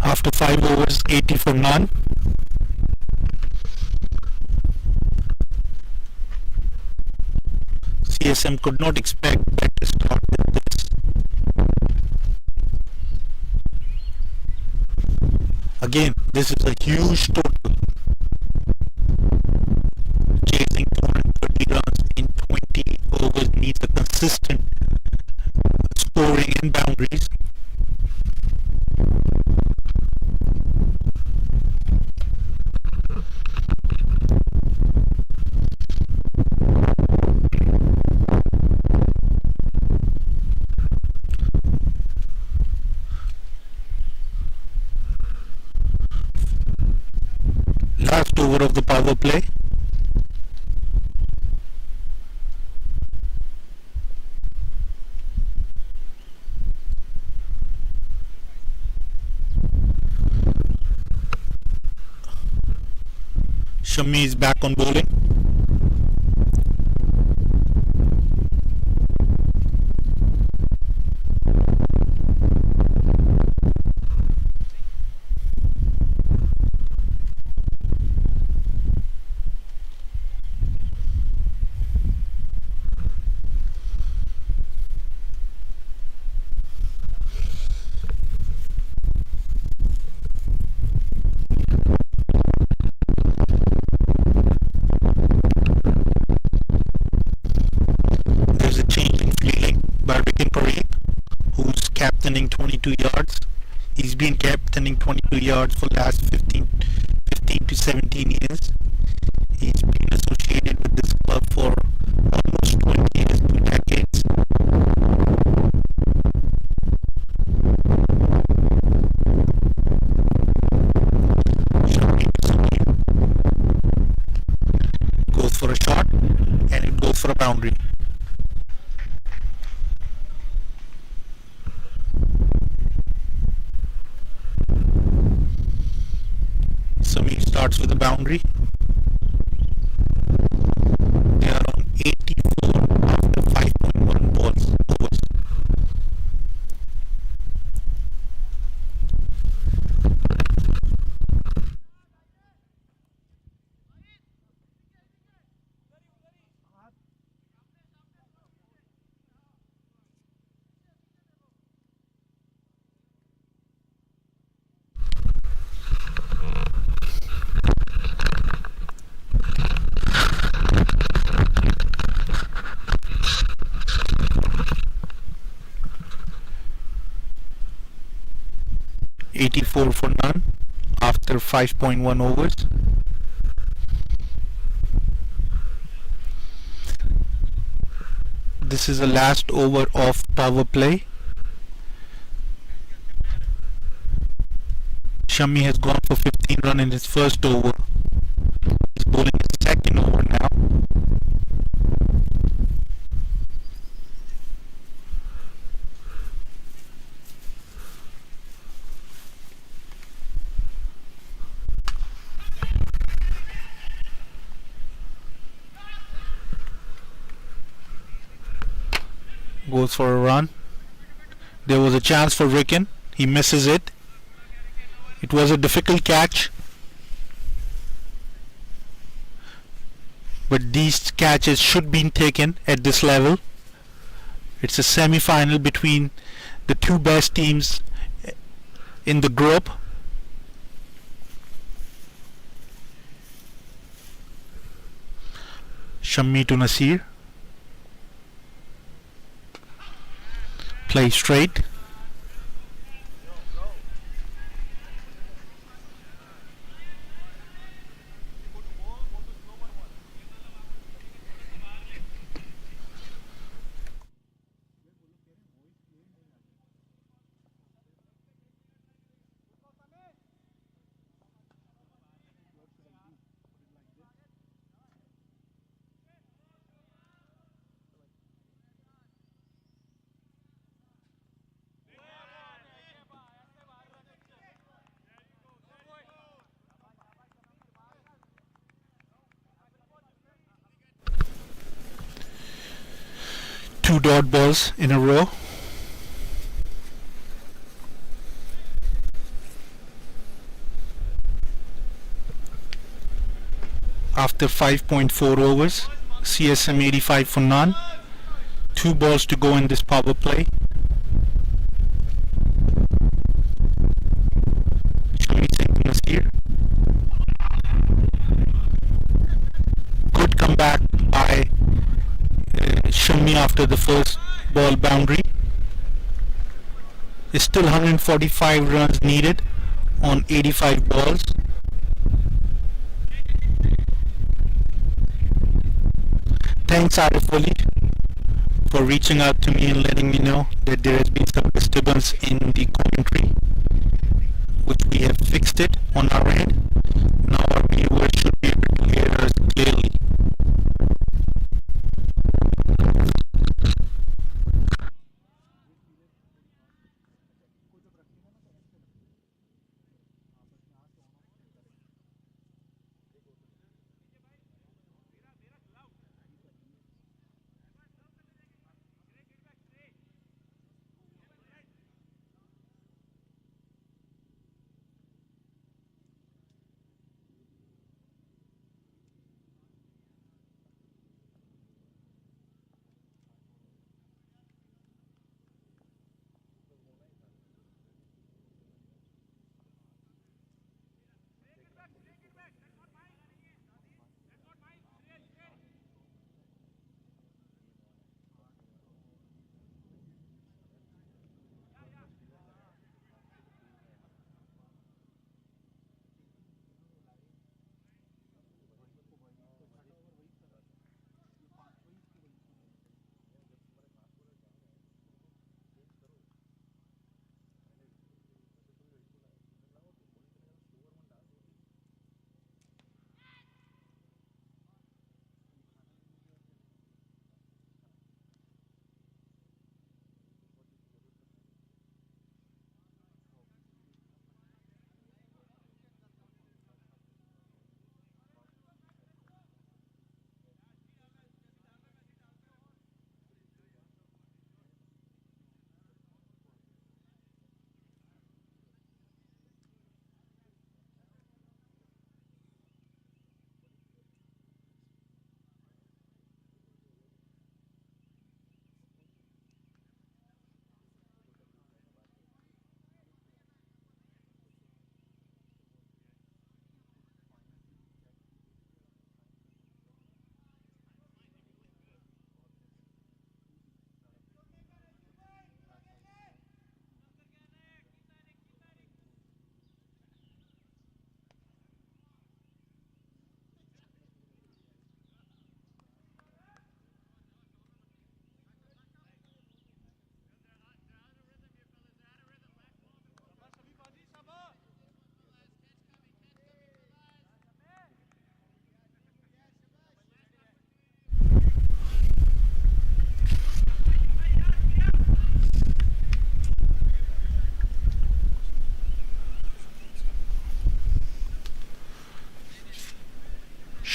C: After 5 overs, 80 for none. CSM could not expect that to start with this. Again, this is a huge total. Chasing 230 runs in 20 overs needs a consistent scoring and boundaries. Last over of the power play. Shami is back on bowling. captaining 22 yards. He's been captaining 22 yards for last 15 to 17 years. He's been associated with this club for almost 20 years, 2 decades. Goes for a shot and it goes for a boundary. Samir starts with a boundary. They are on 84 after 5.1 balls overs. $84 for none after 5.1 overs. This is the last over of power play. Shami has gone for 15 runs in his first over. He's bowling his second over now. Goes for a run. There was a chance for Ricken. He misses it. It was a difficult catch. But these catches should be taken at this level. It's a semi-final between the two best teams in the group. Shammi to Nasir. Play straight. Two dot balls in a row. After 5.4 overs, CSM 85 for none. 2 balls to go in this power play. Shami Singh Nasir. Good comeback by Shami after the first ball boundary. There's still 145 runs needed on 85 balls. Thanks Arif Ali for reaching out to me and letting me know that there has been some disturbance in the commentary, which we have fixed it on our end. Now our viewers should be able to hear us clearly.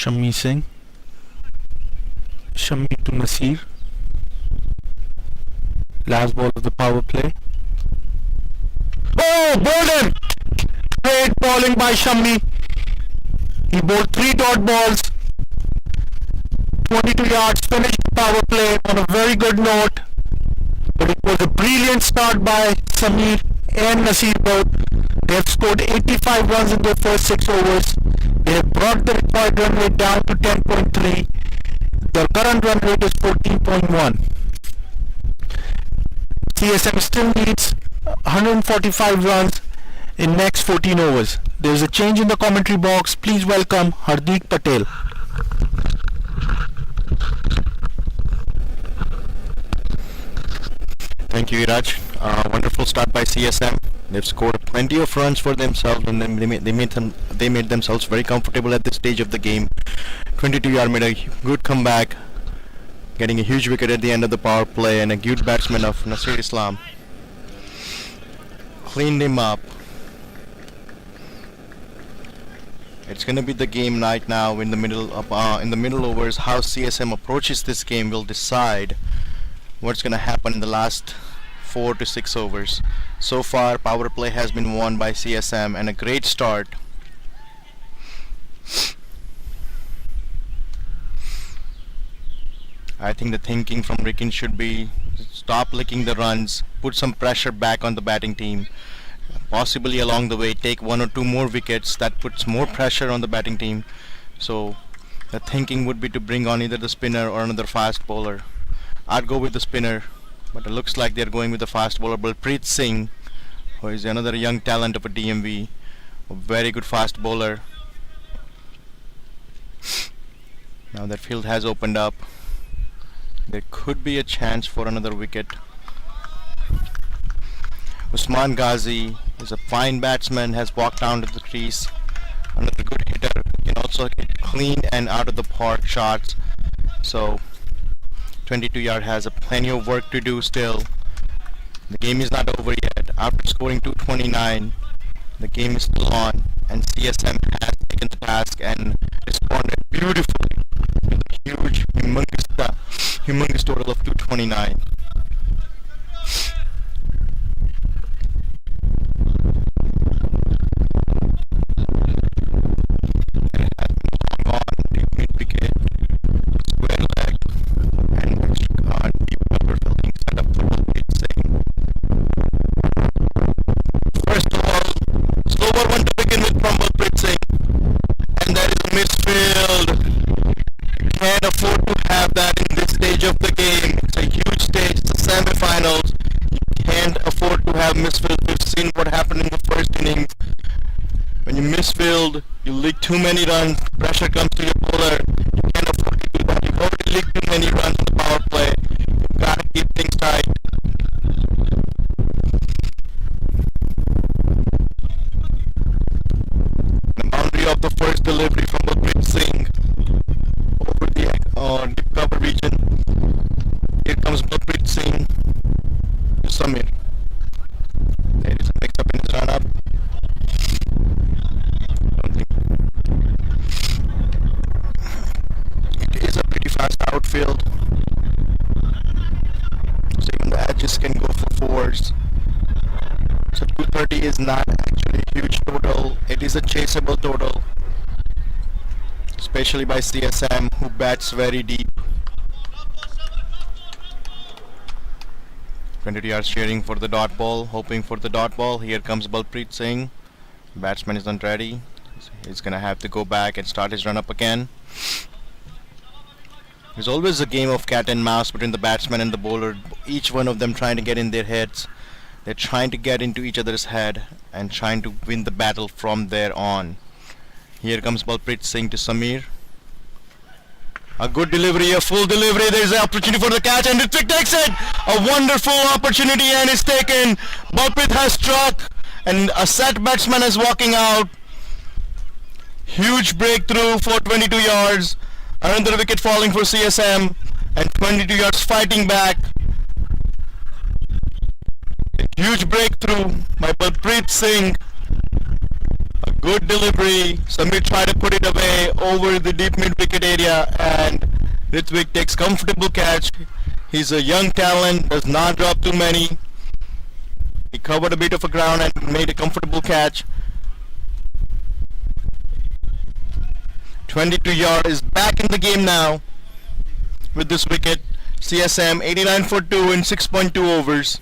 C: Shammi Singh. Shammi to Nasir. Last ball of the power play. Oh, bowled him! Great bowling by Shammi. He bowled 3 dot balls. 22 yards, finished the power play on a very good note. But it was a brilliant start by Sameer and Nasir both. They have scored 85 runs in their first 6 overs. They have brought the required run rate down to 10.3. The current run rate is 14.1. CSM still needs 145 runs in next 14 overs. There is a change in the commentary box. Please welcome Hardik Patel.
D: Thank you, Iraj. Wonderful start by CSM. They've scored plenty of runs for themselves, and then they made themselves very comfortable at this stage of the game. 22-yard made a good comeback, getting a huge wicket at the end of the power play, and a good batsman of Nasir Islam cleaned him up. It's going to be the game right now in the middle overs. How CSM approaches this game will decide what's going to happen in the last 4 to 6 overs. So far, power play has been won by CSM, and a great start. I think the thinking from Ricken should be stop licking the runs, put some pressure back on the batting team, possibly along the way take 1 or 2 more wickets. That puts more pressure on the batting team. So the thinking would be to bring on either the spinner or another fast bowler. I'd go with the spinner, but it looks like they're going with the fast bowler Balpreet Singh, who is another young talent of a DMV, a very good fast bowler. Now that field has opened up, there could be a chance for another wicket. Usman Ghazi is a fine batsman, has walked down to the crease. Another good hitter, can also hit clean and out of the park shots. So 22-yard has a plenty of work to do still. The game is not over yet. After scoring 229, the game is still on, and CSM has taken the task and responded beautifully with a huge, humongous total of 229. Semi-finals, you can't afford to have misfield. We've seen what happened in the first innings. When you misfield, you leak too many runs, pressure comes to your bowler. You can't afford to do that. You've already leaked too many runs in the power play. You've got to keep things tight. The boundary of the first delivery from Balpreet Singh over the deep cover region. Here comes Balpreet Singh to Sameer. There is a mix-up in his run-up. It is a pretty fast outfield. So even the edges can go for 4s. So 230 is not actually a huge total. It is a chaseable total, especially by CSM, who bats very deep. 22 yards cheering for the dot ball, hoping for the dot ball. Here comes Balpreet Singh. Batsman isn't ready. He's gonna have to go back and start his run up again. There's always a game of cat and mouse between the batsman and the bowler, each one of them trying to get in their heads. They're trying to get into each other's head and trying to win the battle from there on. Here comes Balpreet Singh to Sameer. A good delivery, a full delivery. There's an opportunity for the catch, and Ritwik takes it. A wonderful opportunity, and it's taken. Balpreet has struck, and a set batsman is walking out. Huge breakthrough for 22 yards. Another wicket falling for CSM, and 22 yards fighting back. A huge breakthrough by Balpreet Singh. A Good delivery. Samir tried to put it away over the deep mid-wicket area, and Ritvik takes comfortable catch. He's a young talent, does not drop too many. He covered a bit of a ground and made a comfortable catch. 22 yard is back in the game now with this wicket. CSM 89 for 2 in 6.2 overs.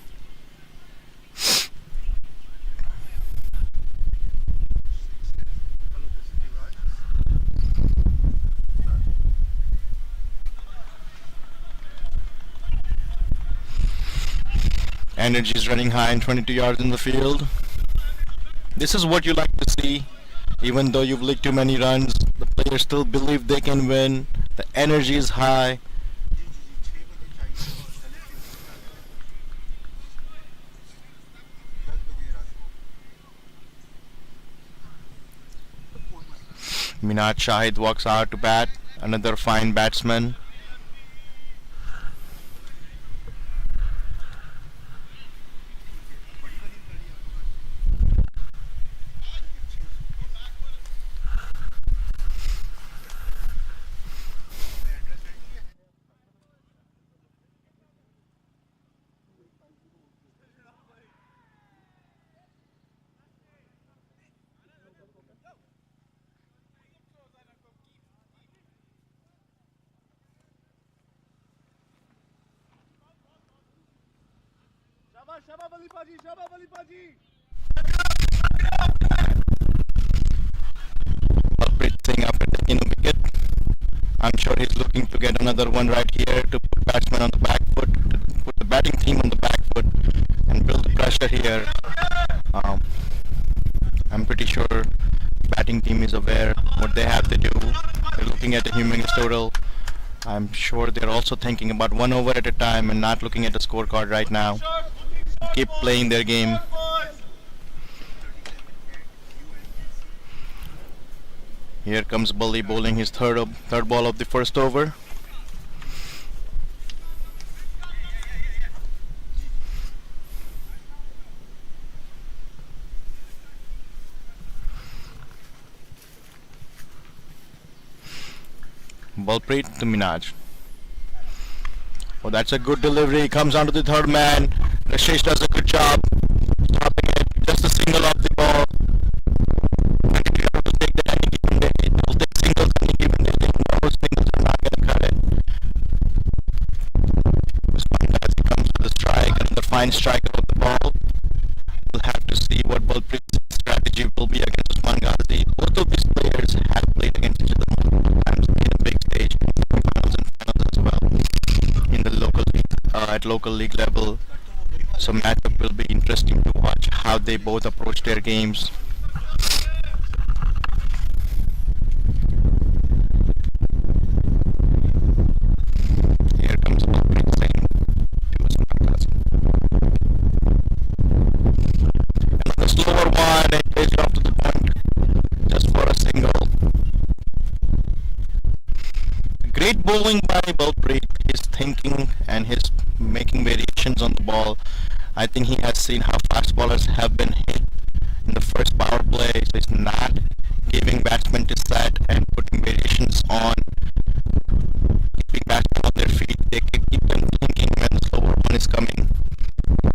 D: Energy is running high in 22 yards in the field. This is what you like to see. Even though you've leaked too many runs, the players still believe they can win. The energy is high. Minaj Shahid walks out to bat. Another fine batsman.
B: Shabab Ali Paji, Shabab Ali Paji.
D: Balpreet Singh after taking a wicket. I'm sure he's looking to get another one right here to put batsmen on the back foot, to put the batting team on the back foot and build the pressure here. I'm pretty sure the batting team is aware what they have to do. They're looking at the humongous total. I'm sure they're also thinking about 1 over at a time and not looking at the scorecard right now. Keep playing their game. Here comes Bully bowling his third ball of the first over. Balpreet to Minaj. Oh, that's a good delivery. Comes onto the third man. Rashesh does a good job stopping it. Just a single off the ball. And if you have to take that any given day, they'll take singles any given day. Those singles are not going to cut it. Usman Ghazi comes with a strike. Another fine strike of the ball. We'll have to see what Balpreet's strategy will be against Usman Ghazi. Both of these players have played against each other multiple times in a big stage, in semi-finals and finals as well, in the local league, at local league level. So matchup will be interesting to watch how they both approach their games. Here comes Balpreet Singh to Usman Ghazi. Another slower one, it plays off to the point just for a single. Great bowling by Balpreet. His thinking and his making variations on the ball. I think he has seen how fast bowlers have been hit in the first power play, so he's not giving batsmen to set and putting variations on, keeping batsmen on their feet. They keep them thinking when the slower one is coming.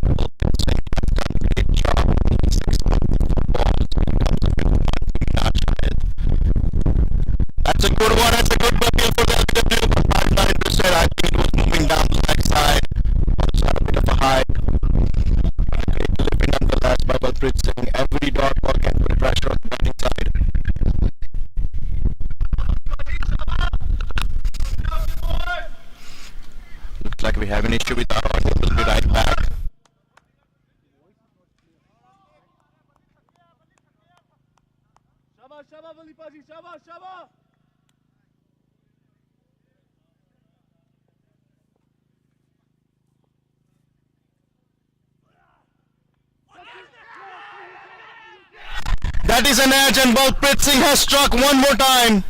D: Balpreet Singh has done a great job. He's 6 balls. He comes up with one to Minaj Shahid. That's a good one. That's a good bubble for the LBW, but I'm not interested. I think it was moving down the leg side. Also had a bit of a high. Great delivery nonetheless by Balpreet Singh. Every dot ball can put pressure on the batting side. Looks like we have an issue with our audio. We'll be right back.
B: Shabab, Shabab Ali Paji, Shabab, Shabab.
D: That is an edge, and Balpreet Singh has struck one more time.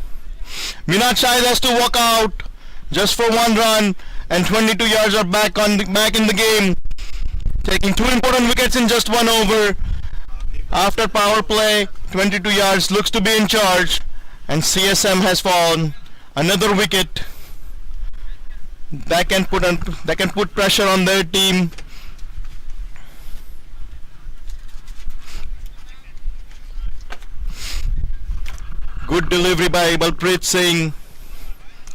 D: Minaj Shahid has to walk out just for 1 run, and 22 yards are back in the game, taking 2 important wickets in just 1 over. After power play, 22 yards looks to be in charge, and CSM has fallen. Another wicket. That can put pressure on their team. Good delivery by Balpreet Singh.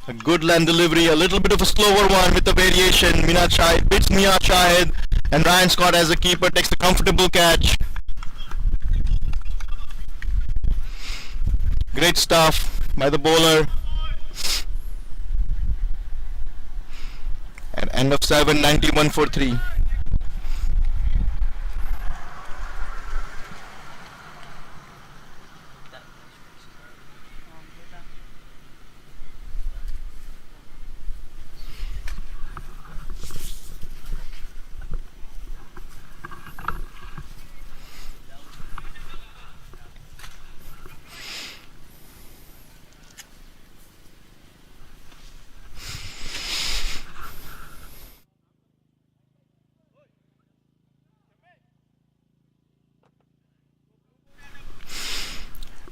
D: A good land delivery, a little bit of a slower one with a variation. Minat Shahid beats Mia Shahid, and Ryan Scott as a keeper takes a comfortable catch. Great stuff by the bowler. At end of 7, 91 for 3.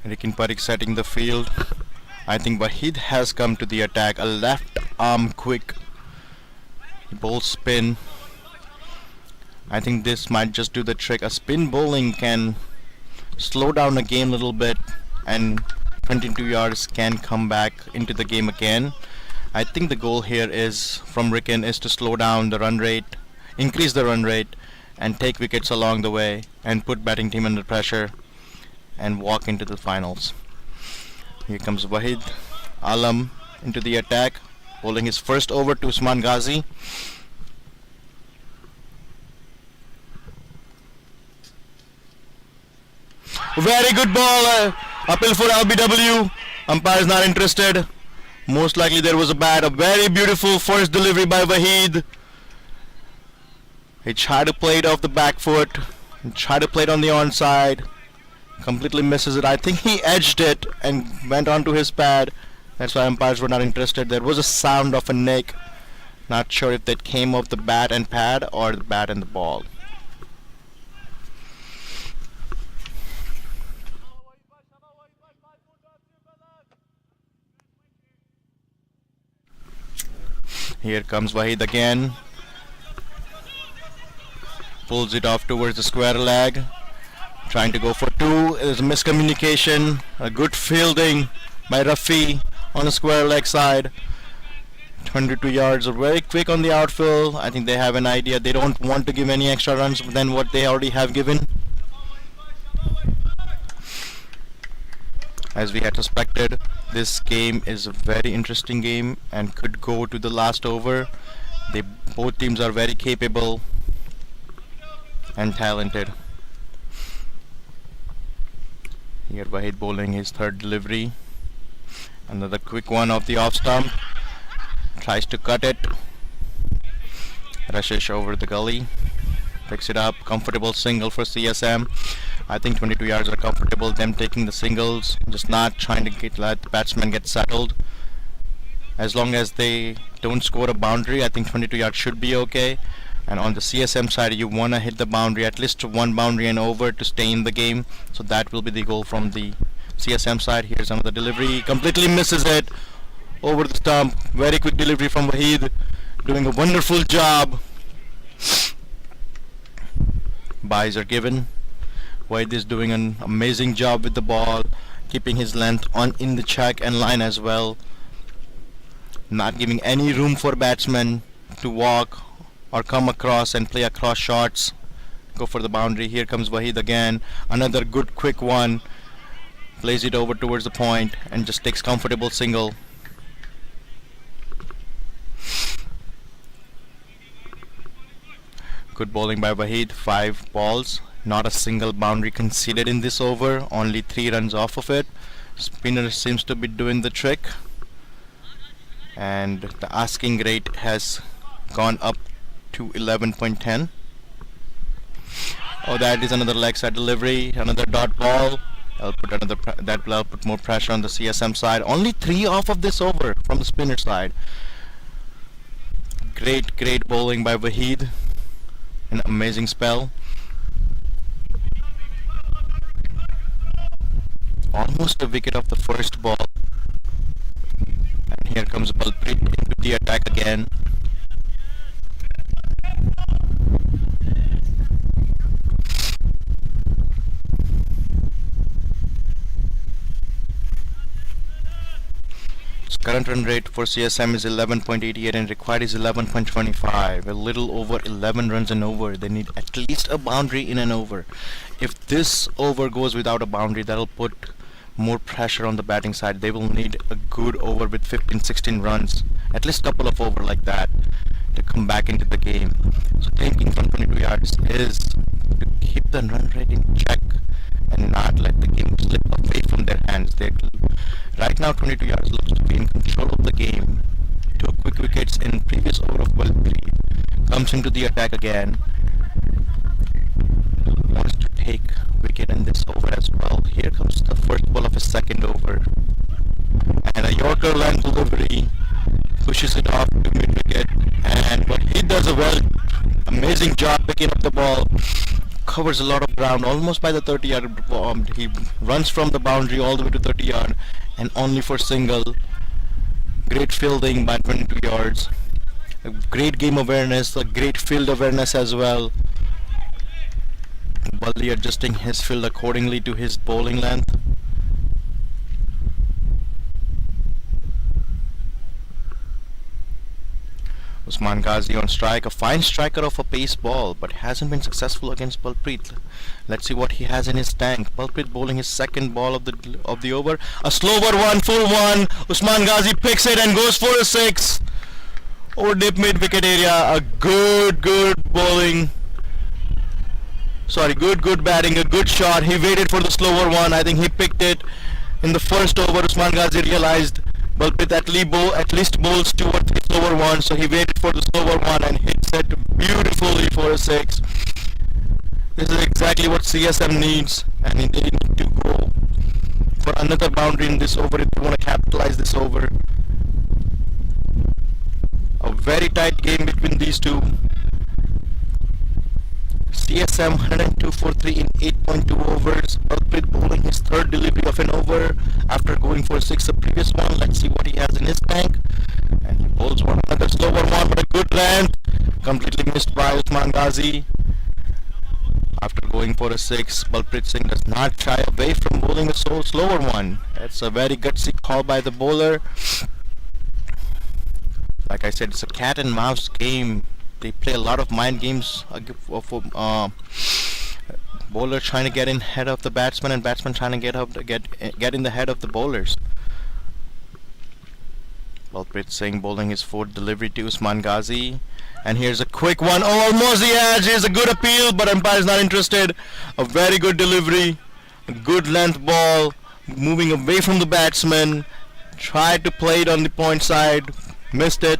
D: Rikin Parikh setting the field. I think Wahid has come to the attack. A left arm quick ball spin. I think this might just do the trick. A spin bowling can slow down the game a little bit, and 22 yards can come back into the game again. I think the goal here is from Rikin is to slow down the run rate, increase the run rate, and take wickets along the way and put batting team under pressure and walk into the finals. Here comes Wahid Alam into the attack, bowling his first over to Abdullah Gazi. Very good ball, appeal for LBW. Umpire is not interested. Most likely there was a bat. A very beautiful first delivery by Wahid. He tried to play it off the back foot, tried to play it on the onside. Completely misses it. I think he edged it and went onto his pad. That's why umpires were not interested. There was a sound of a nick. Not sure if that came off the bat and pad or the bat and the ball. Here comes Wahid again. Pulls it off towards the square leg. Trying to go for 2. There's a miscommunication. A good fielding by Rafi on the square leg side. 22 yards are very quick on the outfield. I think they have an idea. They don't want to give any extra runs than what they already have given. As we had suspected, this game is a very interesting game and could go to the last over. Both teams are very capable and talented. Here Wahid bowling his third delivery. Another quick one off the off stump. Tries to cut it. Rashish over the gully. Picks it up. Comfortable single for CSM. I think 22 yards are comfortable. Them taking the singles. Just not trying to let the batsman get settled. As long as they don't score a boundary, I think 22 yards should be okay. And on the CSM side, you want to hit the boundary, at least one boundary and over to stay in the game. So that will be the goal from the CSM side. Here's another delivery. Completely misses it over the stump. Very quick delivery from Wahid. Doing a wonderful job. Byes are given. Wahid is doing an amazing job with the ball. Keeping his length on in the check and line as well. Not giving any room for batsmen to walk or come across and play across shots. Go for the boundary. Here comes Wahid again. Another good quick one. Plays it over towards the point and just takes comfortable single. Good bowling by Wahid. 5 balls. Not a single boundary conceded in this over. Only 3 runs off of it. Spinner seems to be doing the trick. And the asking rate has gone up to 11.10. Oh, that is another leg side delivery, another dot ball. That will put more pressure on the CSM side. Only 3 off of this over from the spinner side. Great bowling by Wahid. An amazing spell. almost a wicket off the first ball. And here comes Balpreet into the attack again. Current run rate for CSM is 11.88 and required is 11.25. A little over 11 runs an over. They need at least a boundary in an over. If this over goes without a boundary, that'll put more pressure on the batting side. They will need a good over with 15-16 runs, at least a couple of over like that, to come back into the game. So thinking from 22 yards is to keep the run rate in check and not let the game slip away from their hands. Right now 22 yards looks to be in control of the game. 2 quick wickets in previous over of Balpreet. Comes into the attack again. Wants to take wicket in this over as well. Here comes the first ball of his second over. And a Yorker line delivery. Pushes it off to mid-wicket. But he does a amazing job picking up the ball. Covers a lot of ground, almost by the 30-yard bomb. He runs from the boundary all the way to 30-yard and only for single. Great fielding by 22 yards. A great game awareness, a great field awareness as well. Balli adjusting his field accordingly to his bowling length. Usman Gazi on strike, a fine striker of a pace ball, but hasn't been successful against Balpreet. Let's see what he has in his tank. Balpreet bowling his second ball of the over. A slower one, full one. Usman Gazi picks it and goes for a 6. Over deep mid wicket area. A good bowling. Sorry, good batting, a good shot. He waited for the slower one. I think he picked it in the first over. Usman Gazi realized Balpreet at least bowls 2 or 3 slower ones, so he waited for the slower one and hits it beautifully for a 6. This is exactly what CSM needs, and they need to go for another boundary in this over if they want to capitalize this over. A very tight game between these two. CSM 102 for 3 in 8.2 overs. Balpreet bowling his third delivery of an over after going for 6 the previous one. Let's see what he has in his tank. And he bowls another slower one, but a good length. Completely missed by Usman Gazi. After going for a 6, Balpreet Singh does not shy away from bowling a slower one. That's a very gutsy call by the bowler. Like I said, it's a cat and mouse game. They play a lot of mind games. Bowler trying to get in head of the batsman, and batsman trying to get in the head of the bowlers. Balpreet Singh bowling his fourth delivery to Usman Gazi, and here's a quick one. Oh, almost the edge. Here's a good appeal, but umpire is not interested. A very good delivery, a good length ball, moving away from the batsman. Tried to play it on the point side, missed it.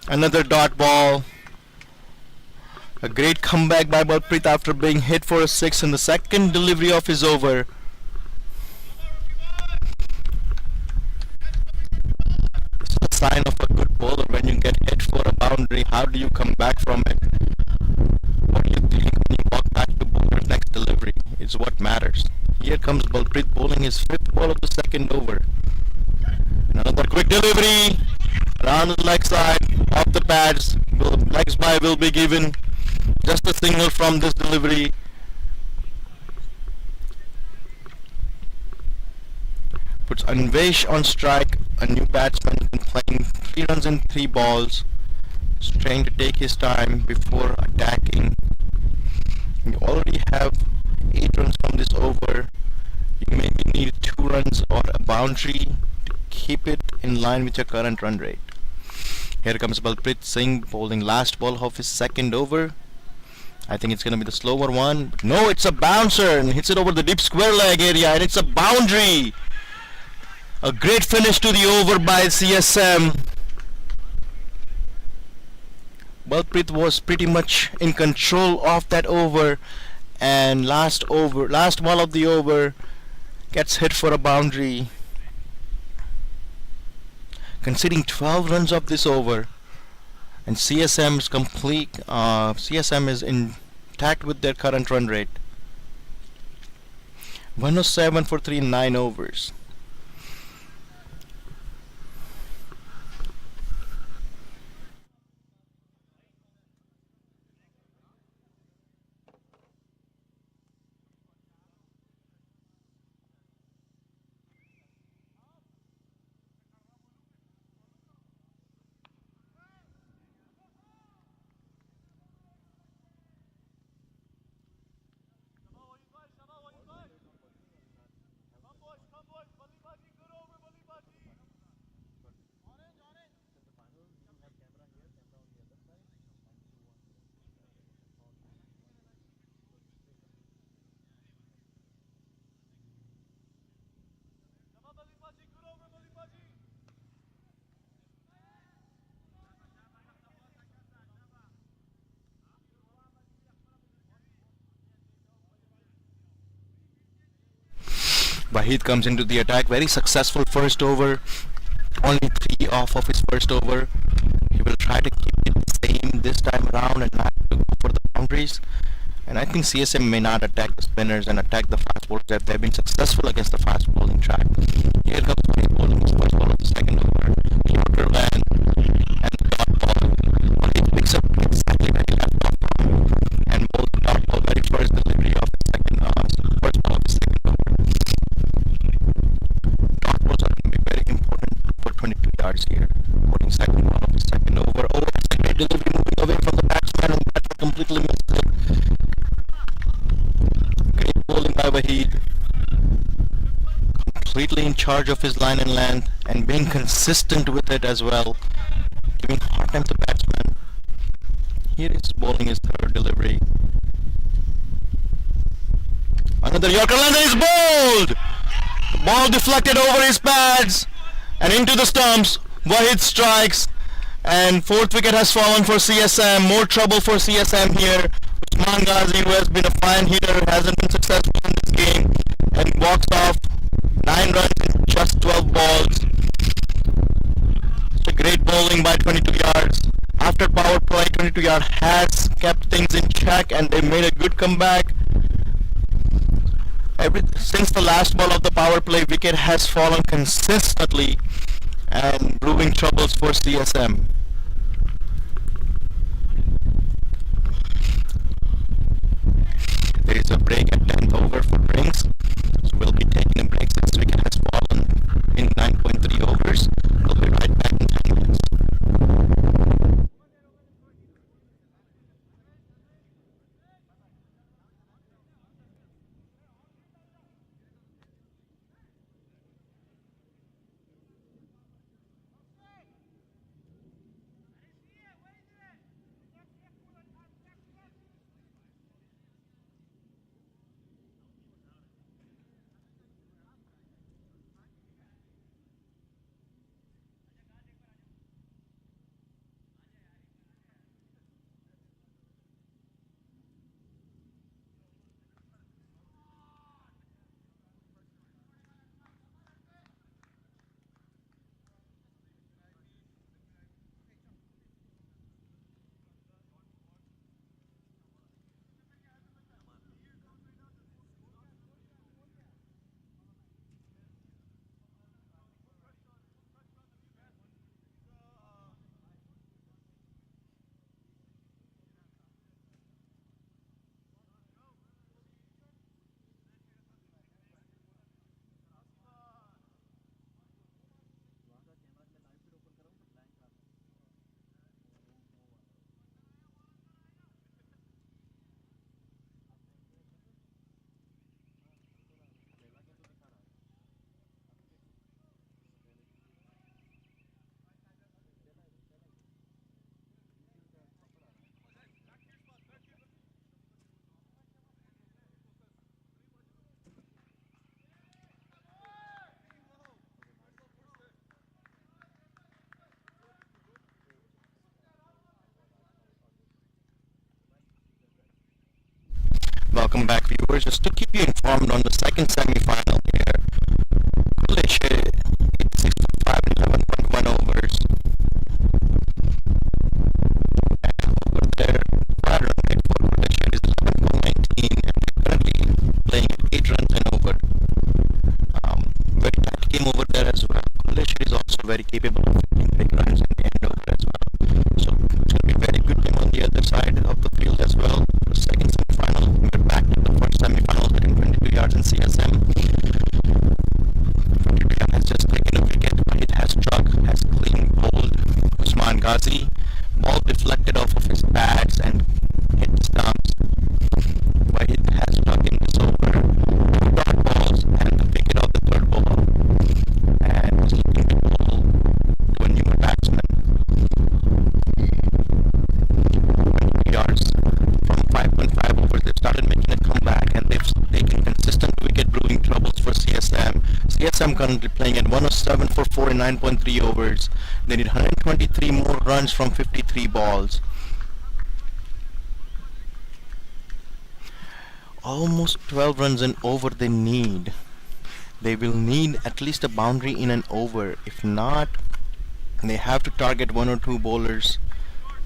D: Another dot ball. A great comeback by Balpreet after being hit for a 6 in the second delivery of his over. This is a sign of a good bowler. When you get hit for a boundary, how do you come back from it? What do you think when you walk back to bowler's next delivery is what matters. Here comes Balpreet bowling his 5th ball of the second over. Another quick delivery around the leg side, off the pads. Legs by will be given. Just a single from this delivery. Puts Anvesh on strike. A new batsman has been playing 3 runs in 3 balls. He's trying to take his time before attacking. You already have 8 runs from this over. You maybe need 2 runs or a boundary to keep it in line with your current run rate. Here comes Balpreet Singh bowling last ball of his second over. I think it's going to be the slower one. But no, it's a bouncer and hits it over the deep square leg area, and it's a boundary. A great finish to the over by CSM. Balpreet was pretty much in control of that over, and last ball of the over gets hit for a boundary. Conceding 12 runs of this over, and CSM is intact with their current run rate. 107 for 3 in 9 overs. Wahid comes into the attack. Very successful first over. Only 3 off of his first over. He will try to keep it same this time around and not to go for the boundaries. And I think CSM may not attack the spinners and attack the fast bowlers. That they've been successful against the fast bowling track. Here comes Wahid bowling his first ball of the second over. Yorker land and the dot ball. Wahid picks up exactly where he left off from and bowls the dot ball very first delivery of the second first ball of the second over. Dot balls are going to be very important for 22 yards here. Bowling second ball of the second over. Oh, it's a great delivery moving away from the batsman and the batsman completely missed it. Great bowling by Wahid. Completely in charge of his line and length and being consistent with it as well. Giving hard time to the batsman. Here is bowling his third delivery. Another Yorker lander is bowled! The ball deflected over his pads and into the stumps. Wahid strikes and fourth wicket has fallen for CSM. More trouble for CSM here. Abdullah Gazi, who has been a fine hitter, hasn't been successful in this game and walks off 9 runs in just 12 balls. It's a great bowling by 22 yards. After power play, 22 yard has kept things in check and they made a good comeback. Since the last ball of the power play, wicket has fallen consistently and brewing troubles for CSM. There is a break at 10th over for drinks, so we'll be taking a break since wicket has fallen in 9.3 overs. We'll be right back in 10 minutes. Welcome back, viewers. Just to keep you informed on the second semi-final here, Malaysia 86.5 and 11.1 overs. And over there, run rate for Malaysia is 11.19 and they're currently playing at 8 runs and over. capable of hitting big runs in the end over as well. So it's going to be a very good game on the other side of the field as well. The second semi-final, we're back to the first semi-final hitting 22 yards in CSM. Has just taken a wicket, but it has struck, has clean bowled Abdullah Gazi. Ball deflected off of his pads and hit the stumps. But it has struck in this over 2 dot balls and the wicket of the third ball. And was looking to bowl to a newer batsman. 20 yards from 5.5 overs. They've started making a comeback and they've taken consistent wicket brewing troubles for CSM. CSM currently playing at 107 for 4 in 9.3 overs. They need 123 more runs from 53 balls. Almost 12 runs an over they need. They will need at least a boundary in an over. If not, they have to target 1 or 2 bowlers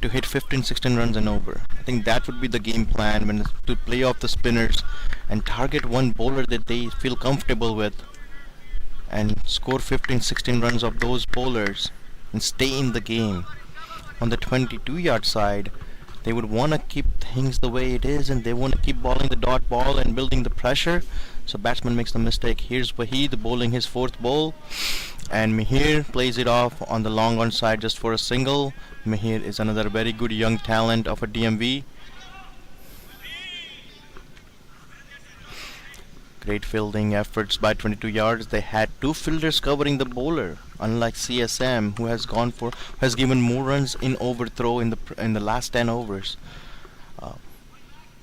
D: to hit 15-16 runs and over. I think that would be the game plan, when to play off the spinners and target one bowler that they feel comfortable with and score 15-16 runs of those bowlers and stay in the game. On the 22-yard side, they would want to keep things the way it is, and they want to keep bowling the dot ball and building the pressure. So batsman makes the mistake. Here's Waheed bowling his 4th ball, and Mihir plays it off on the long on side just for a single. Mihir is another very good young talent of a DMV. Great fielding efforts by 22 yards. They had 2 fielders covering the bowler, unlike CSM, who has given more runs in overthrow in the last 10 overs.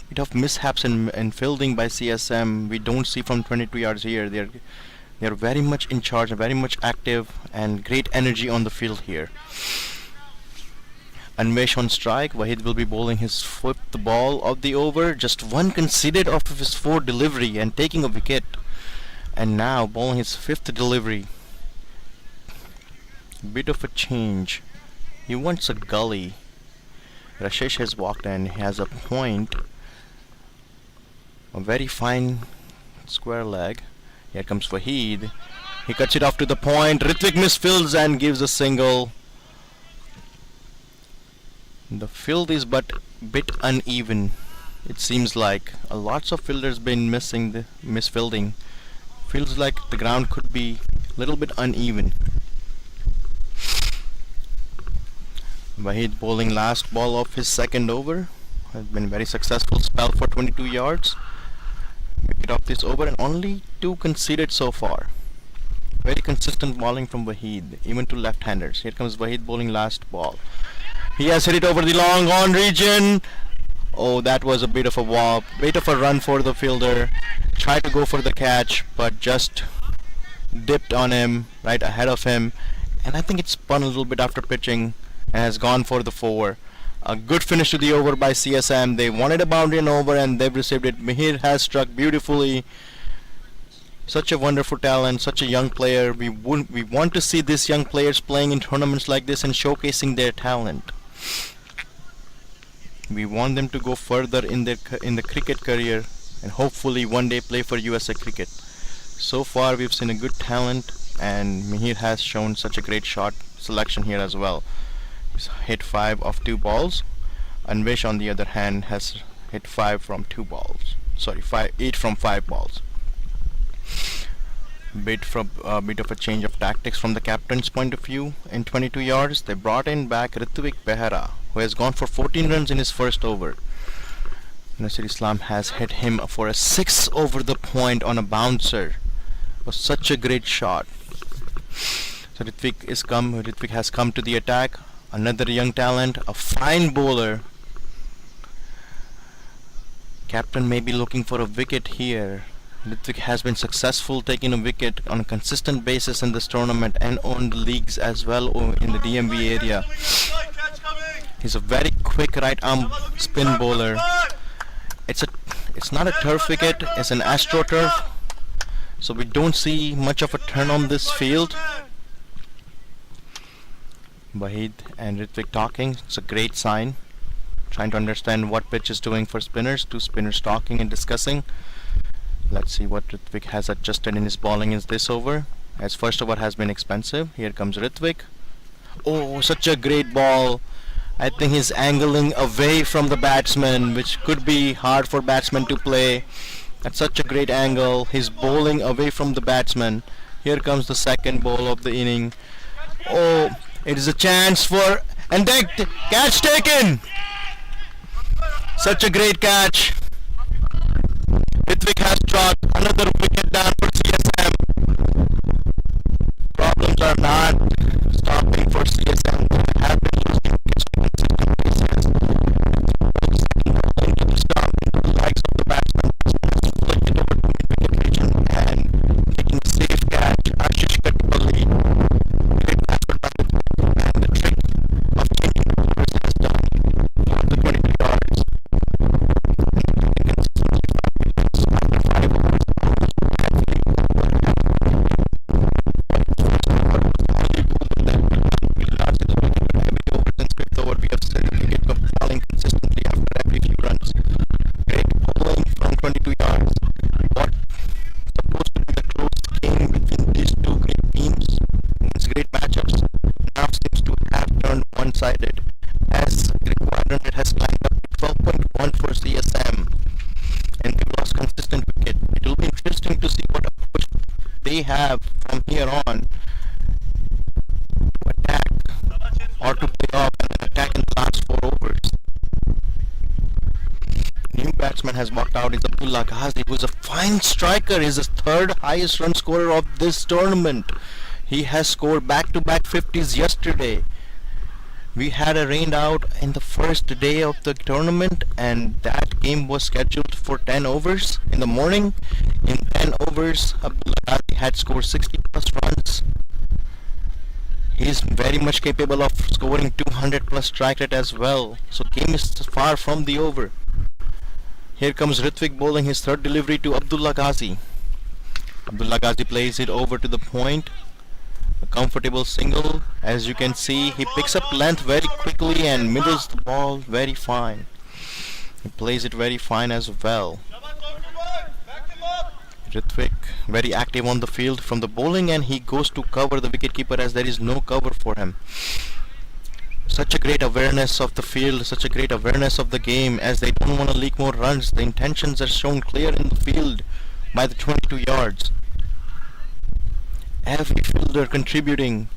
D: Bit of mishaps in fielding by CSM we don't see from 22 yards here. They're very much in charge, very much active, and great energy on the field here. Anvesh on strike. Waheed will be bowling his 5th ball of the over. Just 1 conceded off of his 4th delivery and taking a wicket. And now bowling his 5th delivery. Bit of a change. He wants a gully. Rashesh has walked in. He has a point. A very fine square leg. Here comes Waheed. He cuts it off to the point. Ritvik misfields and gives a single. The field is but bit uneven. It seems like lots of fielders been misfielding. Feels like the ground could be a little bit uneven. Waheed bowling last ball of his 2nd over. Has been very successful spell for 22 yards. Wicket off this over, and only 2 conceded so far. Very consistent bowling from Waheed, even to left-handers. Here comes Waheed bowling last ball. He has hit it over the long on region. Oh, that was a bit of a wobble, bit of a run for the fielder. Tried to go for the catch, but just dipped on him, right ahead of him. And I think it spun a little bit after pitching and has gone for the 4. A good finish to the over by CSM. They wanted a boundary and over, and they've received it. Mihir has struck beautifully. Such a wonderful talent, such a young player. We want to see these young players playing in tournaments like this and showcasing their talent. We want them to go further in the cricket career and hopefully one day play for USA Cricket. So far we've seen a good talent, and Mihir has shown such a great shot selection here as well. He's hit 5 of 2 balls. Anvesh on the other hand has hit 5 from 2 balls. Sorry, 8 from 5 balls. Bit of a change of tactics from the captain's point of view. In 22 yards, they brought in back Ritvik Behera, who has gone for 14 runs in his 1st over. Nasir Islam has hit him for a 6 over the point on a bouncer. It was such a great shot. So Ritvik has come to the attack. Another young talent, a fine bowler. Captain may be looking for a wicket here. Ritvik has been successful taking a wicket on a consistent basis in this tournament and on the leagues as well in the DMV area. He's a very quick right arm spin bowler. It's not a turf wicket, it's an AstroTurf, so we don't see much of a turn on this field. Waheed and Ritvik talking. It's a great sign. Trying to understand what pitch is doing for spinners. 2 spinners talking and discussing. Let's see what Ritvik has adjusted in his bowling in this over. As first over has been expensive. Here comes Ritvik. Oh, such a great ball. I think he's angling away from the batsman, which could be hard for batsmen to play. At such a great angle, he's bowling away from the batsman. Here comes the second ball of the inning. Oh, it is a chance for and then catch taken. Such a great catch. Ritwik has dropped another wicket down for CSM. Problems are not stopping for CSM. They have been losing wickets on consistent basis. Into the stump, into the legs of the batsman. Has flicked it over to mid-wicket region and taking a safe catch. Ashish Katpalli. Great effort by the and the trick of changing the colours has done for the 22 yards. Consistently after every few runs. Great bowling from 22 yards. What supposed to be the close game between these two great teams, these great matchups, now seems to have turned one-sided as the required run rate has climbed up to 12.1 for CSM and they've lost consistent wicket. It will be interesting to see what approach they have from here on to attack or to play off and then attack in the last 4 overs. New batsman has walked out is Abdullah Gazi, who is a fine striker. He is the 3rd highest run scorer of this tournament. He has scored back-to-back 50s yesterday. We had a rain out in the first day of the tournament and that game was scheduled for 10 overs in the morning. In 10 overs, Abdullah Gazi had scored 60 plus runs. He is very much capable of scoring 200 plus strike rate as well. So game is far from the over. Here comes Ritwik bowling his 3rd delivery to Abdullah Gazi. Abdullah Gazi plays it over to the point. A comfortable single. As you can see, he picks up length very quickly and middles the ball very fine. He plays it very fine as well. Ritwik very active on the field from the bowling and he goes to cover the wicketkeeper as there is no cover for him. Such a great awareness of the field, such a great awareness of the game as they don't want to leak more runs. The intentions are shown clear in the field by the 22 yards. Every fielder contributing,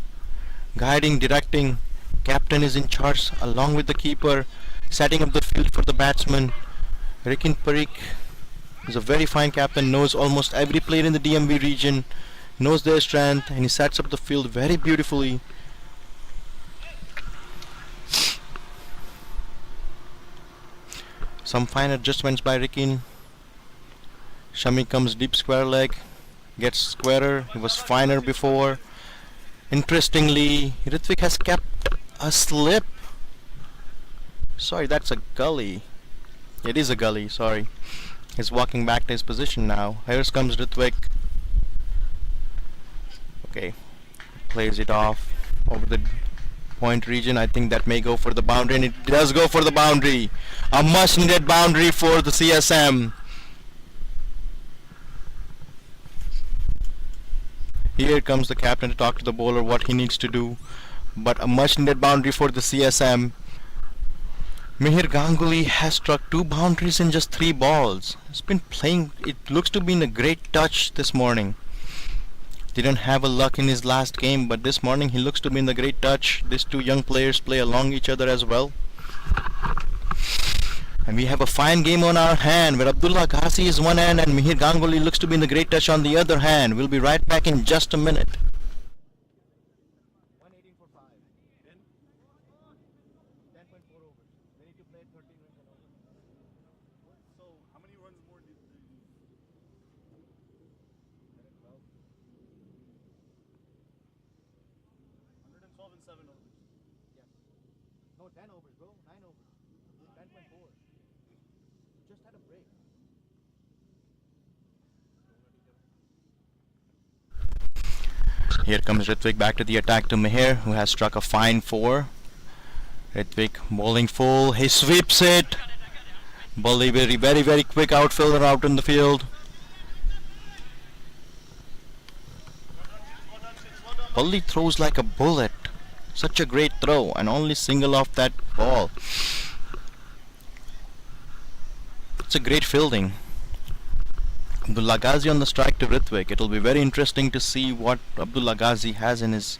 D: guiding, directing. Captain is in charge along with the keeper, setting up the field for the batsman. Rikin Parikh is a very fine captain, knows almost every player in the DMV region, knows their strength and he sets up the field very beautifully. Some fine adjustments by Rikin. Shami comes deep square leg, gets squarer. He was finer before. Interestingly, Ritwik has kept a slip. Sorry, that's a gully. It is a gully, sorry. He's walking back to his position now. Here comes Ritwik. Okay, plays it off over the point region. I think that may go for the boundary and it does go for the boundary. A much needed boundary for the CSM. Here comes the captain to talk to the bowler what he needs to do, but a much needed boundary for the CSM. Mihir Ganguly has struck 2 boundaries in just 3 balls. He's been playing, it looks to be in a great touch this morning. Didn't have a luck in his last game, but this morning he looks to be in the great touch. These 2 young players play along each other as well. And we have a fine game on our hand where Abdullah Gazi is one end and Mihir Ganguly looks to be in the great touch on the other hand. We'll be right back in just a minute.
C: No, 10 overs, bro. 9 overs. 10.4. Just had a break.
D: Here comes Ritwik back to the attack to Mihir, who has struck a fine 4. Ritwik bowling full. He sweeps it. Balli very quick outfielder out in the field. Balli throws like a bullet. Such a great throw and only single off that ball. It's a great fielding. Abdullah Gazi on the strike to Ritwik. It will be very interesting to see what Abdullah Gazi has in his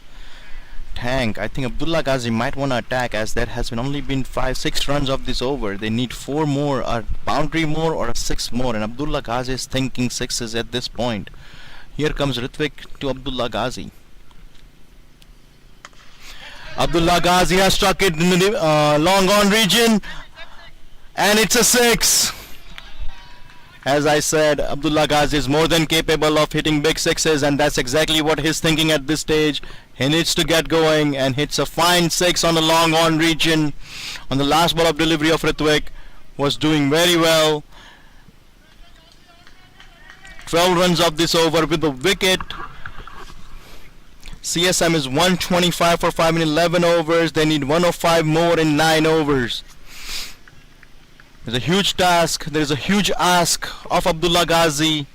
D: tank. I think Abdullah Gazi might want to attack, as there has been only been 5-6 runs of this over. They need 4 more, a boundary more or a 6 more, and Abdullah Gazi is thinking 6s at this point. Here comes Ritwik to Abdullah Gazi. Abdullah Gazi has struck it in the long on region, and it's a 6. As I said, Abdullah Gazi is more than capable of hitting big 6s, and that's exactly what he's thinking at this stage. He needs to get going and hits a fine 6 on the long on region. On the last ball of delivery of Ritwik, was doing very well. 12 runs of this over with the wicket. CSM is 125 for 5 in 11 overs. They need 105 more in 9 overs. There's a huge task, there is a huge ask of Abdullah Gazi,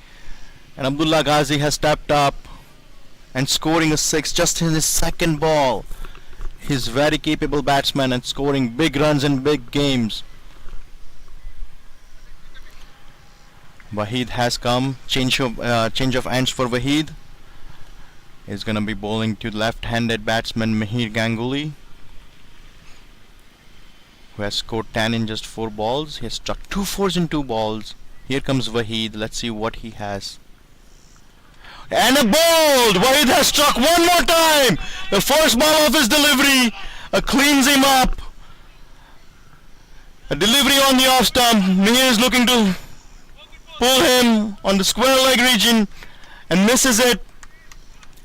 D: and Abdullah Gazi has stepped up and scoring a 6 just in his second ball. He's very capable batsman and scoring big runs in big games. Waheed has come, change of hands for Waheed. He's gonna be bowling to left-handed batsman Mihir Ganguly, who has scored 10 in just 4 balls. He has struck 2 4s in 2 balls. Here comes Waheed. Let's see what he has. And a bowled! Waheed has struck one more time! The first ball of his delivery cleans him up. A delivery on the off stump. Mihir is looking to pull him on the square leg region and misses it.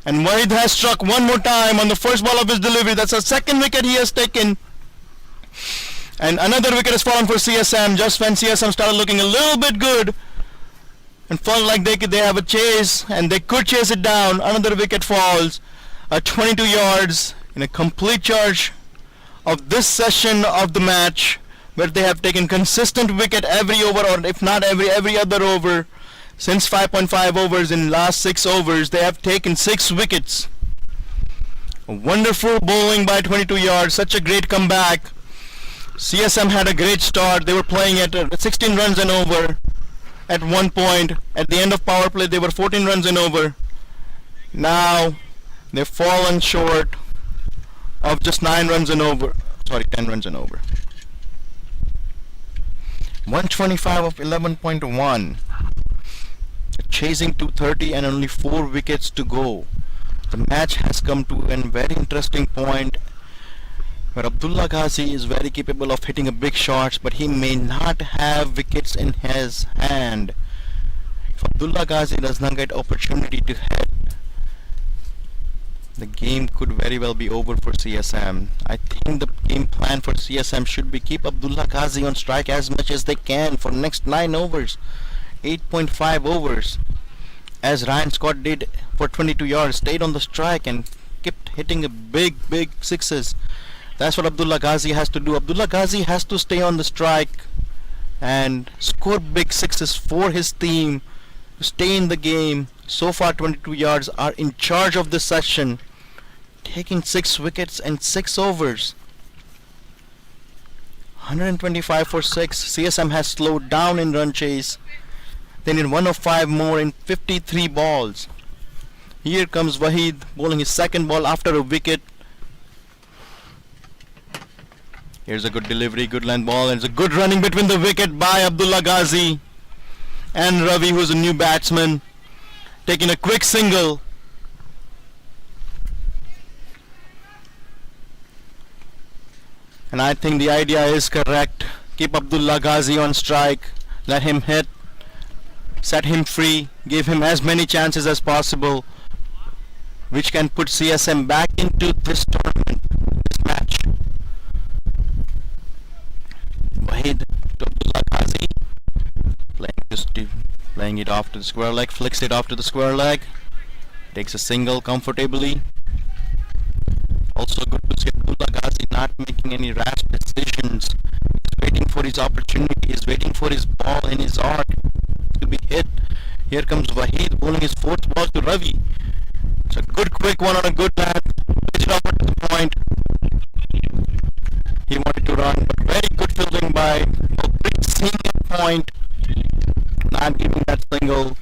D: And Waheed has struck one more time on the first ball of his delivery. That's a second wicket he has taken. And another wicket has fallen for CSM just when CSM started looking a little bit good and felt like they have a chase and they could chase it down. Another wicket falls at 22 yards in a complete charge of this session of the match, where they have taken consistent wicket every over, or if not every other over. Since 5.5 overs in last 6 overs, they have taken 6 wickets. A wonderful bowling by 22 yards, such a great comeback. CSM had a great start. They were playing at 16 runs and over at one point. At the end of power play, they were 14 runs and over. Now they've fallen short of just 9 runs and over. Sorry, 10 runs and over. 125 of 11.1. Chasing 230 and only 4 wickets to go. The match has come to a very interesting point, where Abdullah Gazi is very capable of hitting a big shots, but he may not have wickets in his hand. If Abdullah Gazi does not get opportunity to hit, the game could very well be over for CSM. I think the game plan for CSM should be keep Abdullah Gazi on strike as much as they can for next 9 overs, 8.5 overs, as Ryan Scott did for 22 yards, stayed on the strike and kept hitting a big 6s. That's what Abdullah Gazi has to do. Abdullah Gazi has to stay on the strike and score big 6s for his team to stay in the game. So far 22 yards are in charge of this session, taking 6 wickets and 6 overs. 125 for 6. CSM has slowed down in run chase. They need 105 more in 53 balls. Here comes Waheed bowling his second ball after a wicket. Here's a good delivery, good line ball, and it's a good running between the wicket by Abdullah Gazi and Ravi, who's a new batsman, taking a quick single. And I think the idea is correct. Keep Abdullah Gazi on strike, let him hit, set him free, give him as many chances as possible, which can put CSM back into this tournament, this match. Waheed to Abdullah Gazi, playing it off to the square leg, flicks it off to the square leg, takes a single comfortably. Also good to see Abdullah Gazi not making any rash decisions. He's waiting for his opportunity, he's waiting for his ball in his arc to be hit. Here comes Waheed bowling his 4th ball to Ravi. It's a good quick one on a good land. Pitch it over to the point. run, but very good fielding by Gulpreet Singh at point, not giving that single,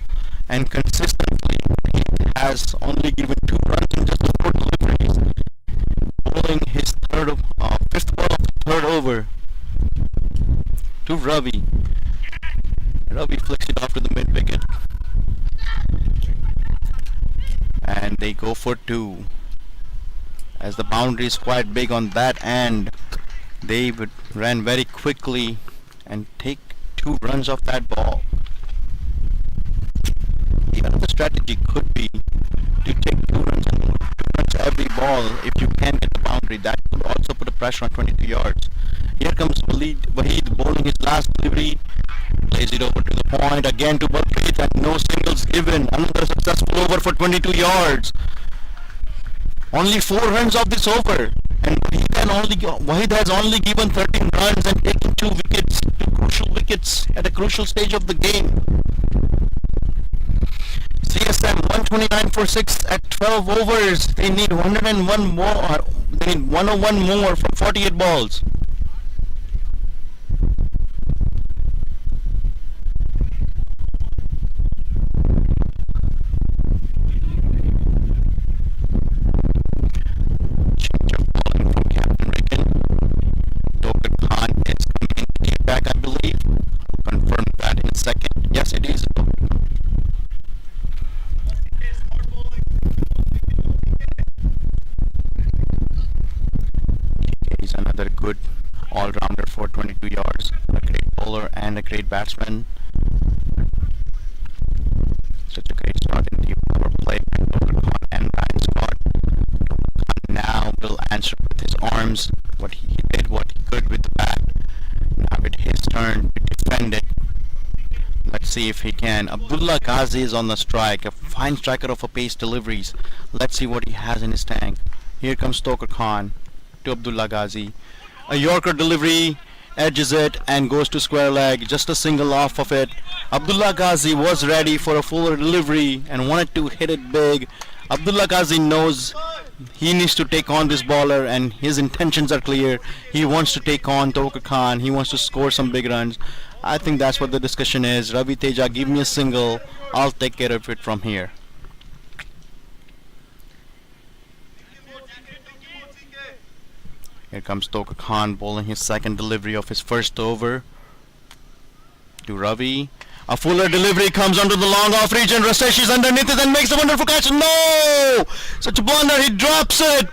D: and consistently he has only given 2 runs in just 4 deliveries, bowling his fifth ball of the third over to Ravi. Ravi flicks it off to the mid wicket, and they go for 2. As the boundary is quite big on that end, they ran very quickly and take 2 runs off that ball. The other strategy could be to take 2 runs and 2 runs every ball if you can get the boundary. That could also put a pressure on 22 yards. Here comes Wahid bowling his last delivery, plays it over to the point again to Gulpreet, and no singles given. Another successful over for 22 yards. Only 4 runs off this over, and Wahid has only given 13 runs and taken 2 wickets, 2 crucial wickets at a crucial stage of the game. CSM 129 for 6 at 12 overs. They need 101 more. They need 101 more from 48 balls. I believe. I'll confirm that in a second. Yes, it is. He's another good all-rounder for 22 yards. A great bowler and a great batsman. Such a great start in the power play by Khan and Ryan Scott. Khan now will answer with his arms what he did, what he could with the bat. Now it's his turn to defend it. Let's see if he can. Abdullah Gazi is on the strike, a fine striker of a pace deliveries. Let's see what he has in his tank. Here comes Stoker Khan to Abdullah Gazi. A Yorker delivery, edges it and goes to square leg. Just a single off of it. Abdullah Gazi was ready for a fuller delivery and wanted to hit it big. Abdullah Gazi knows he needs to take on this bowler, and his intentions are clear. He wants to take on Stoker Khan. He wants to score some big runs. I think that's what the discussion is. Ravi Teja, give me a single. I'll take care of it from here. Here comes Stoker Khan bowling his second delivery of his first over to Ravi. A fuller delivery comes onto the long off reach, and Rasesh is underneath it and makes a wonderful catch. No! Such a blunder. He drops it.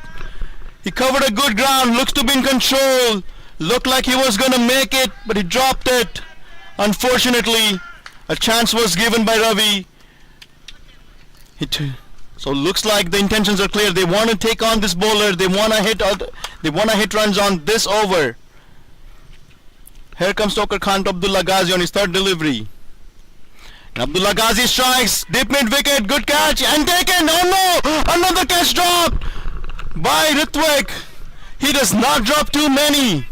D: He covered a good ground. Looks to be in control. Looked like he was going to make it, but he dropped it. Unfortunately, a chance was given by Ravi. So looks like the intentions are clear. They want to take on this bowler. They want to hit runs on this over. Here comes Stoker Khan to Abdullah Gazi on his third delivery. And Abdullah Gazi strikes deep mid wicket. Good catch and taken. Oh no! Another catch dropped by Ritwik. He does not drop too many.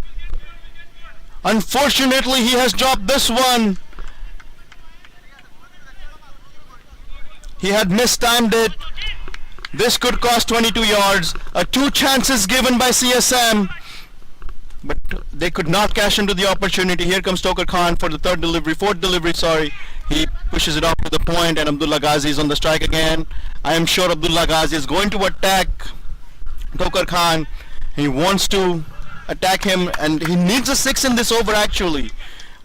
D: Unfortunately, he has dropped this one. He had mistimed it. This could cost 22 yards. 2 chances given by CSM, but they could not cash into the opportunity. Here comes Stoker Khan for the fourth delivery, sorry. He pushes it off to the point, and Abdullah Gazi is on the strike again. I am sure Abdullah Gazi is going to attack Stoker Khan. He wants to attack him, and he needs a 6 in this over actually.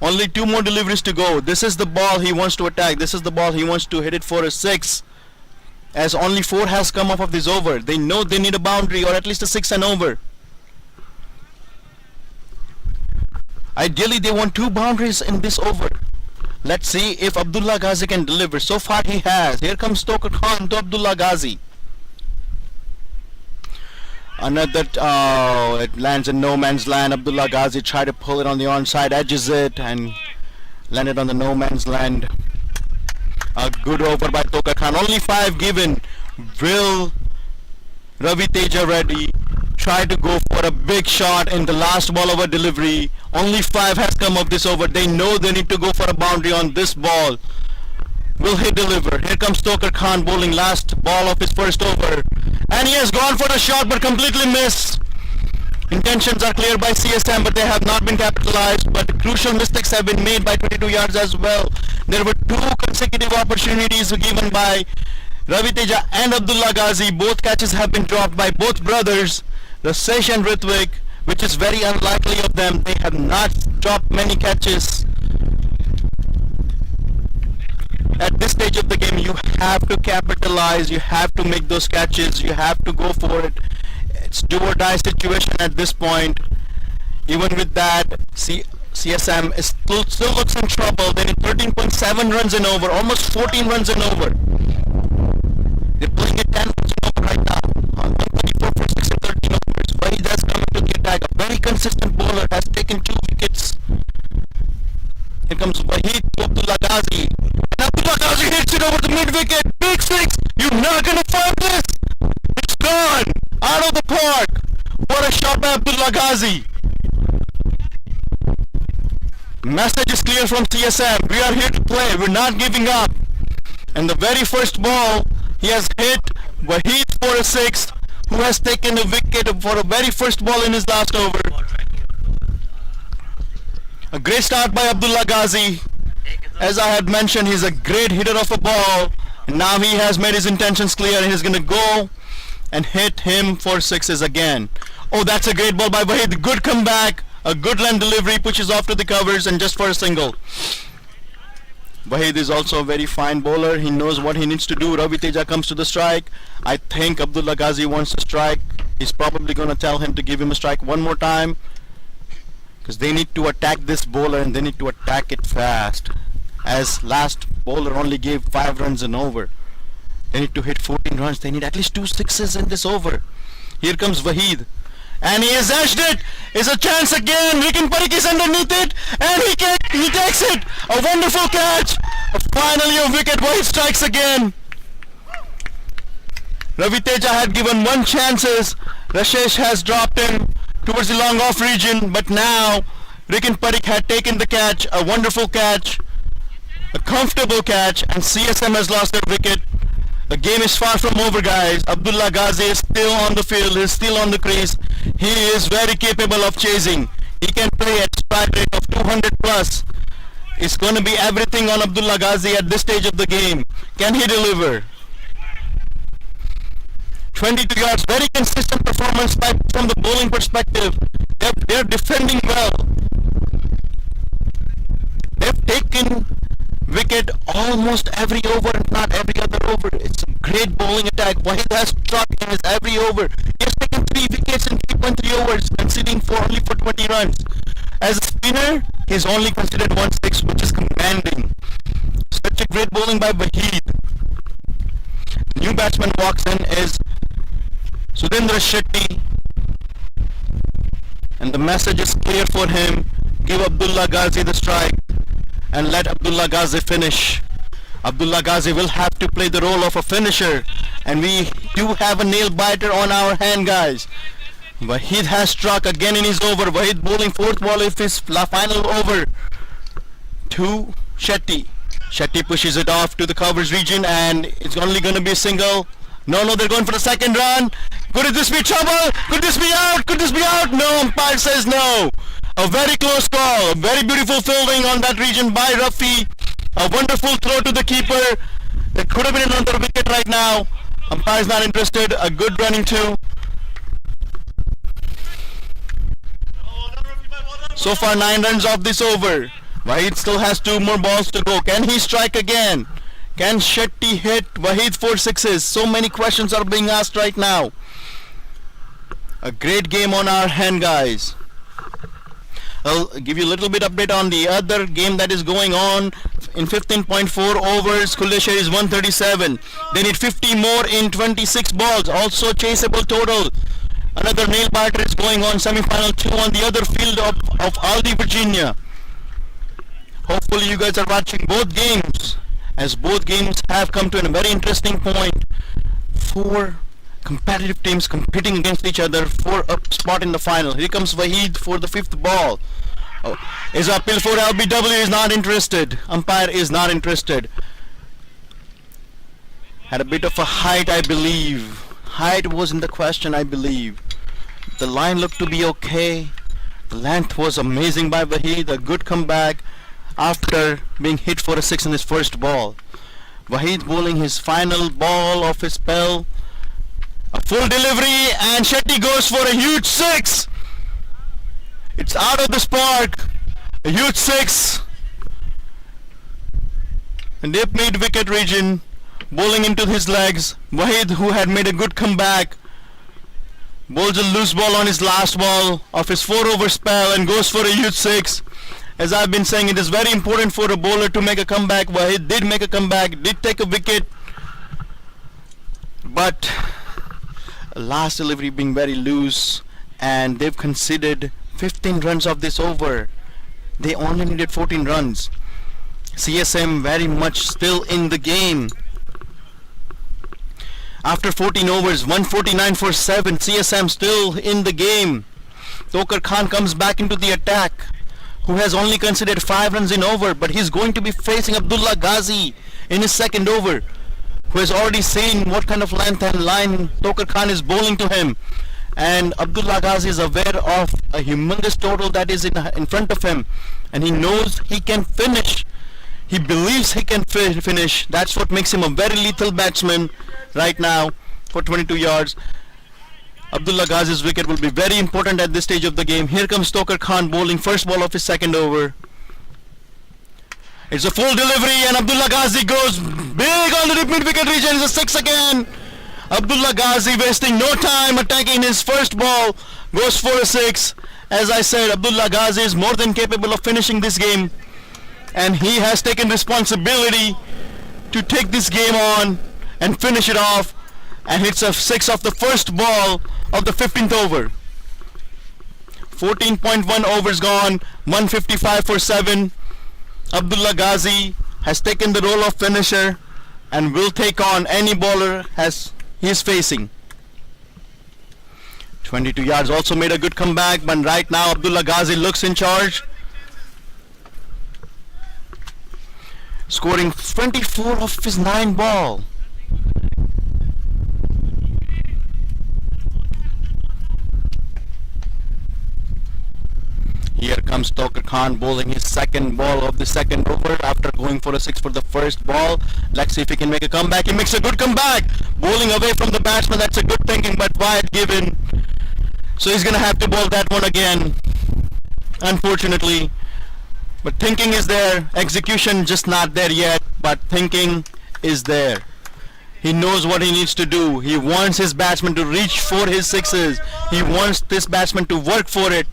D: Only 2 more deliveries to go. This is the ball he wants to attack. This is the ball he wants to hit it for a 6. As only 4 has come off of this over. They know they need a boundary or at least a 6 and over. Ideally they want 2 boundaries in this over. Let's see if Abdullah Gazi can deliver. So far he has. Here comes Stoker Khan to Abdullah Gazi. Another, it lands in no man's land. Abdullah Gazi tried to pull it on the onside, edges it and landed on the no man's land. A good over by Stoker Khan. Only 5 given. Will Ravi Teja Reddy try to go for a big shot in the last ball over delivery? Only 5 has come of this over. They know they need to go for a boundary on this ball. Will he deliver? Here comes Stoker Khan bowling last ball of his first over. And he has gone for the shot but completely missed. Intentions are clear by CSM, but they have not been capitalized. But crucial mistakes have been made by 22 yards as well. There were two consecutive opportunities given by Ravi Teja and Abdullah Gazi. Both catches have been dropped by both brothers, Rasesh and Ritvik, which is very unlikely of them. They have not dropped many catches. At this stage of the game, you have to capitalize, you have to make those catches, you have to go for it. It's do or die situation at this point. Even with that, CSM is still looks in trouble. They need 13.7 runs and over, almost 14 runs and over. They're playing at 10 runs and over right now. On 124 for 6 and 13 overs. Wahid has come into the attack. A very consistent bowler, has taken 2 wickets. Here comes Wahid to Abdullah Gazi. And Abdullah Gazi hits it over the mid-wicket. Big six. You're not going to find this. It's gone. Out of the park. What a shot by Abdullah Gazi. Message is clear from CSM. We are here to play. We're not giving up. And the very first ball, he has hit Wahid for a 6, who has taken a wicket for a very first ball in his last over. A great start by Abdullah Gazi. As I had mentioned, he's a great hitter of a ball. And now he has made his intentions clear. He's going to go and hit him for 6s again. Oh, that's a great ball by Wahid. Good comeback. A good length delivery, pushes off to the covers and just for a single. Wahid is also a very fine bowler. He knows what he needs to do. Ravi Teja comes to the strike. I think Abdullah Gazi wants to strike. He's probably going to tell him to give him a strike one more time, because they need to attack this bowler and they need to attack it fast. As last bowler only gave 5 runs and over. They need to hit 14 runs. They need at least 2 sixes in this over. Here comes Wahid. And he has edged it. It's a chance again. Wicket Parikh is underneath it. And he takes it. A wonderful catch. Finally a wicket. Wahid strikes again. Ravi Teja had given 1 chances. Rasesh has dropped him towards the long off region. But now Wicket Parikh had taken the catch. A wonderful catch. A comfortable catch. And CSM has lost their wicket. The game is far from over, guys. Abdullah Gazi is still on the field. He's still on the crease. He is very capable of chasing. He can play at strike rate of 200 plus. It's going to be everything on Abdullah Gazi at this stage of the game. Can he deliver? 22 yards. Very consistent performance from the bowling perspective. They're defending well. They've taken wicket almost every over, not every other over. It's a great bowling attack. Wahid has struck in his every over. He has taken 3 wickets in 3.3 overs, conceding only for 20 runs. As a spinner, he's only considered 1/6, which is commanding. Such a great bowling by Wahid. New batsman walks in is Sudendra Shetty, and the message is clear for him. Give Abdullah Gazi the strike and let Abdullah Gazi finish. Abdullah Gazi will have to play the role of a finisher, and we do have a nail biter on our hand, guys. Wahid has struck again in his over. Wahid bowling 4th ball of his final over to Shetty. Shetty pushes it off to the covers region, and it's only going to be a single. No, they're going for the 2nd run. Could this be trouble? Could this be out? Could this be out? No, umpire says no. A very close call. A very beautiful fielding on that region by Rafi. A wonderful throw to the keeper. There could have been another wicket right now. Umpire is not interested. A good running too. So far 9 runs off this over. Wahid still has 2 more balls to go. Can he strike again? Can Shetty hit Wahid for 6s? So many questions are being asked right now. A great game on our hand, guys. I'll give you a little bit update on the other game that is going on. In 15.4 overs, Kuleshwar is 137. They need 50 more in 26 balls. Also chaseable total. Another nail biter is going on. Semi-final 2 on the other field of Aldi, Virginia. Hopefully you guys are watching both games, as both games have come to a very interesting point. 4 competitive teams competing against each other for a spot in the final. Here comes Wahid for the 5th ball. Is appeal for LBW, is not interested. Umpire is not interested. Had a bit of a height, I believe. Height was in the question, I believe. The line looked to be okay. The length was amazing by Wahid. A good comeback after being hit for a 6 in his first ball. Wahid bowling his final ball of his spell. A full delivery and Shetty goes for a huge 6. It's out of the spark. A huge 6. And deep mid-wicket region, bowling into his legs. Wahid, who had made a good comeback, bowls a loose ball on his last ball of his 4-over spell and goes for a huge 6. As I've been saying, it is very important for a bowler to make a comeback. Wahid did make a comeback, did take a wicket, but last delivery being very loose, and they've conceded 15 runs of this over. They only needed 14 runs. CSM very much still in the game. After 14 overs, 149 for 7. CSM still in the game. Tokar Khan comes back into the attack, who has only conceded 5 runs in over, but he's going to be facing Abdullah Gazi in his second over, who has already seen what kind of length and line Tokar Khan is bowling to him. And Abdullah Gazi is aware of a humongous total that is in front of him, and he knows he can finish. He believes he can finish. That's what makes him a very lethal batsman right now for 22 yards. Abdullah Ghazi's wicket will be very important at this stage of the game. Here comes Tokar Khan bowling first ball of his second over. It's a full delivery and Abdullah Ghazi goes big on the mid-wicket region. It's a 6 again. Abdullah Gazi wasting no time attacking his first ball, goes for a 6. As I said, Abdullah Gazi is more than capable of finishing this game, and he has taken responsibility to take this game on and finish it off, and hits a 6 off the first ball of the 15th over. 14.1 overs gone, 155 for 7. Abdullah Gazi has taken the role of finisher and will take on any bowler he is facing. 22 yards also made a good comeback, but right now Abdullah Gazi looks in charge, scoring 24 off his 9 ball. Here comes Tokar Khan bowling his second ball of the second over after going for a 6 for the first ball. Let's see if he can make a comeback. He makes a good comeback, bowling away from the batsman. That's a good thinking, but wide given. So he's going to have to bowl that one again, unfortunately. But thinking is there, execution just not there yet, but thinking is there. He knows what he needs to do. He wants his batsman to reach for his 6s. He wants this batsman to work for it.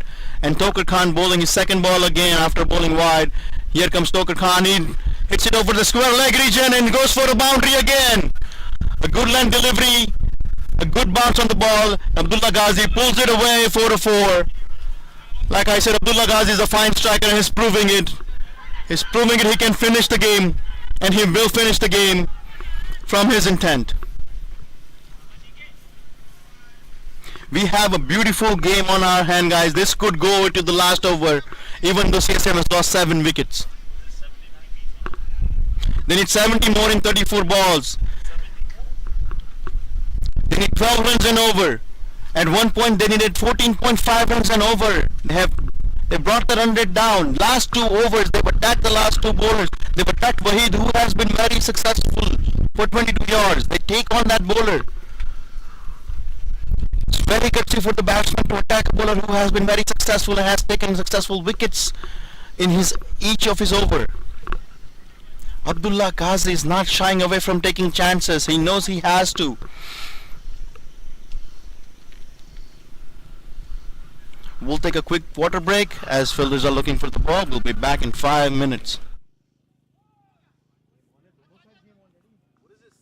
D: And Tokar Khan bowling his second ball again after bowling wide. Here comes Tokar Khan. He hits it over the square leg region and goes for a boundary again. A good length delivery, a good bounce on the ball. Abdullah Gazi pulls it away for a 4. Like I said, Abdullah Gazi is a fine striker and he's proving it. He's proving it he can finish the game, and he will finish the game from his intent. We have a beautiful game on our hand, guys. This could go to the last over, even though CSM has lost 7 wickets. They need 70 more in 34 balls. They need 12 runs and over. At one point they needed 14.5 runs and over. They brought the run rate down. Last 2 overs they've attacked the last 2 bowlers. They've attacked Wahid, who has been very successful for 22 yards. They take on that bowler. It's very gutsy for the batsman to attack a bowler who has been very successful and has taken successful wickets in each of his over. Abdullah Gazi is not shying away from taking chances. He knows he has to. We'll take a quick water break as fielders are looking for the ball. We'll be back in 5 minutes.
B: What is this? Is this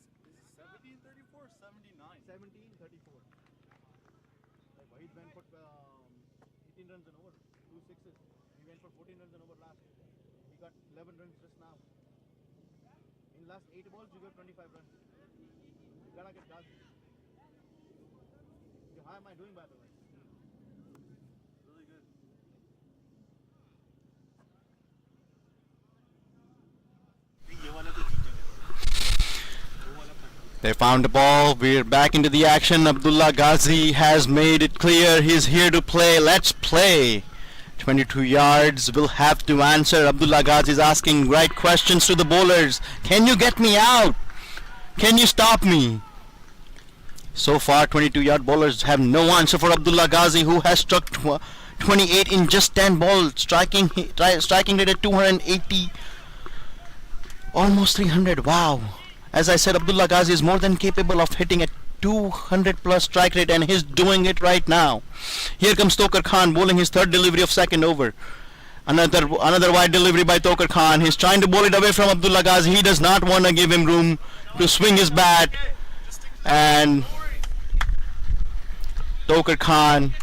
B: 1734 or 79? 1734. Like Wahid went for 18 runs and over, 2 6s. He went for 14 runs and over last. He got 11 runs just now. In last 8 balls, you got 25 runs. You gotta get Gazi. How am I doing, by the way? Really good. ये वाला तो जीतेगा, वो वाला
D: They found the ball. We're back into the action. Abdullah Gazi has made it clear he's here to play. Let's play. 22 yards. We'll have to answer. Abdullah Gazi is asking right questions to the bowlers. Can you get me out? Can you stop me? So far, 22-yard bowlers have no answer for Abdullah Gazi, who has struck 28 in just 10 balls, striking rate at 280, almost 300. Wow. As I said, Abdullah Gazi is more than capable of hitting a 200 plus strike rate, and he's doing it right now. Here comes Tokar Khan bowling his third delivery of second over. Another wide delivery by Tokar Khan. He's trying to bowl it away from Abdullah Gazi. He does not want to give him room to swing his bat, and Tokar Khan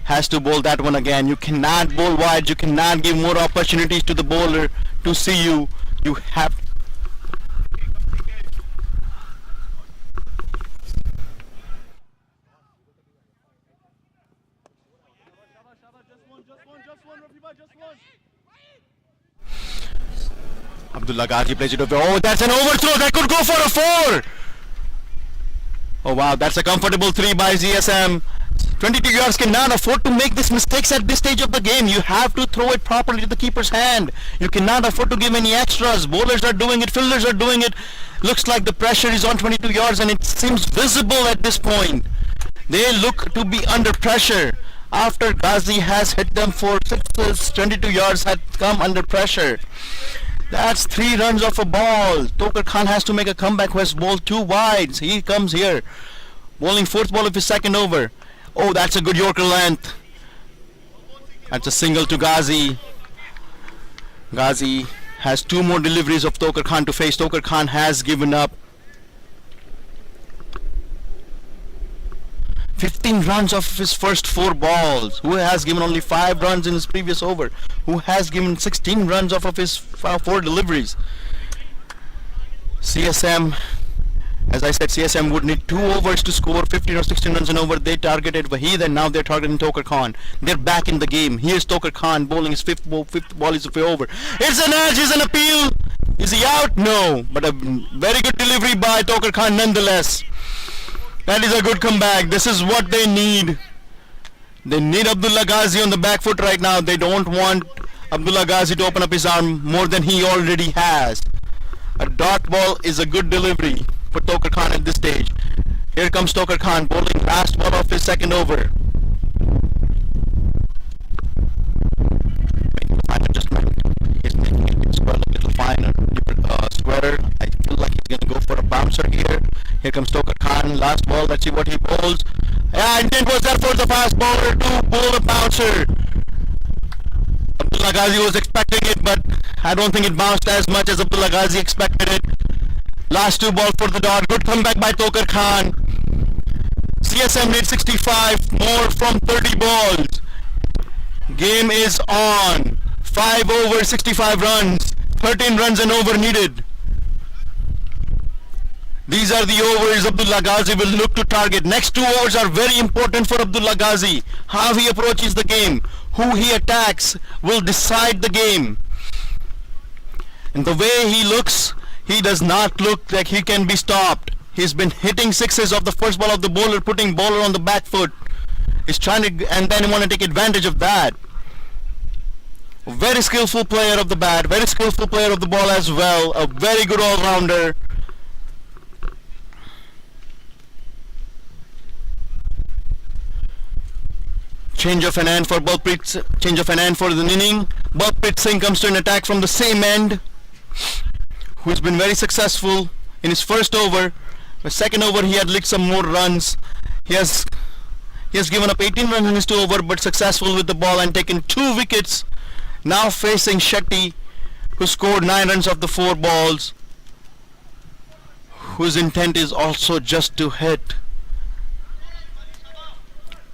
D: has to bowl that one again. You cannot bowl wide. You cannot give more opportunities to the bowler to see you. You have Abdullah Gazi plays it over. Oh, that's an overthrow. That could go for a 4. Oh wow, that's a comfortable 3 by ZSM. 22 yards cannot afford to make these mistakes at this stage of the game. You have to throw it properly to the keeper's hand. You cannot afford to give any extras. Bowlers are doing it. Fielders are doing it. Looks like the pressure is on 22 yards, and it seems visible at this point. They look to be under pressure. After Gazi has hit them for 6s, 22 yards had come under pressure. That's 3 runs off a ball. Tokar Khan has to make a comeback who has bowled 2 wides. He comes here, bowling 4th ball of his second over. Oh, that's a good Yorker length. That's a single to Gazi. Gazi has 2 more deliveries of Tokar Khan to face. Tokar Khan has given up 15 runs off his first 4 balls. Who has given only 5 runs in his previous over? Who has given 16 runs off of his 4 deliveries? CSM, as I said, CSM would need 2 overs to score 15 or 16 runs an over. They targeted Waheed, and now they're targeting Tokar Khan. They're back in the game. Here's Tokar Khan bowling his 5th ball is over. It's an edge, it's an appeal. Is he out? No. But a very good delivery by Tokar Khan nonetheless. That is a good comeback. This is what they need. They need Abdullah Gazi on the back foot right now. They don't want Abdullah Gazi to open up his arm more than he already has. A dot ball is a good delivery for Tokar Khan at this stage. Here comes Tokar Khan bowling last ball of his second over. Fine adjustment. He's making it square a little finer, squarer. I feel like he's going to go for a bouncer here. Here comes Tokar Khan, last ball. Let's see what he bowls. Yeah, intent was there for the fast bowler to bowl a bouncer. Abdullah Gazi was expecting it, but I don't think it bounced as much as Abdullah Gazi expected it. Last 2 balls for the dot. Good comeback by Tokar Khan. CSM needs 65 more from 30 balls. Game is on. 5 over, 65 runs. 13 runs and over needed. These are the overs Abdullah Gazi will look to target. Next 2 overs are very important for Abdullah Gazi. How he approaches the game, who he attacks will decide the game. And the way he looks, he does not look like he can be stopped. He's been hitting 6s off the first ball of the bowler, putting bowler on the back foot. He's trying to, and then he want to take advantage of that. Very skillful player of the bat, very skillful player of the ball as well. A very good all-rounder. Change of an end for Balpreet. Change of an end for the inning. Balpreet Singh comes to an attack from the same end, who's been very successful in his first over. The second over he had licked some more runs. He has given up 18 runs in his 2 over, but successful with the ball and taken 2 wickets. Now facing Shetty, who scored 9 runs off the 4 balls, whose intent is also just to hit.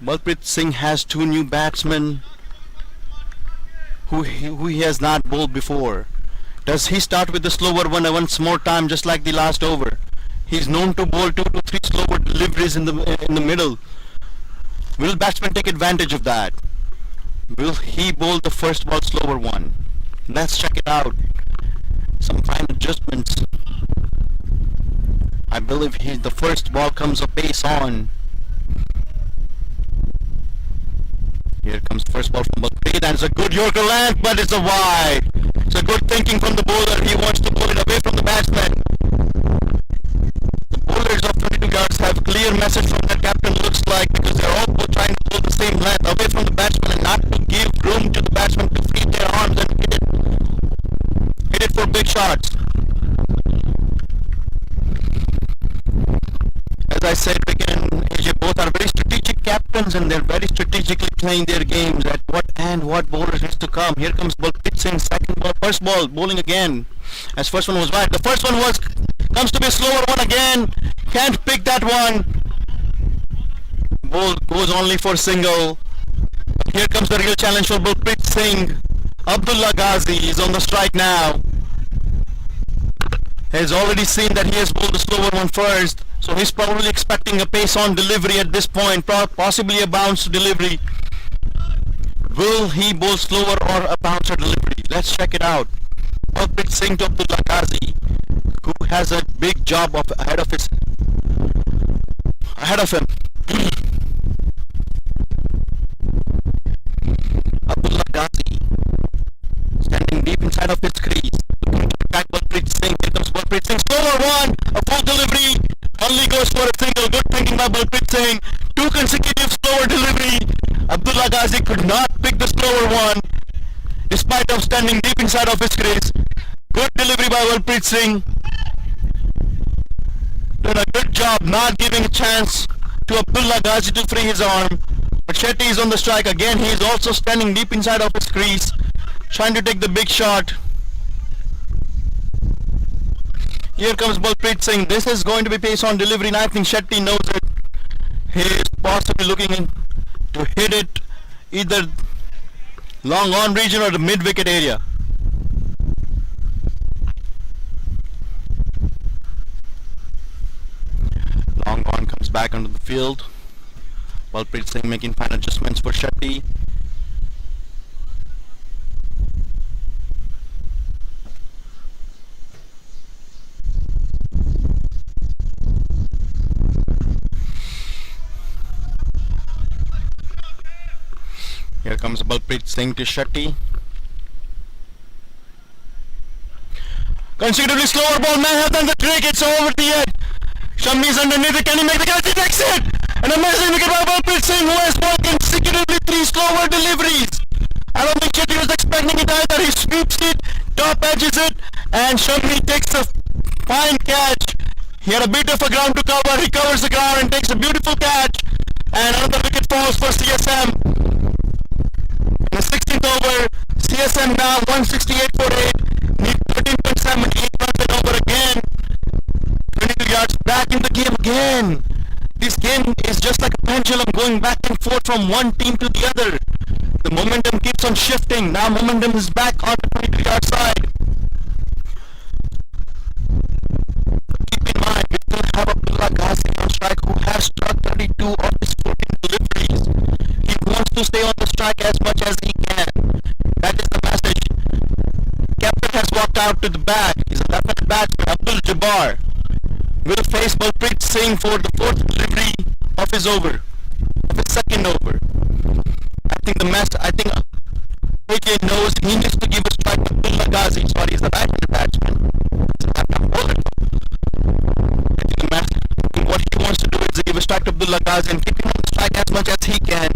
D: Balpreet Singh has 2 new batsmen who he has not bowled before. Does he start with the slower one once more time, just like the last over? He's known to bowl 2 to 3 slower deliveries in the middle. Will batsman take advantage of that? Will he bowl the first ball slower one? Let's check it out. Some fine adjustments. I believe the first ball comes a base on. Here comes first ball from Balpreet, and it's a good Yorker length, but it's a wide. It's a good thinking from the bowler. He wants to pull it away from the batsman. The bowlers of 22 yards have a clear message from their captain, looks like, because they're all trying to pull the same length away from the batsman and not to give room to the batsman to feed their arms and hit it for big shots. As I said again, AJ, both are very strategic captains and they're very strategically playing their games at what bowlers needs to come. Here comes Balpreet Singh, second ball, first ball, bowling again. As first one was wide. The first one comes to be a slower one again. Can't pick that one. Ball goes only for single. Here comes the real challenge for Balpreet Singh. Abdullah Gazi is on the strike now. Has already seen that he has bowled the slower one first, so he's probably expecting a pace on delivery at this point, possibly a bounce delivery. Will he bowl slower or a bouncer delivery? Let's check it out. Balpreet Singh to Abdullah Gazi, who has a big job ahead of him. Abdullah Gazi standing deep inside of his crease, looking to attack Balpreet Singh. Here comes Balpreet Singh, slower one, a full delivery, only goes for a single. Good thinking by Balpreet Singh. Two consecutive slower delivery. Abdullah Gazi could not pick the slower one despite of standing deep inside of his crease. Good delivery by Balpreet Singh. Done a good job not giving a chance to Abdullah Gazi to free his arm. But Shetty is on the strike again. He is also standing deep inside of his crease, trying to take the big shot. Here comes Balpreet Singh. This is going to be pace on delivery, and I think Shetty knows it. He is possibly looking to hit it either long on region or the mid wicket area. Long on comes back onto the field. Balpreet Singh making fine adjustments for Shetty. Here comes Balpreet Singh to Shetty. Consecutively slower ball, may have done the trick, it's over the edge. Shami is underneath it, can he make the catch? He takes it! An amazing wicket by Balpreet Singh, who has bowled consecutively 3 slower deliveries. I don't think Shetty was expecting it either. He sweeps it, top edges it, and Shami takes a fine catch. He had a bit of a ground to cover, he covers the ground and takes a beautiful catch. And another wicket falls for CSM. In the 16th over, CSM now 168 for 8, need 13.78 runs and over again. 22 yards back in the game again. This game is just like a pendulum going back and forth from one team to the other. The momentum keeps on shifting. Now momentum is back on the 22 yard side. Keep in mind, we still have Abdullah Gazi on strike, who has struck 32 of his 14 deliveries. He wants to stay on the strike as much as he can. That is the message. Captain has walked out to the back. He's a left-handed batsman. Abdul Jabbar will face Balpreet Singh for the 4th delivery of his over, of his 2nd over. I think AJ knows he needs to give a strike to Abdullah Gazi. Sorry, he's the right-handed batsman. He's a left-hand bowler. I think what he wants to do is give a strike to Abdullah Gazi and keep him on the strike as much as he can.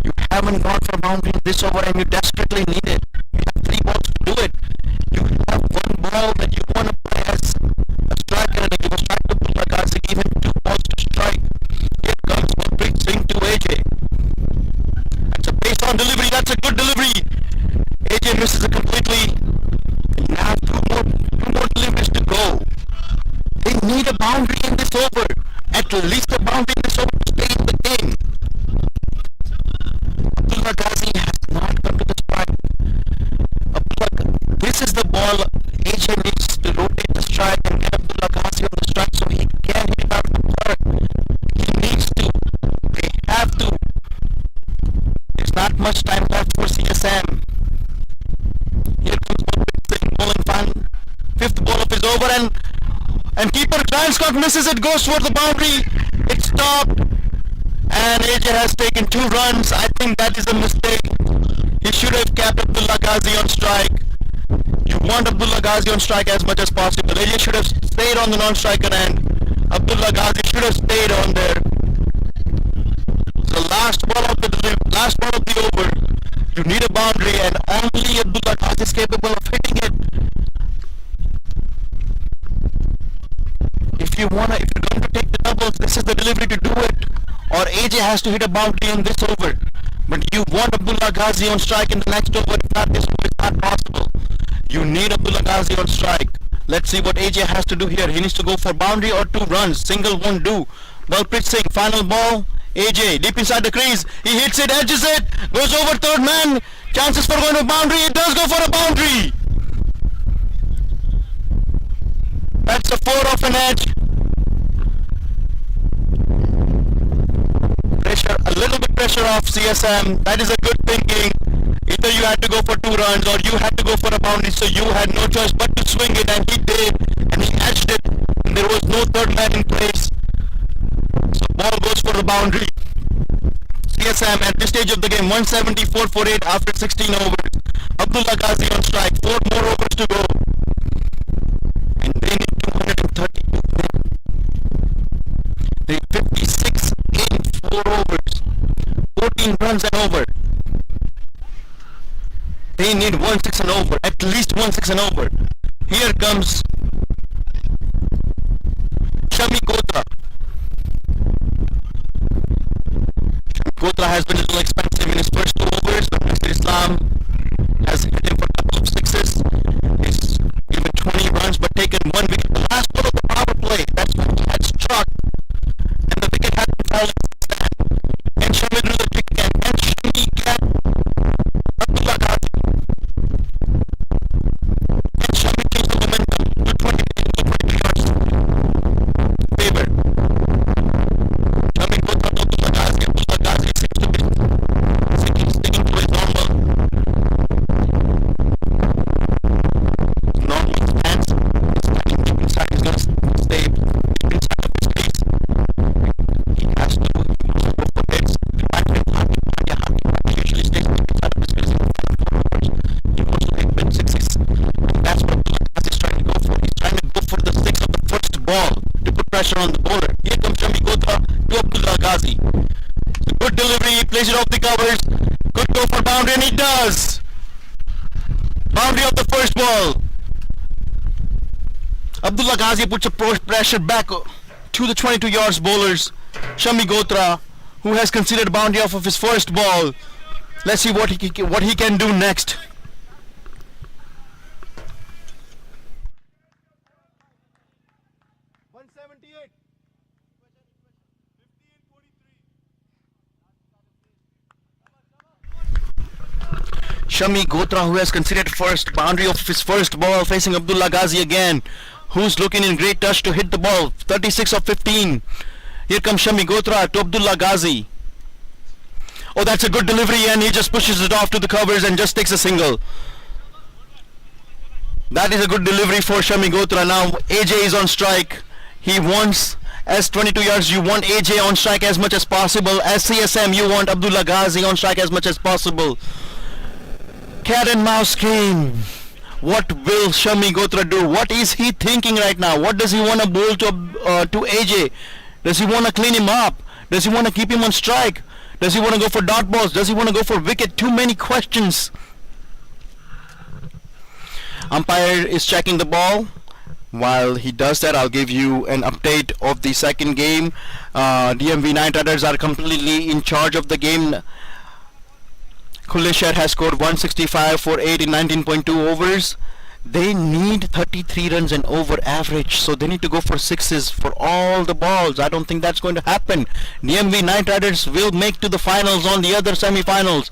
D: You haven't gone for boundary in this over and you desperately need it. You have 3 balls to do it. You have 1 ball that you want to play as a striker and give a strike to Abdullah Gazi, give him 2 balls to strike. Here comes Balpreet Singh to AJ. That's a base on delivery, that's a good delivery. AJ misses it completely. And now 2 more deliveries to go. They need a boundary in this over. At least a boundary in this over to stay in the game. Abdullah Gazi has not come to the strike. This is the ball AJ needs to rotate the strike and get Abdullah Gazi on the strike so he can hit it out of the park. He needs to. They have to. There's not much time left for CSM. Here comes Balpreet Singh bowling final 5th ball of his over, and And keeper Grant Scott misses it, goes for the boundary. It's stopped. And AJ has taken 2 runs. I think that is a mistake. He should have kept Abdullah Gazi on strike. You want Abdullah Gazi on strike as much as possible. AJ should have stayed on the non-striker end. Abdullah Gazi should have stayed on there. The last ball of the over. You need a boundary, and only Abdullah Gazi is capable of hitting it. If you're going to take the doubles, this is the delivery to do it. Or AJ has to hit a boundary on this over. But you want Abdullah Gazi on strike in the next over. If not, this over is not possible. You need Abdullah Gazi on strike. Let's see what AJ has to do here. He needs to go for boundary or 2 runs. Single won't do. Balpreet Singh, final ball. AJ deep inside the crease. He hits it, edges it, goes over third man. Chances for going to boundary. It does go for a boundary. That's a 4 off an edge. Pressure, a little bit pressure off CSM. That is a good thinking. Either you had to go for 2 runs or you had to go for a boundary, so you had no choice but to swing it, and he did, and he edged it, and there was no third man in place. So ball goes for the boundary. CSM at this stage of the game, 174 for 8 after 16 overs. Abdullah Gazi on strike, 4 more overs to go. And they need 232. They 56 in 4 overs. 14 runs and over. They need 1-6 and over. At least 1-6 and over. Here comes Shami Gotra. Gotra has been a little expensive in his first 2 overs, but Mr. Islam has hit him for a couple of 6s. He's given 20 runs but taken 1 wicket. The last ball of the power play, that's what he had struck. And the wicket had been falling since then. And Shami drew the pick again. And Shami get Abdullah Gazi. And Shami changed the momentum to 20 yards. Favor. Shami Gotra to Abdullah Gazi. Abdullah Gazi seems to be sticking to his normal stance. Standing deep inside, he's going to stay deep inside of his crease. He has to go for hits. The batsman usually stays deep inside of his crease. He wants to hit mid 6s. And that's what Abdullah Gazi is trying to go for. He's trying to go for the 6 of the first ball to put pressure on the bowler. Here comes Shami Gotra to Abdullah Gazi. Good delivery, he plays it off the covers. Could go for boundary, and he does. Boundary of the first ball. Abdullah Gazi puts a pressure back to the 22 yards bowlers. Shami Gotra, who has conceded a boundary off of his first ball. Let's see what he can do next. Shami Gotra, who has conceded first boundary of his first ball, facing Abdullah Gazi again, who's looking in great touch to hit the ball. 36 of 15. Here comes Shami Gotra to Abdullah Gazi. Oh, that's a good delivery, and he just pushes it off to the covers and just takes a single. That is a good delivery for Shami Gotra. Now AJ is on strike. He wants, as 22 yards, you want AJ on strike as much as possible. As CSM, you want Abdullah Gazi on strike as much as possible. Cat and mouse game. What will Shami Gotra do? What is he thinking right now? What does he want to bowl to AJ? Does he want to clean him up? Does he want to keep him on strike? Does he want to go for dot balls? Does he want to go for wicket? Too many questions. Umpire is checking the ball. While he does that, I'll give you an update of the second game. DMV Night Riders are completely in charge of the game. Kuleshwar has scored 165 for 8 in 19.2 overs. They need 33 runs and over average, so they need to go for 6s for all the balls. I don't think that's going to happen. DMV Night Riders will make to the finals on the other semi-finals.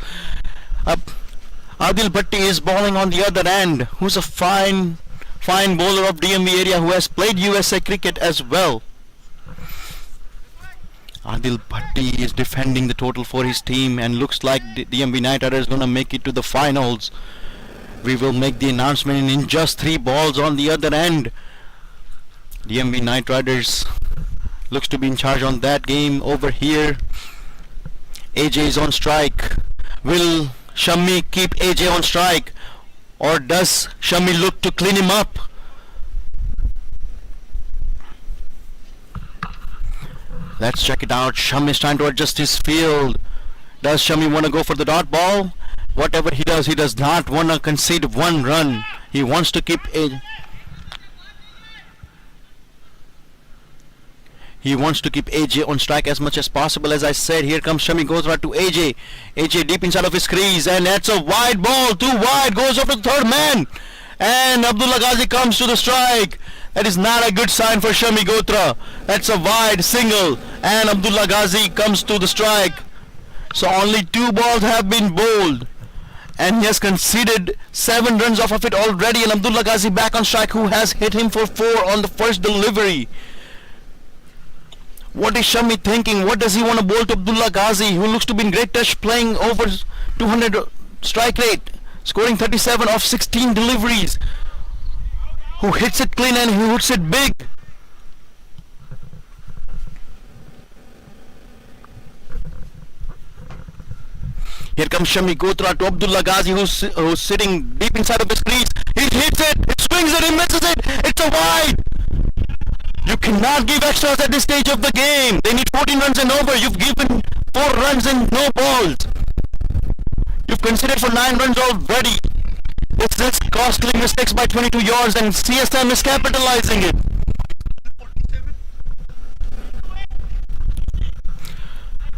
D: Adil Bhatti is bowling on the other end, who's a fine bowler of DMV area who has played USA cricket as well. Adil Bhatti is defending the total for his team, and looks like the DMV Night Riders is going to make it to the finals. We will make the announcement in just 3 balls on the other end. DMV Knight Riders looks to be in charge on that game over here. AJ is on strike. Will Shami keep AJ on strike, or does Shami look to clean him up? Let's check it out. Shami is trying to adjust his field. Does Shami want to go for the dot ball? Whatever he does not want to concede one run. He wants to keep AJ. He wants to keep AJ on strike as much as possible. As I said, here comes Shami Gotra to AJ. AJ deep inside of his crease, and that's a wide ball. Too wide. Goes over the third man. And Abdullah Gazi comes to the strike. That is not a good sign for Shami Gotra. That's a wide single. And Abdullah Gazi comes to the strike. So only 2 balls have been bowled. And he has conceded 7 runs off of it already. And Abdullah Gazi back on strike, who has hit him for 4 on the first delivery. What is Shami thinking? What does he want to bowl to Abdullah Gazi, who looks to be in great touch, playing over 200 strike rate, scoring 37 off 16 deliveries, who hits it clean and who hits it big. Here comes Shami Gotra to Abdullah Gazi, who's sitting deep inside of his crease. He hits it, he swings it, he misses it. It's a wide. You cannot give extras at this stage of the game. They need 14 runs and over. You've given 4 runs and no balls. You've conceded for 9 runs already. This is costly mistakes by 22 yards, and CSM is capitalizing it.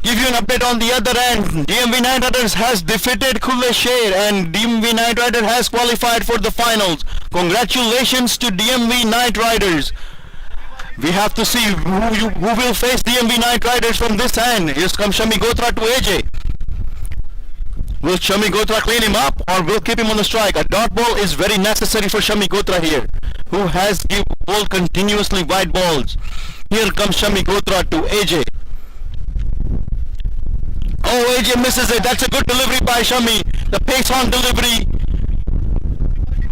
D: Give you an update on the other end. DMV Knight Riders has defeated Khule Sher, and DMV Knight Riders has qualified for the finals. Congratulations to DMV Knight Riders. We have to see who will face DMV Knight Riders from this end. Here comes Shami Gotra to AJ. Will Shami Gotra clean him up, or will keep him on the strike? A dot ball is very necessary for Shami Gotra here, who has bowled continuously wide balls. Here comes Shami Gotra to AJ. Oh, AJ misses it. That's a good delivery by Shami. The pace on delivery.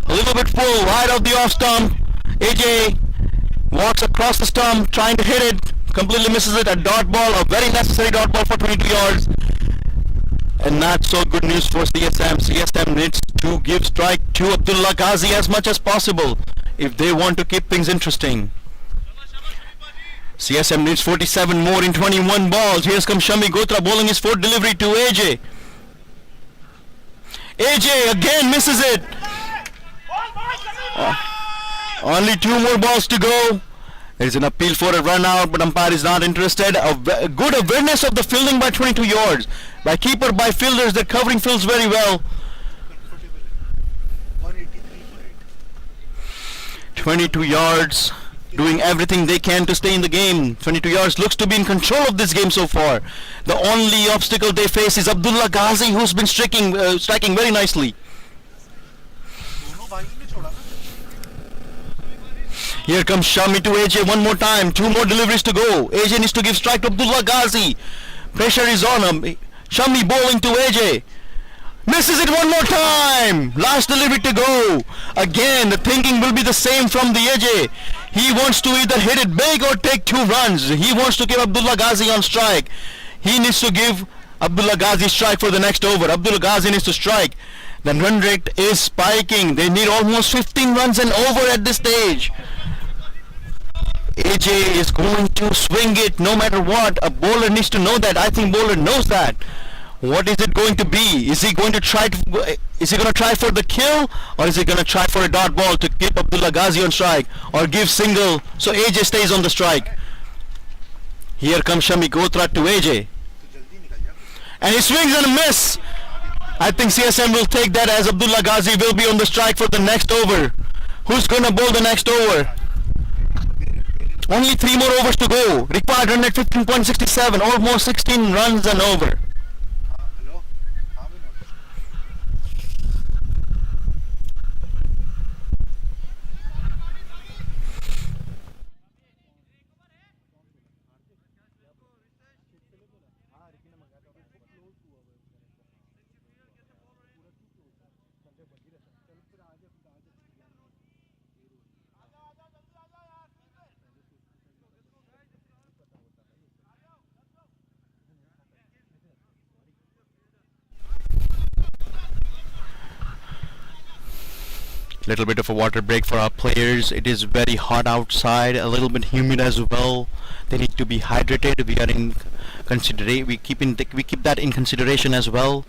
D: A little bit full, wide of the off stump. AJ walks across the stump, trying to hit it. Completely misses it. A dot ball, a very necessary dot ball for 22 yards. And not so good news for CSM. CSM needs to give strike to Abdullah Gazi as much as possible if they want to keep things interesting. CSM needs 47 more in 21 balls. Here comes Shami Gotra bowling his 4th delivery to AJ. AJ again misses it. Only 2 more balls to go. There's an appeal for a run out, but umpire is not interested. A good awareness of the fielding by 22 yards. By keeper, by fielders, they're covering fields very well. 22 yards, doing everything they can to stay in the game. 22 yards looks to be in control of this game so far. The only obstacle they face is Abdullah Gazi, who's been striking very nicely. Here comes Shami to AJ one more time. 2 more deliveries to go. AJ needs to give strike to Abdullah Gazi. Pressure is on him. Shami bowling to AJ. Misses it one more time. Last delivery to go. Again, the thinking will be the same from the AJ. He wants to either hit it big or take 2 runs. He wants to give Abdullah Gazi on strike. He needs to give Abdullah Gazi strike for the next over. Abdullah Gazi needs to strike. The run rate is spiking. They need almost 15 runs and over at this stage. AJ is going to swing it no matter what. A bowler needs to know that. I think bowler knows that. What is it going to be? Is he going to try for the kill, or is he going to try for a dot ball to keep Abdullah Gazi on strike, or give single so AJ stays on the strike? Here comes Shami Gotra to AJ. And he swings and a miss. I think CSM will take that, as Abdullah Gazi will be on the strike for the next over. Who's going to bowl the next over? Only 3 more overs to go. Required run at 15.67. Almost 16 runs and over. Little bit of a water break for our players. It is very hot outside, a little bit humid as well. They need to be hydrated. We keep that in consideration as well.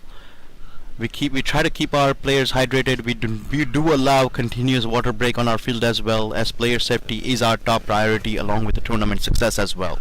D: We try to keep our players hydrated. We do allow continuous water break on our field as well, as player safety is our top priority along with the tournament success as well.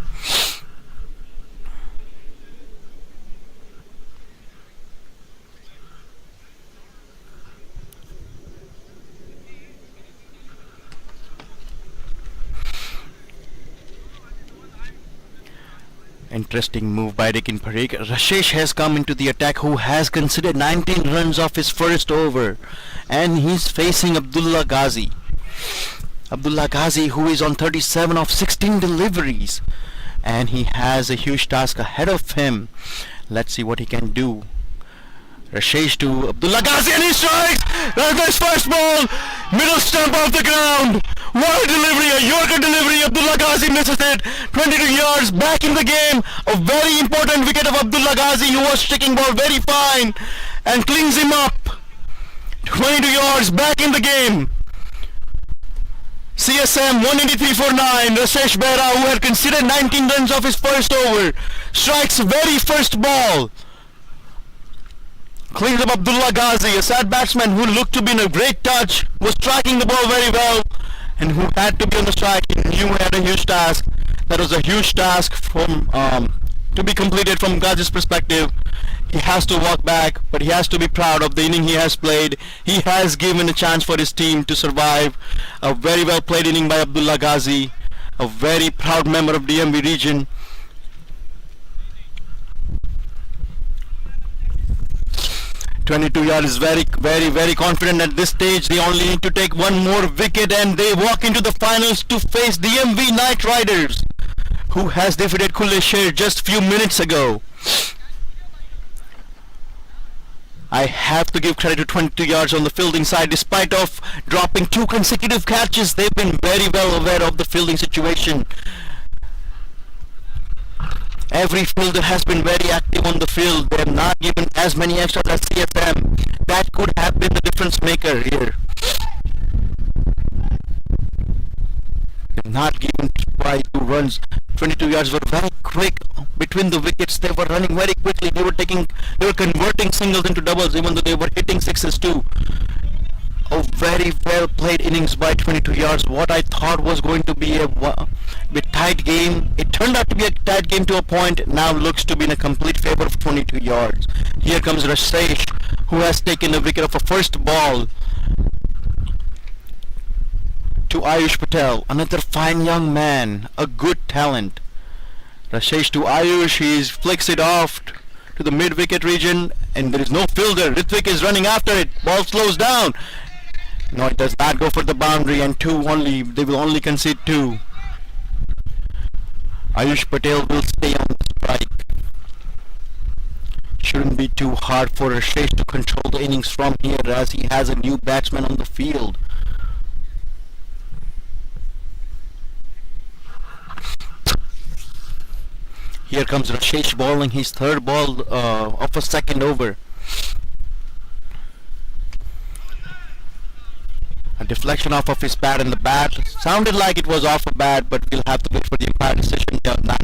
D: Interesting move by Rikin Parikh. Rashesh has come into the attack, who has considered 19 runs off his first over, and he's facing Abdullah Gazi. Abdullah Gazi, who is on 37 of 16 deliveries, and he has a huge task ahead of him. Let's see what he can do. Rashesh to Abdullah Gazi, and he strikes! That's his first ball! Middle stump off the ground! What a delivery! A Yorker delivery! Abdullah Gazi misses it! 22 yards, back in the game! A very important wicket of Abdullah Gazi, who was striking ball very fine and cleans him up. 22 yards, back in the game. CSM 183 for 9. Rashesh Behra, who had considered 19 runs off his first over, strikes very first ball. Cleans up Abdullah Gazi, a sad batsman who looked to be in a great touch, was striking the ball very well, and who had to be on the strike. He knew he had a huge task. That was a huge task from to be completed from Gazi's perspective. He has to walk back, but he has to be proud of the inning he has played. He has given a chance for his team to survive. A very well played inning by Abdullah Gazi, a very proud member of DMV region. Yard is very confident at this stage. They only need to take one more wicket and they walk into the finals to face DMV Knight Riders, who has defeated Kuleshir just few minutes ago. I have to give credit to 22 yards on the fielding side. Despite of dropping 2 consecutive catches, they've been very well aware of the fielding situation. Every fielder has been very active on the field. They have not given as many extras as CSM. That could have been the difference maker here. They have not given by 2 runs. 22 yards were very quick between the wickets. They were running very quickly. They were converting singles into doubles, even though they were hitting sixes too. A very well played innings by 22 yards. What I thought was going to be a tight game, it turned out to be a tight game to a point. Now looks to be in a complete favor of 22 yards. Here comes Rashesh, who has taken a wicket of a first ball to Ayush Patel, another fine young man, a good talent. Rashesh to Ayush, he flicks it off to the mid-wicket region, and there is no fielder. Ritvik is running after it. Ball slows down. No, it does not go for the boundary, and 2 only. They will only concede 2. Ayush Patel will stay on the strike. Shouldn't be too hard for Rashesh to control the innings from here, as he has a new batsman on the field. Here comes Rashesh bowling his third ball of a second over. A deflection off of his bat, and the bat sounded like it was off a bat, but we'll have to wait for the umpire decision.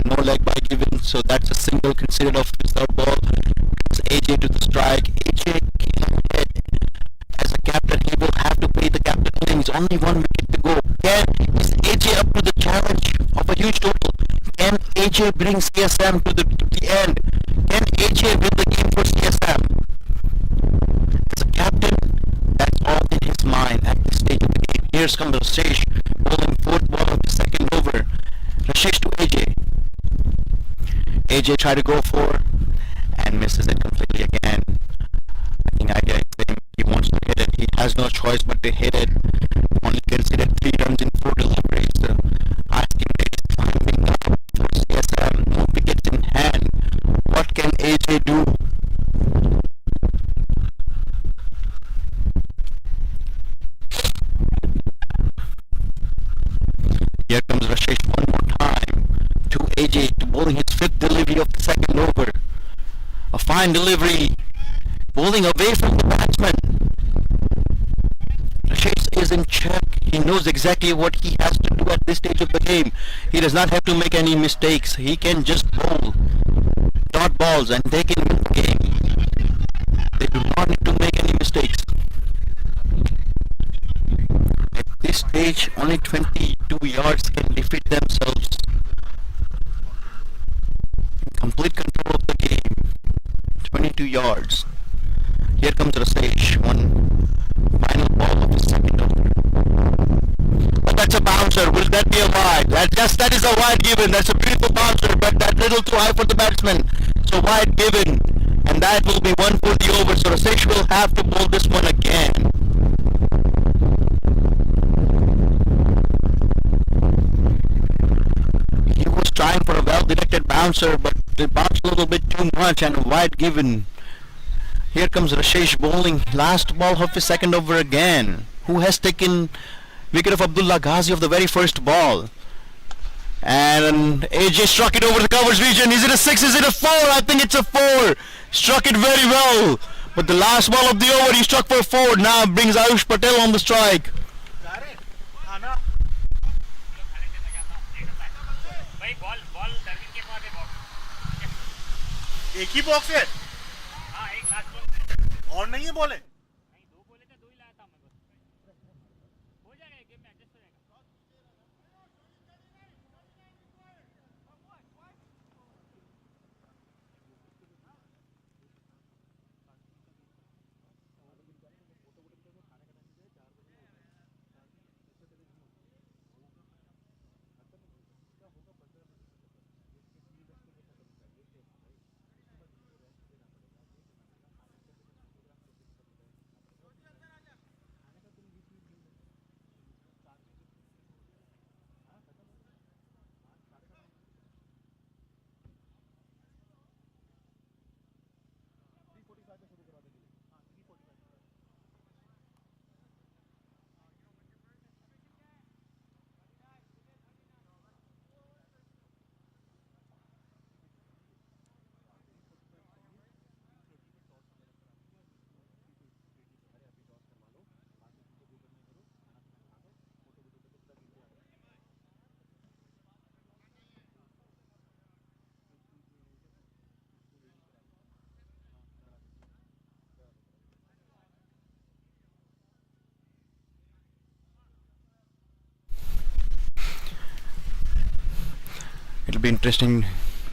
D: No leg by given, so that's a single considered of his third ball. Comes AJ to the strike. AJ as a captain, he will have to play the captain innings. Only 1 wicket to go. Is AJ up to the challenge of a huge total? Can AJ bring CSM to the end? Can AJ win the game for CSM? As a captain, that's all in his mind at this stage of the game. Here's comes Rashesh, bowling 4th ball of the second over. Rashesh to AJ. AJ tried to go for and misses it completely again. I think I get him. He wants to hit it. He has no choice but to hit it. Only considered 3 runs in 4 deliveries. Asking is climbing up for CSM. No wickets in hand. What can AJ do? Here comes Rashesh one more time to AJ, to bowling his 5th delivery of the second over. A fine delivery, bowling away from the batsman. Rashesh is in check. He knows exactly what he has to do at this stage of the game. He does not have to make any mistakes. He can just bowl dot balls and they can win the game. They do not need to make any mistakes. At this stage, only 22 yards can defeat themselves. Complete control of the game. 22 yards. Here comes Rasesh. One final ball of the second over. But that's a bouncer. Will that be a wide? That is a wide given. That's a beautiful bouncer, but that little too high for the batsman. So wide given. And that will be one for the over. So Rasesh will have to bowl this one again. He was trying for a well-directed bouncer, but they bounced a little bit too much and wide given. Here comes Rasesh bowling last ball of his second over again. Who has taken wicket of Abdullah Gazi of the very first ball? And AJ struck it over the covers region. Is it a 6? Is it a 4? I think it's a 4. Struck it very well. But the last ball of the over he struck for 4. Now brings Ayush Patel on the strike.
B: एक ही box है और नहीं है बोले
D: It'll be interesting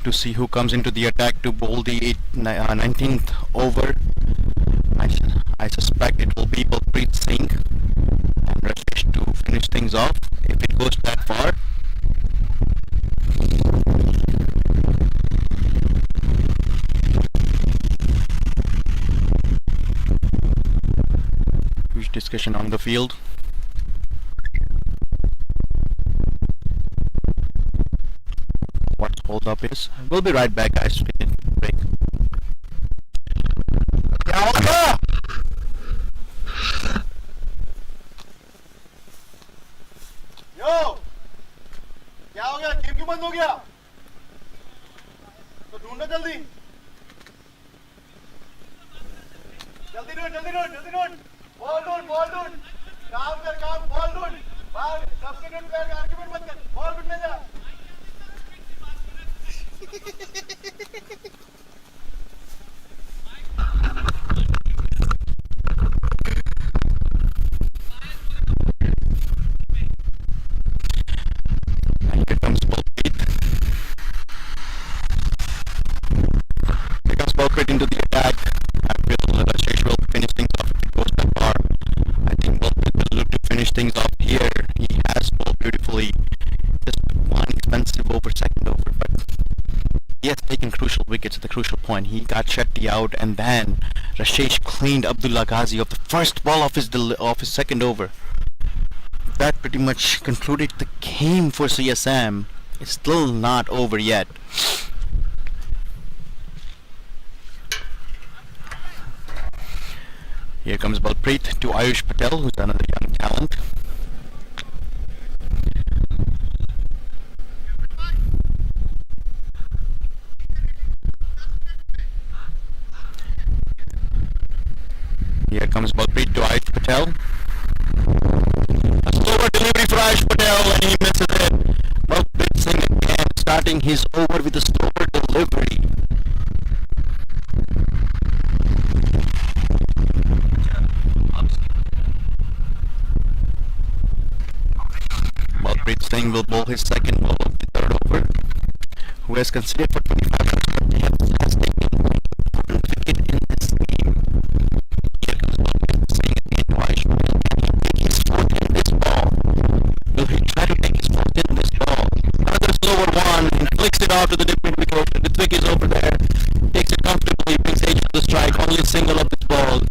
D: to see who comes into the attack to bowl the 19th over. I suspect it will be Balpreet Singh and Rasesh to finish things off if it goes that far. Huge discussion on the field. What's hold up is. We'll be right back, guys. We can break.
B: यो क्या हो गया game क्यों बंद हो गया तो ढूंढो जल्दी ढूंढ बॉल ढूंढ काम कर बॉल ढूंढ बाहर सब्स्टिट्यूट कर आर्गुमेंट मत कर बॉल ढूंढने जा
D: Here comes Balpreet into the attack. Rasesh will finish things off if it goes that far. I think Balpreet will look to finish things off here. He has bowled beautifully. Just one expensive over, second over, but he has taken crucial wickets at the crucial point. He got Shetty out, and then Rasesh cleaned Abdullah Gazi of the first ball of his second over. That pretty much concluded the game for CSM. It's still not over yet. Here comes Balpreet to Ayush Patel, who's another young talent. Here comes Balpreet to Ayush Patel. middle and he misses it. Balpreet Singh again starting his over with a slower delivery. Balpreet Singh will bowl his second ball of the third over, who has conceded for 25 runs but has taken one wicket in this game. Here comes Balpreet Singh again twice. Will he take his fourth in this ball? Will he try to take his fourth in this ball? Another slower one, he flicks it out to the mid wicket. The wicket is over there, takes it comfortably, brings AJ to the strike, only single of this ball.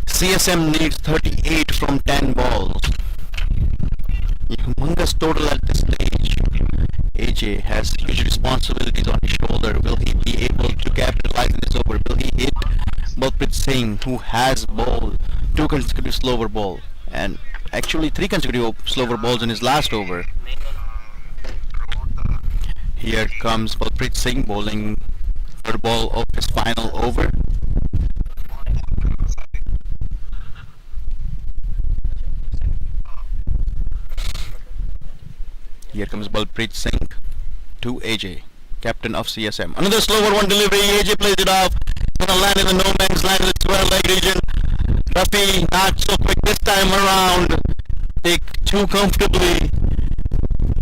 D: CSM needs 38 from 10 balls. A humongous total at this stage. AJ has huge responsibilities on his shoulder. Will he be able to capitalize on this over? Will he hit Balpreet Singh, who has bowled 2 consecutive slower ball and actually 3 consecutive slower balls in his last over? Here comes Balpreet Singh bowling third ball of his final over. Here comes Balpreet Singh to AJ, captain of CSM. Another slower one delivery. AJ plays it off. Gonna land in the no man's land in the square leg region. Rafi not so quick this time around. Take 2 comfortably.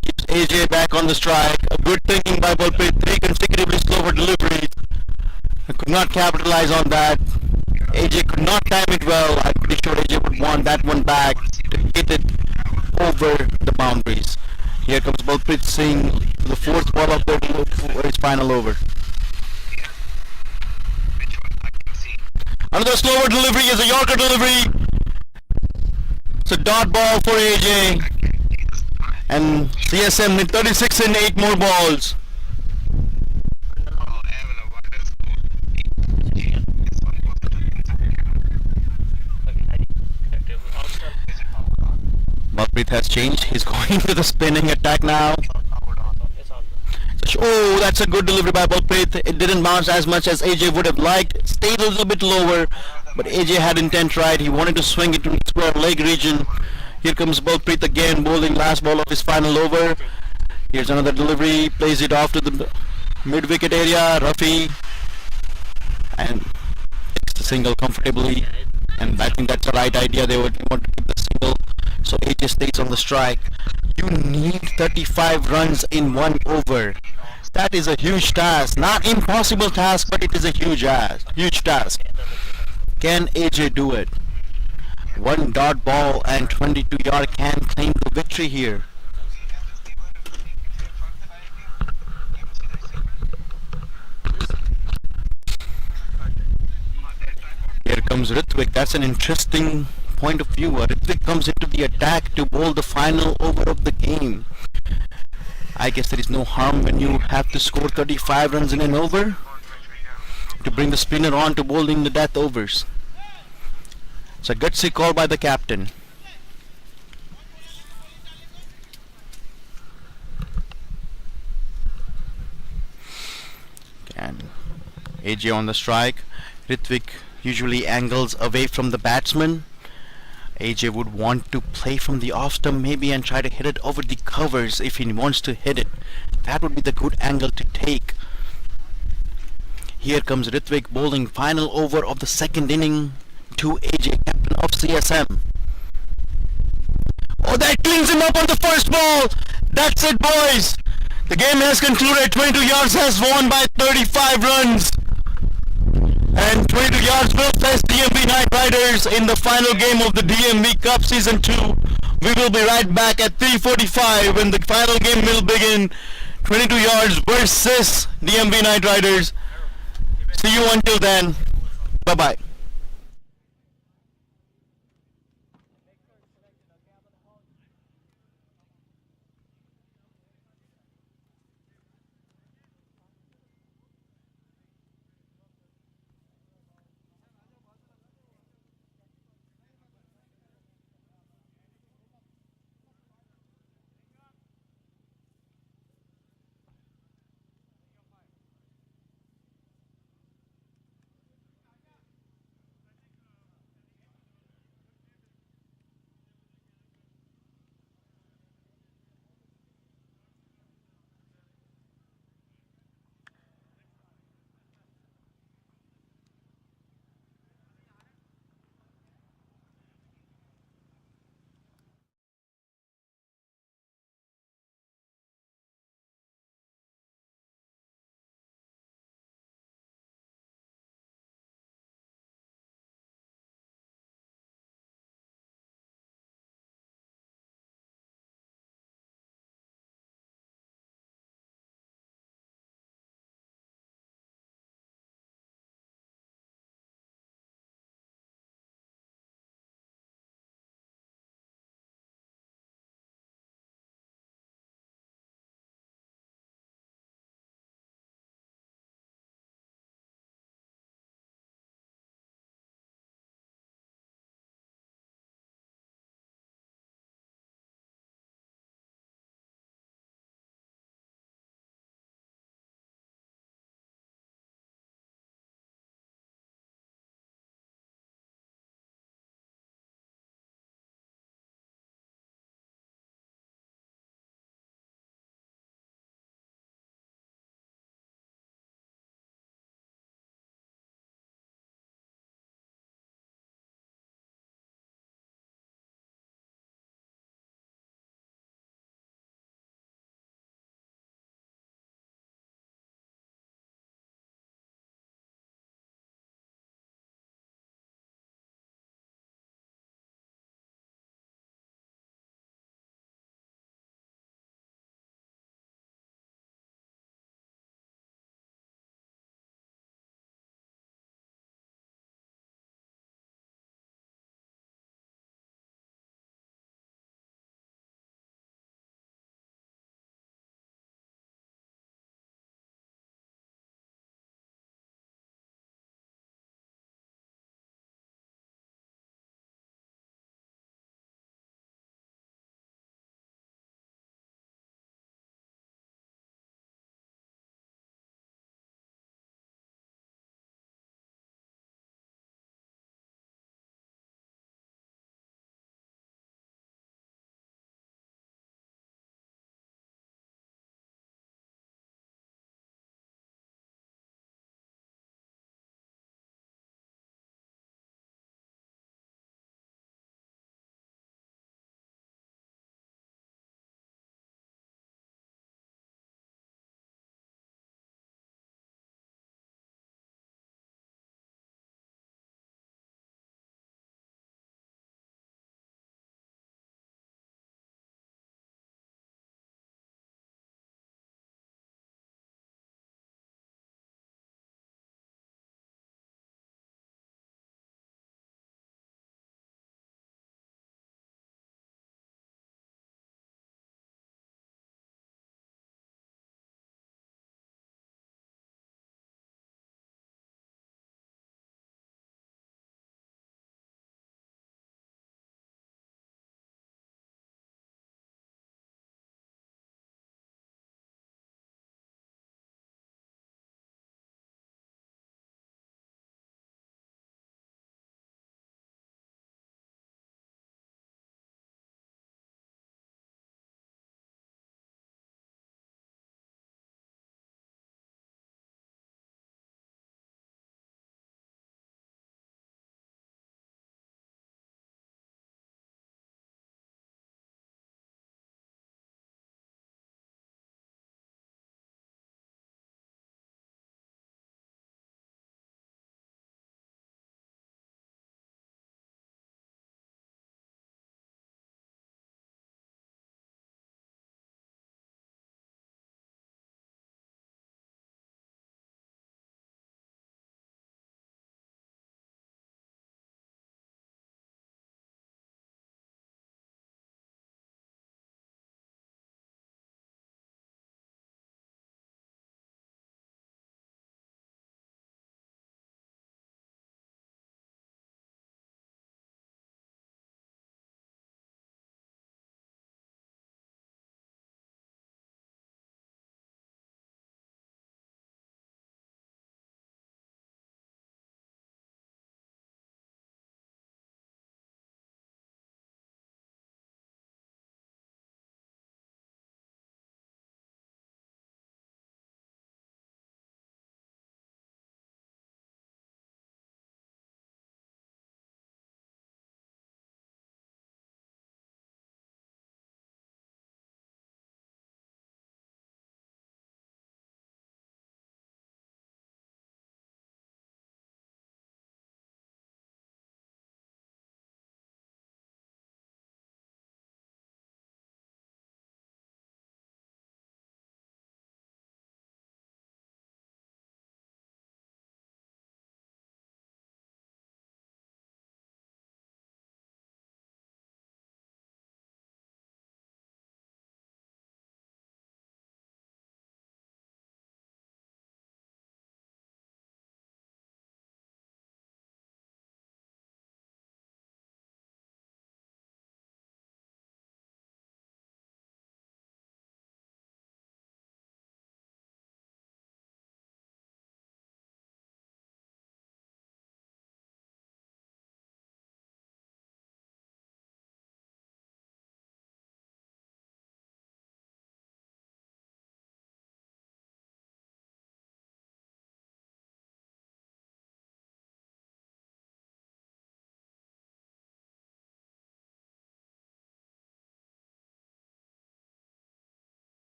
D: Keeps AJ back on the strike. A good thinking by Balpreet. 3 consecutively slower deliveries. Could not capitalize on that. AJ could not time it well. I'm pretty sure AJ would want that one back to hit it over the boundaries. Here comes Balpreet Singh, the 4th ball of his final over. Another slower delivery is a Yorker delivery. It's a dot ball for AJ. And CSM need 36 in 8 more balls. Balpreet has changed. He's going to the spinning attack now. Oh, that's a good delivery by Balpreet. It didn't bounce as much as AJ would have liked. Stayed a little bit lower, but AJ had intent right. He wanted to swing it to the square leg region. Here comes Balpreet again, bowling last ball of his final over. Here's another delivery. Plays it off to the mid wicket area. Rafi and takes the single comfortably. And I think that's the right idea. They would want to keep the single, so AJ stays on the strike. You need 35 runs in 1 over. That is a huge task. Not impossible task, but it is a huge task. Can AJ do it? 1 dot ball and 22 yard can claim the victory here. Here comes Ritwik. That's an interesting point of view. Ritwik comes into the attack to bowl the final over of the game. I guess there is no harm when you have to score 35 runs in an over to bring the spinner on to bowling the death overs. It's a gutsy call by the captain. And AJ on the strike. Ritwik usually angles away from the batsman. AJ would want to play from the off stump maybe and try to hit it over the covers if he wants to hit it. That would be the good angle to take. Here comes Ritwik bowling final over of the 2nd inning to AJ, captain of CSM. Oh, that cleans him up on the first ball. That's it, boys. The game has concluded. 22 yards has won by 35 runs. And 22 yards will face DMB Knight Riders in the final game of the DMB Cup Season 2. We will be right back at 3:45 when the final game will begin. 22 yards versus DMB Knight Riders. See you until then. Bye-bye.